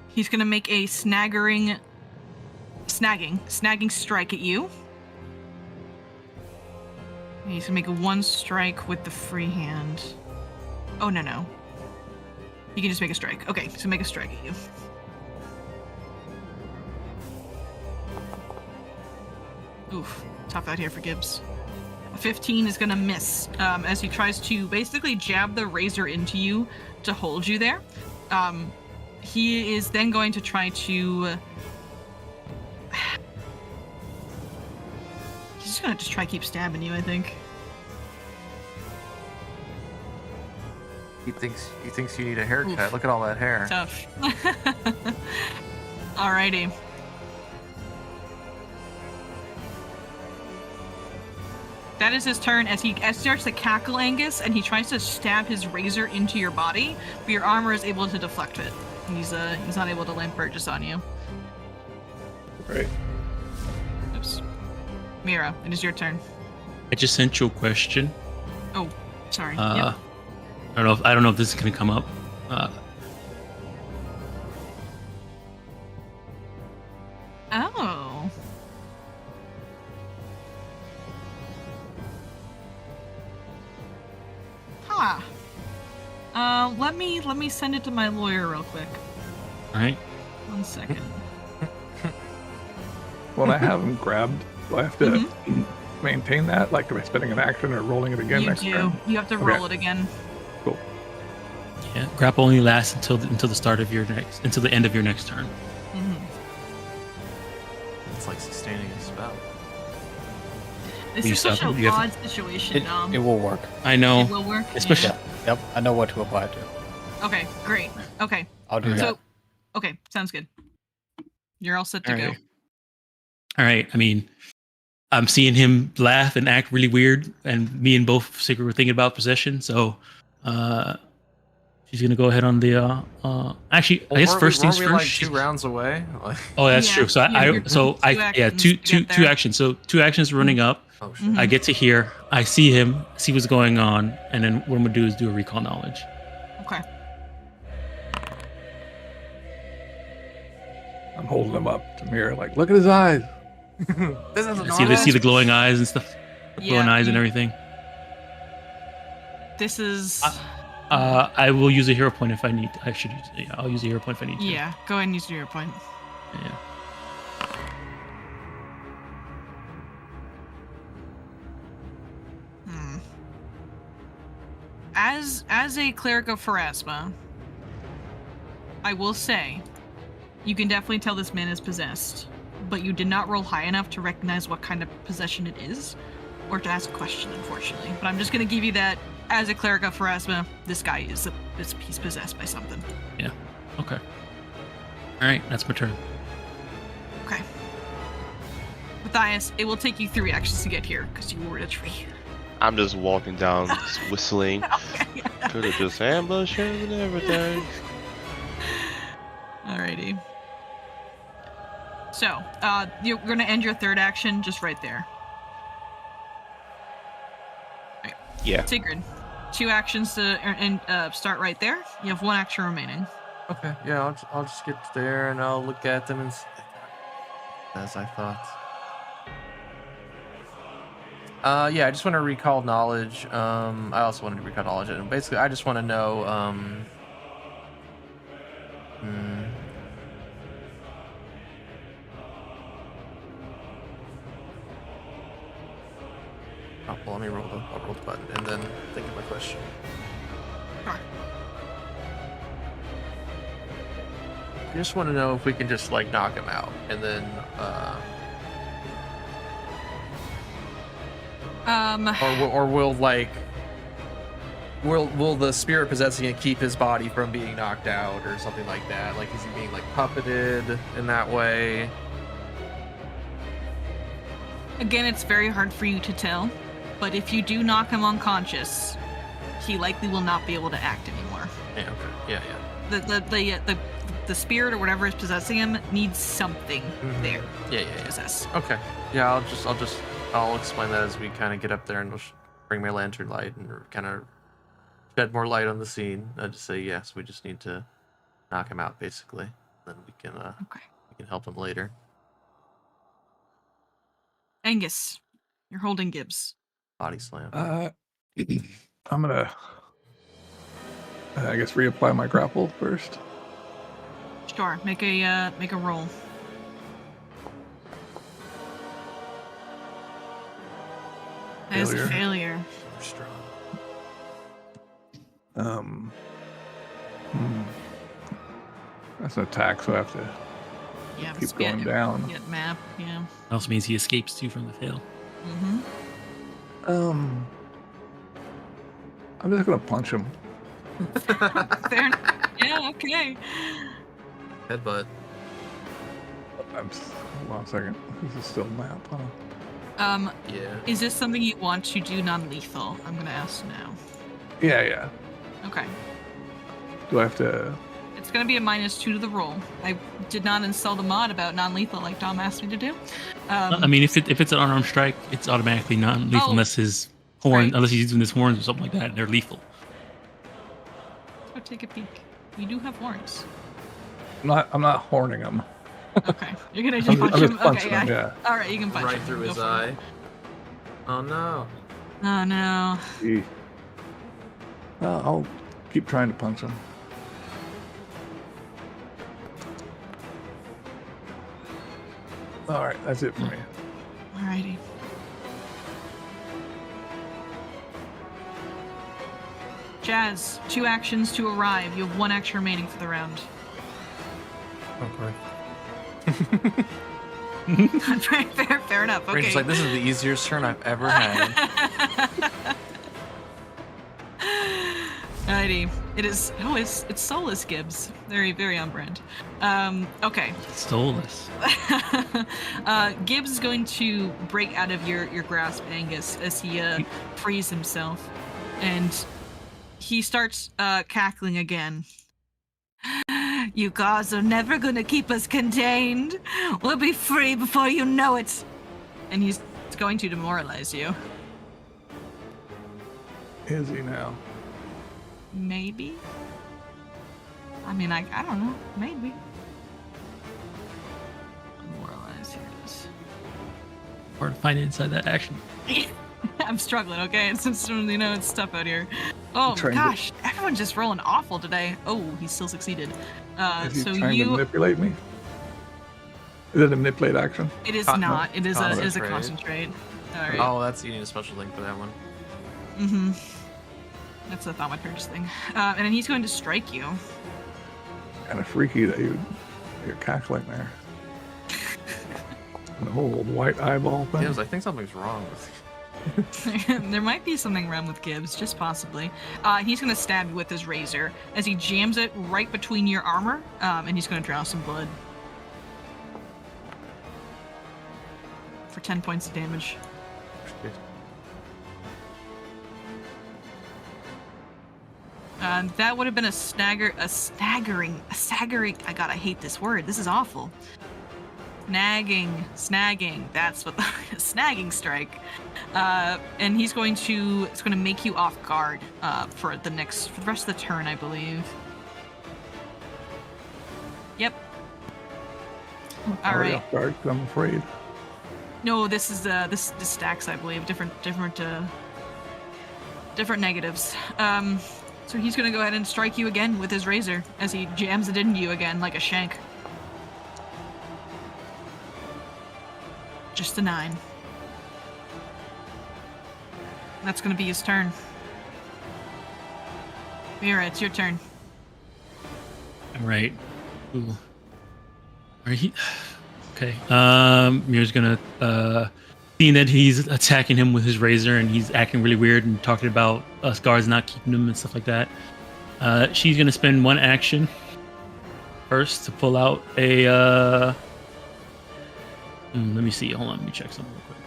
He's gonna make a snagging strike at you. And he's gonna make a one strike with the free hand. Oh no. You can just make a strike. Okay, so make a strike at you. Oof, tough out here for Gibbs. A 15 is gonna miss as he tries to basically jab the razor into you to hold you there. He is then going to try to... He's just gonna try to keep stabbing you, I think. He thinks you need a haircut. Oof. Look at all that hair. Tough. Alrighty. That is his turn as he starts to cackle, Angus, and he tries to stab his razor into your body, but your armor is able to deflect it. He's not able to land purchase on you. Right. Oops. Mira, it is your turn. I just sent you a question. Oh, sorry. Yep. I don't know if this is gonna come up. Oh. Huh. Let me send it to my lawyer real quick. All right. 1 second. When I have him grabbed, do I have to maintain that? Like, am I spending an action or rolling it again You next do. turn? You have to Okay. roll it again. Cool. Yeah. Grapple only lasts until the start of your until the end of your next turn. Mm-hmm. It's like sustaining a spell. This You is such suck. a You have odd situation, It will work. I know. It will work. Especially- Yeah. Yep. I know what to apply to. Yeah. Okay, great. Okay, I'll do that. so okay, sounds good. You're all set to All go. right. All right. I mean, I'm seeing him laugh and act really weird, and me and both Sigrid were thinking about possession. So, she's gonna go ahead on the. Actually, I guess weren't first we, things weren't we, first. like she's- 2 rounds away? Like, Oh, that's Yeah, true. So yeah, you're two actions to get two there. actions. So 2 actions running up. oh shit. Mhm. I get to here. I see him. See what's going on, and then what I'm gonna do is do a recall knowledge. Okay. I'm holding him up to mirror, like, look at his eyes. This is See the glowing eyes and stuff. Glowing eyes and everything. This is. I will use a hero point if I need. I should use. Yeah, I'll use a hero point if I need to. Yeah, go ahead and use your point. Yeah. Hmm. As a cleric of Pharasma, I will say, you can definitely tell this man is possessed, but you did not roll high enough to recognize what kind of possession it is, or to ask a question, unfortunately. But I'm just gonna give you that as a cleric of Pharasma, this guy he's possessed by something. Yeah. Okay. All right. That's my turn. Okay. Matthias, it will take you 3 actions to get here because you were in a tree. I'm just walking down, just whistling. Okay. Could have just ambushed him and everything. Alrighty. So, you're gonna end your 3rd action just right there. Yeah. Sigrid, 2 actions to start right there. You have 1 action remaining. Okay, yeah, I'll just get there and I'll look at them and see. As I thought. Yeah, I just want to recall knowledge. I also wanted to recall knowledge, and basically, I just want to know. Oh, well, let me I'll roll the button and then think of my question. Sure. I just want to know if we can just like knock him out, and then or will like will the spirit possessing it keep his body from being knocked out or something like that? Like, is he being like puppeted in that way? Again, it's very hard for you to tell, but if you do knock him unconscious, he likely will not be able to act anymore. Yeah. Okay. Yeah. The spirit or whatever is possessing him needs something there Yeah. to possess. Okay. Yeah. I'll explain that as we kind of get up there, and we'll bring my lantern light and kind of shed more light on the scene. I just say yes. We just need to knock him out, basically. Then we can help him later. Angus, you're holding Gibbs. Body slam. I'm gonna, I guess, reapply my grapple first. Sure, make a roll. That is a failure. Strong. That's an attack, so I have to Yeah, keep going down. Get map. Yeah. Also means he escapes too from the fail. Mm-hmm. I'm just gonna punch him. Fair. Yeah. Okay. Headbutt. Hold on a second. This is still map, huh? Yeah. Is this something you want to do non-lethal? I'm gonna ask now. Yeah. Okay. Do I have to? It's gonna be a -2 to the roll. I did not install the mod about non-lethal like Dom asked me to do. I mean, if it's an unarmed strike, it's automatically non-lethal unless his horn, right. unless he's using his horns or something like that, and they're lethal. Let's go take a peek. You do have horns. I'm not horning him. Okay. You're gonna just punch I'm him. just punching Okay. him. Yeah. Yeah. All right. You can punch Right him. through Go his for it. eye. Oh no. Oh no. Gee. I'll keep trying to punch him. All right, that's it for me. Alrighty. Jazz, 2 actions to arrive. You have 1 action remaining for the round. Okay. Fair enough. Okay. Ranger's like, this is the easiest turn I've ever had. Alrighty. It is. Oh, it's soulless Gibbs. Very on brand. Okay. Soulless. Gibbs is going to break out of your grasp, Angus, as he frees himself, and he starts cackling again. You guys are never gonna keep us contained. We'll be free before you know it. And he's going to demoralize you. Is he now? Maybe. I mean, I don't know. Maybe. Demoralize. Here it is. Hard to find inside that action. I'm struggling. Okay, it's tough out here. Oh gosh, everyone's just rolling awful today. Oh, he still succeeded. Is he So trying to you. manipulate me? Is it a manipulate action? It is No, not. It is a concentrate. concentrate. All right. Oh, that's you need a special link for that one. Mm-hmm. That's a thaumaturge thing. And then he's going to strike you. Kind of freaky that you're cackling there. The whole white eyeball thing. Gibbs, I think something's wrong with you. There might be something wrong with Gibbs, just possibly. He's going to stab you with his razor as he jams it right between your armor, and he's going to draw some blood. For 10 points of damage. That would have been a staggering. I hate this word. This is awful. Snagging. That's what the snagging strike. And it's going to make you off guard for the rest of the turn, I believe. Yep. All right. Off guard, 'cause I'm afraid. No, this is this stacks, I believe. Different negatives. So he's gonna go ahead and strike you again with his razor as he jams it into you again like a shank. Just a 9. That's gonna be his turn. Mira, it's your turn. All right. Ooh. All right. Okay. Mira's gonna seeing that he's attacking him with his razor and he's acting really weird and talking about us guards not keeping him and stuff like that. She's gonna spend one action first to pull out a. Let me see. Hold on. Let me check something real quick.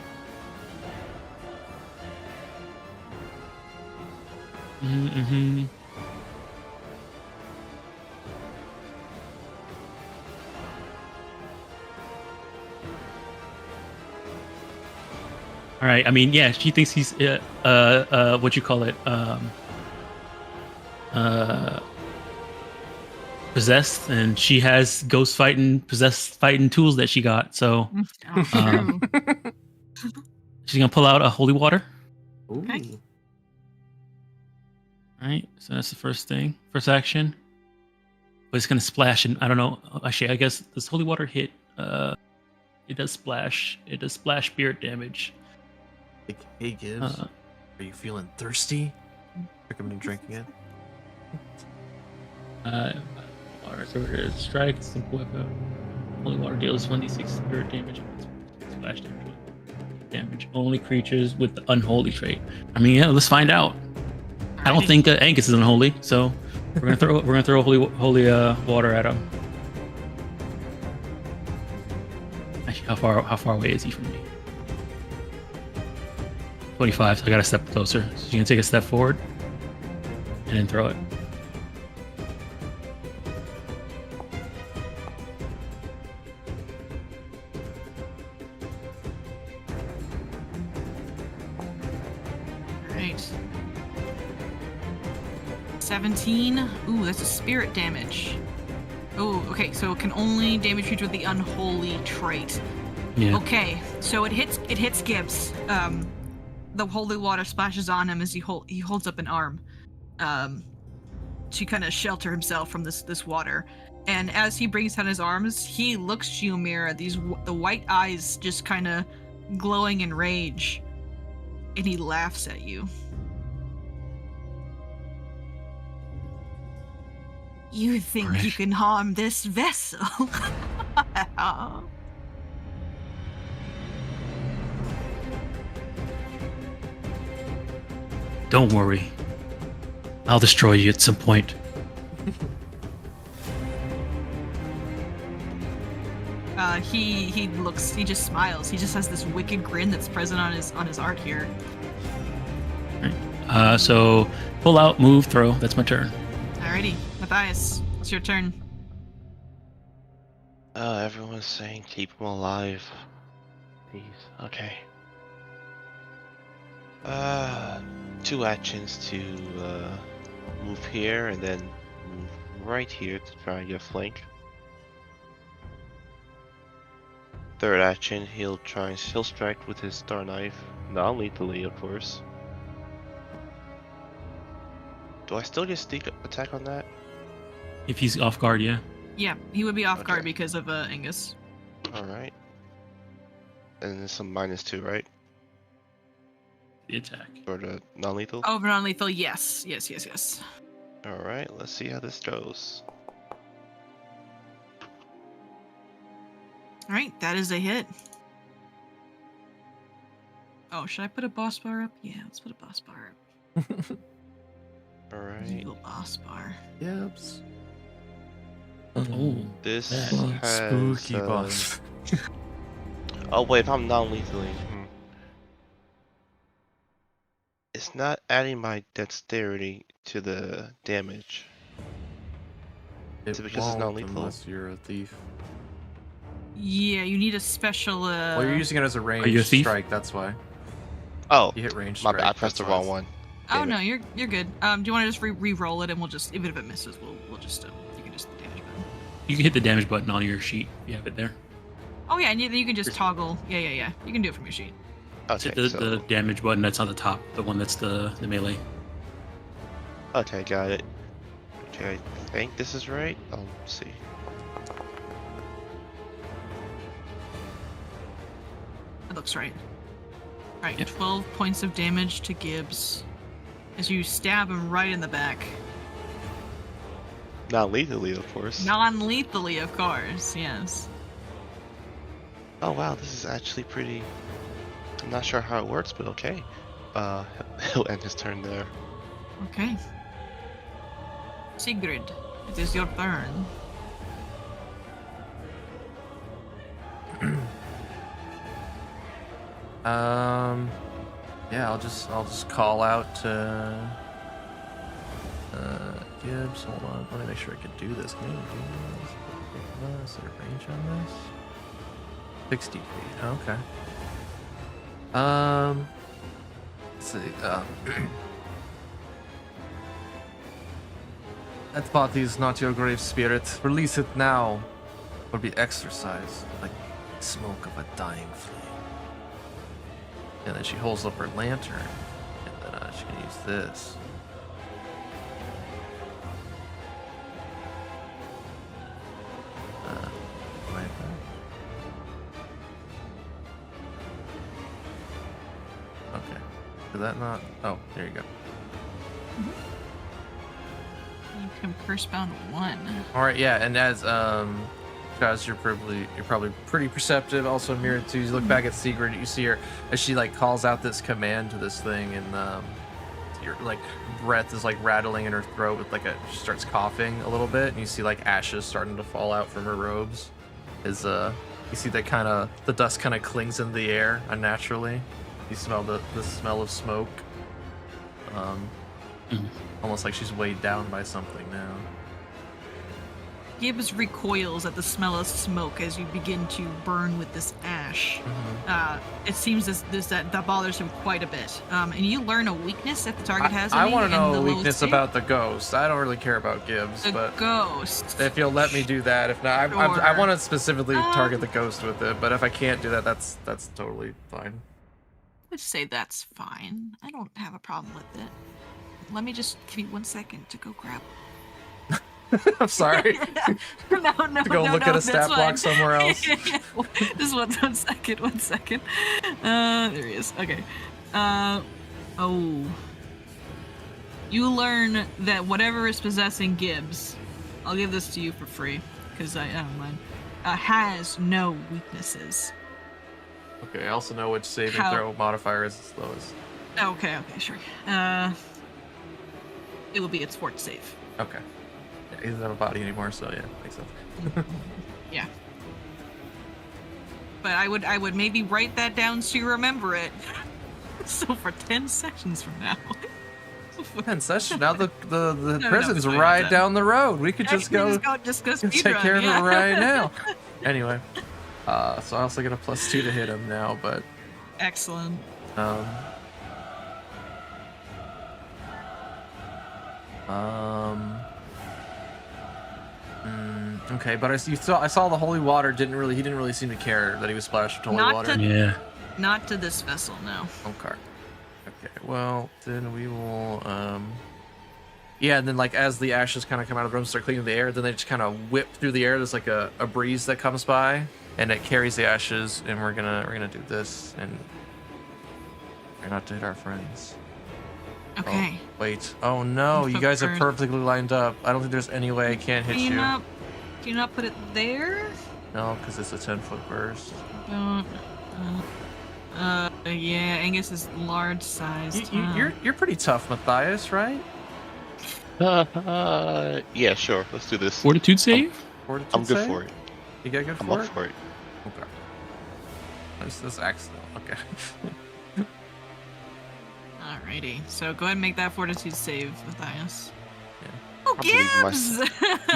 All right. I mean, yeah, she thinks he's what you call it, possessed, and she has ghost fighting, possessed fighting tools that she got. So she's gonna pull out a holy water. Ooh. Okay. All right. So that's the first action. But it's gonna splash, and I don't know. Actually, I guess this holy water hit. It does splash. It does splash spirit damage. Like, hey Gibbs, are you feeling thirsty? Recommend drinking it. Water strike, simple weapon. Holy water deals 1d6 spirit damage. Splash damage. Only creatures with the unholy trait. I mean, yeah, let's find out. I don't think Angus is unholy, so we're gonna throw holy water at him. Actually, how far away is he from me? 25, so I got a step closer. So she's gonna take a step forward and then throw it. Right. 17. Ooh, that's a spirit damage. Oh, okay. So it can only damage creatures with the unholy trait. Yeah. Okay, so it hits Gibbs. The holy water splashes on him as he holds up an arm to kind of shelter himself from this water. And as he brings down his arms, he looks to you, Mira, the white eyes just kind of glowing in rage, and he laughs at you. You think you can harm this vessel? Don't worry. I'll destroy you at some point. He just smiles. He just has this wicked grin that's present on his art here. So pull out, move, throw. That's my turn. Alrighty, Matthias, it's your turn. Everyone's saying keep him alive. Please. Okay. 2 actions to move here and then move right here to try and get flank. 3rd action, he'll strike with his star knife, non-lethally, of course. Do I still get sneak attack on that? If he's off guard, yeah. Yeah, he would be off guard Okay. because of Angus. All right. And then some -2, right? The attack. For the non-lethal. Oh, for non-lethal, yes. All right. Let's see how this goes. All right, that is a hit. Oh, should I put a boss bar up? Yeah, let's put a boss bar up. All right. Evil boss bar. Yep. Oh, This that has. Spooky boss. Oh wait, if I'm non-lethally. It's not adding my dexterity to the damage. Is it because it's won't non-lethal? unless you're a thief. Yeah, you need a special. Well, you're using it as a you a ranged thief? strike. That's why Oh, you hit ranged my strike. bad. I pressed the that's why wrong one. Oh Damn no, it. you're good. Do you want to just re-roll it and we'll just, even if it misses, we'll just you can just damage button. you can hit the damage button on your sheet. You have it there. Oh yeah, and you can just toggle. Yeah. You can do it from your sheet. Okay, Hit the, so the damage button that's on the top, the one that's the melee. okay, got it. Okay, I think this is right. Let's see. That looks right. Right, Yep. 12 points of damage to Gibbs as you stab him right in the back. Not lethally, of course. Non-lethally, of course. Yes. Oh wow, this is actually pretty. I'm not sure how it works, but okay. He'll end his turn there. Okay. Sigrid, it is your turn. Yeah, I'll just call out to Gibbs. Hold on, let me make sure I can do this. Can I even do this? Is there a range on this? 60 feet. Okay. Let's see. Atpati is not your grave spirit. Release it now, or be exorcised like smoke of a dying flame. And then she holds up her lantern, and then she can use this. Lantern. Okay. Did that not? Oh, there you go. You become curse-bound 1. All right, yeah, and as guys, you're probably pretty perceptive. Also, mirrored too. You look back at Sigrid, you see her as she like calls out this command to this thing, and your like breath is like rattling in her throat with she starts coughing a little bit, and you see like ashes starting to fall out from her robes. As you see that the dust kind of clings in the air unnaturally. You smell the smell of smoke. Almost like she's weighed down by something now. Gibbs recoils at the smell of smoke as you begin to burn with this ash. It seems that bothers him quite a bit. And you learn a weakness that the target has. I want in to know the a lowest weakness state. about the ghost. I don't really care about Gibbs, The but ghost. if you'll let me do that, if not, I Sure. want to specifically target the ghost with it. But if I can't do that, that's totally fine. I would say that's fine. I don't have a problem with it. Let me just give you 1 second to go grab. I'm sorry. no, To go look at a stat block fine. somewhere else. Just one second. There he is. Okay. You learn that whatever is possessing Gibbs, I'll give this to you for free because I don't mind. Has no weaknesses. Okay. I also know which saving throw modifier is its lowest. Okay, sure. It will be its fort save. Okay. Yeah, he doesn't have a body anymore, so yeah, makes sense. Yeah. But I would maybe write that down so you remember it. So for 10 sessions from now. 10 sessions now. The No, prison's it's fine, right it's down the road. We could just go just take care of it right now. Anyway, so I also get a +2 to hit him now, but Excellent. Okay, but I saw the holy water he didn't really seem to care that he was splashed with holy water. Yeah. Not to this vessel, no. Okay. Okay. Well, then we will. Yeah, and then like as the ashes kind of come out of the room, start cleaning the air, then they just kind of whip through the air. There's like a breeze that comes by, and it carries the ashes. And we're gonna do this, and try not to hit our friends. Okay. Oh, wait. Oh no, you guys are perfectly lined up. I don't think there's any way I can't hit you. Can you not put it there? No, because it's a 10-foot burst. Don't. Yeah, Angus is large sized. You're pretty tough, Matthias, right? Yeah, sure. Let's do this. Fortitude save? Fortitude I'm good save? for it. You got good I'm for up it? for it. Okay. This accident. Okay. Alrighty. So go ahead and make that fortitude save, Matthias. Yeah. Oh, I believe in Gibbs!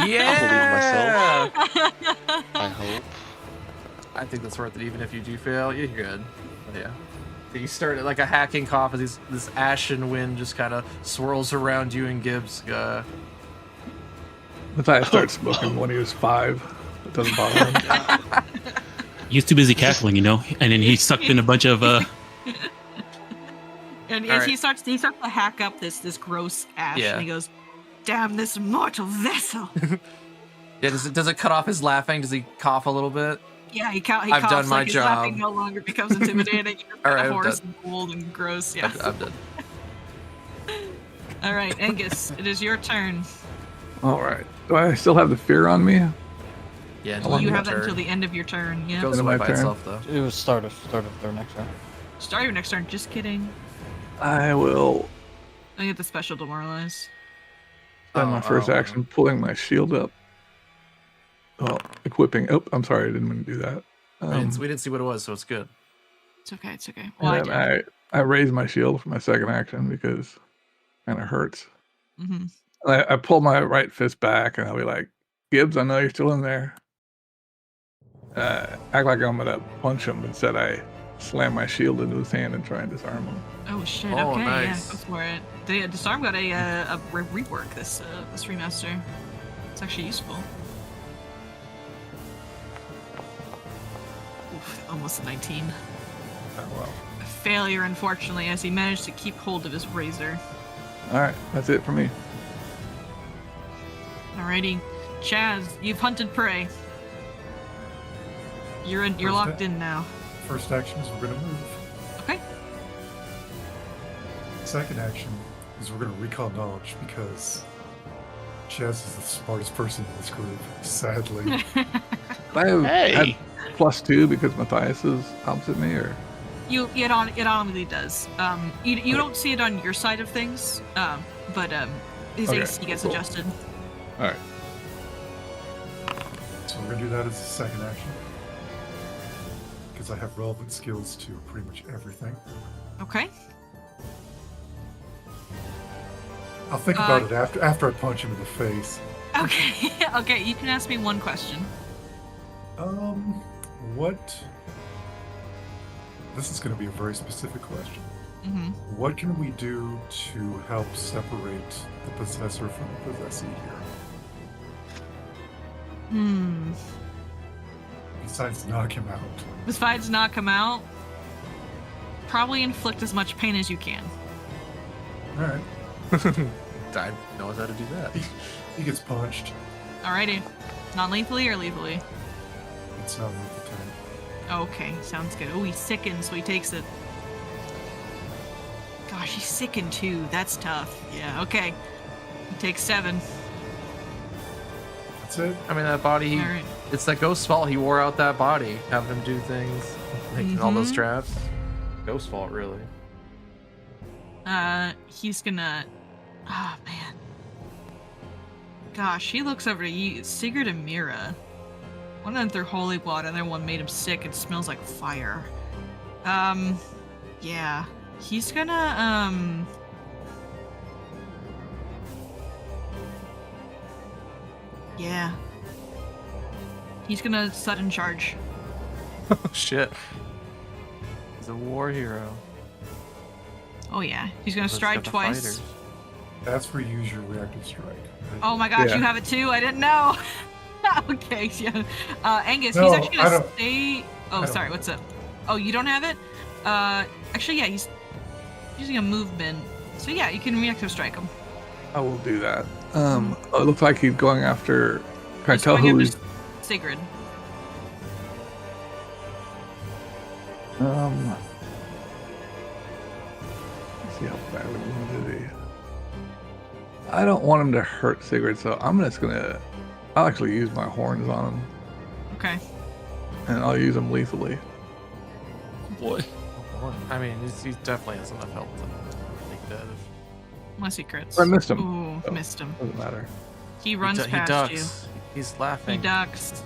Yeah. I hope. I think that's worth it. Even if you do fail, you're good. But yeah. You start like a hacking cough as this ashen wind just kind of swirls around you and Gibbs. Matthias starts smoking when he was 5. It doesn't bother him. He's too busy cackling, and then he sucked in a bunch of And All as right. he starts to hack up this gross ash, Yeah. and he goes, "Damn this mortal vessel!" Yeah. Does it cut off his laughing? Does he cough a little bit? Yeah, he I've coughs done my like his job. laughing no longer becomes intimidating. All right, I'm hoarse done. and cold and gross. Yeah. I'm done. All right, Angus, it is your turn. All right. Do I still have the fear on me? Yeah. How long You is have my that until the end of your turn. Yeah. Goes End of away my by turn. itself though. It was start of their next turn. Start your next turn. Just kidding. I will I get the special demoralize. spend my first action pulling my shield up. Well, equipping. Oh, I'm sorry. I didn't mean to do that. We didn't see what it was, so it's good. It's okay. It's okay. Well, I And did. then I raise my shield for my second action because it kind of hurts. Mm-hmm. I pull my right fist back and I'll be like, Gibbs, I know you're still in there. Act like I'm gonna punch him. Instead, I slam my shield into his hand and try and disarm him. Oh shit! Oh, Okay, nice. yeah, go for it. The disarm got a rework this remaster. It's actually useful. Oof, almost a 19. Oh, well. A failure, unfortunately, as he managed to keep hold of his razor. All right, that's it for me. Alrighty, Chaz, you've hunted prey. You're locked in now. First action is we're gonna move. Okay. Second action is we're gonna recall knowledge because Chaz is the smartest person in this group. Sadly, I have Hey. had +2 because Matthias is opposite me, or It honestly does. You don't see it on your side of things, but his Okay, AC gets cool. adjusted. all right. so we're gonna do that as a second action because I have relevant skills to pretty much everything. Okay. I'll think about it after I punch him in the face. Okay. Okay. You can ask me one question. What? This is going to be a very specific question. Mm-hmm. What can we do to help separate the possessor from the possessee here? Hmm. Besides knock him out. Besides knock him out, probably inflict as much pain as you can. All right. I knows how to do that. He gets punched. Alrighty. Non-lethally or lethally? It's not worth the time. Okay, sounds good. Oh, he's sickened, so he takes it. Gosh, he's sickened too. That's tough. Yeah, okay. He takes 7. That's it. I mean, that body, Alright. it's that ghost's fault. He wore out that body, having him do things, making all those Mhm. traps. Ghost's fault, really. He's gonna. Oh man. Gosh, he looks over to you, Sigurd and Mira. One of them threw holy water, and the other one made him sick and smells like fire. Yeah. He's gonna, yeah. He's gonna sudden charge. Oh shit. He's a war hero. Oh yeah. He's gonna Let's stride get the twice. fighters. That's where you use your reactive strike. Oh my gosh, Yeah. you have it too? I didn't know. Okay, yeah. Angus, No, he's actually I gonna don't- stay. Oh, I sorry, don't. what's up? Oh, you don't have it? Actually, yeah, he's using a movement. So yeah, you can reactive strike him. I will do that. It looks like he's going after. Can I He's tell going who after he's? Sigrid. Let's see how badly wounded he. I don't want him to hurt Sigurd, so I'm just gonna. I'll actually use my horns on him, Okay. and I'll use them lethally. Boy. Oh, boy. I mean, he definitely has enough health to make that. Unless he crits. I missed him. Ooh, so missed him. Doesn't matter. He runs He past ducks. you. He's He laughing. ducks.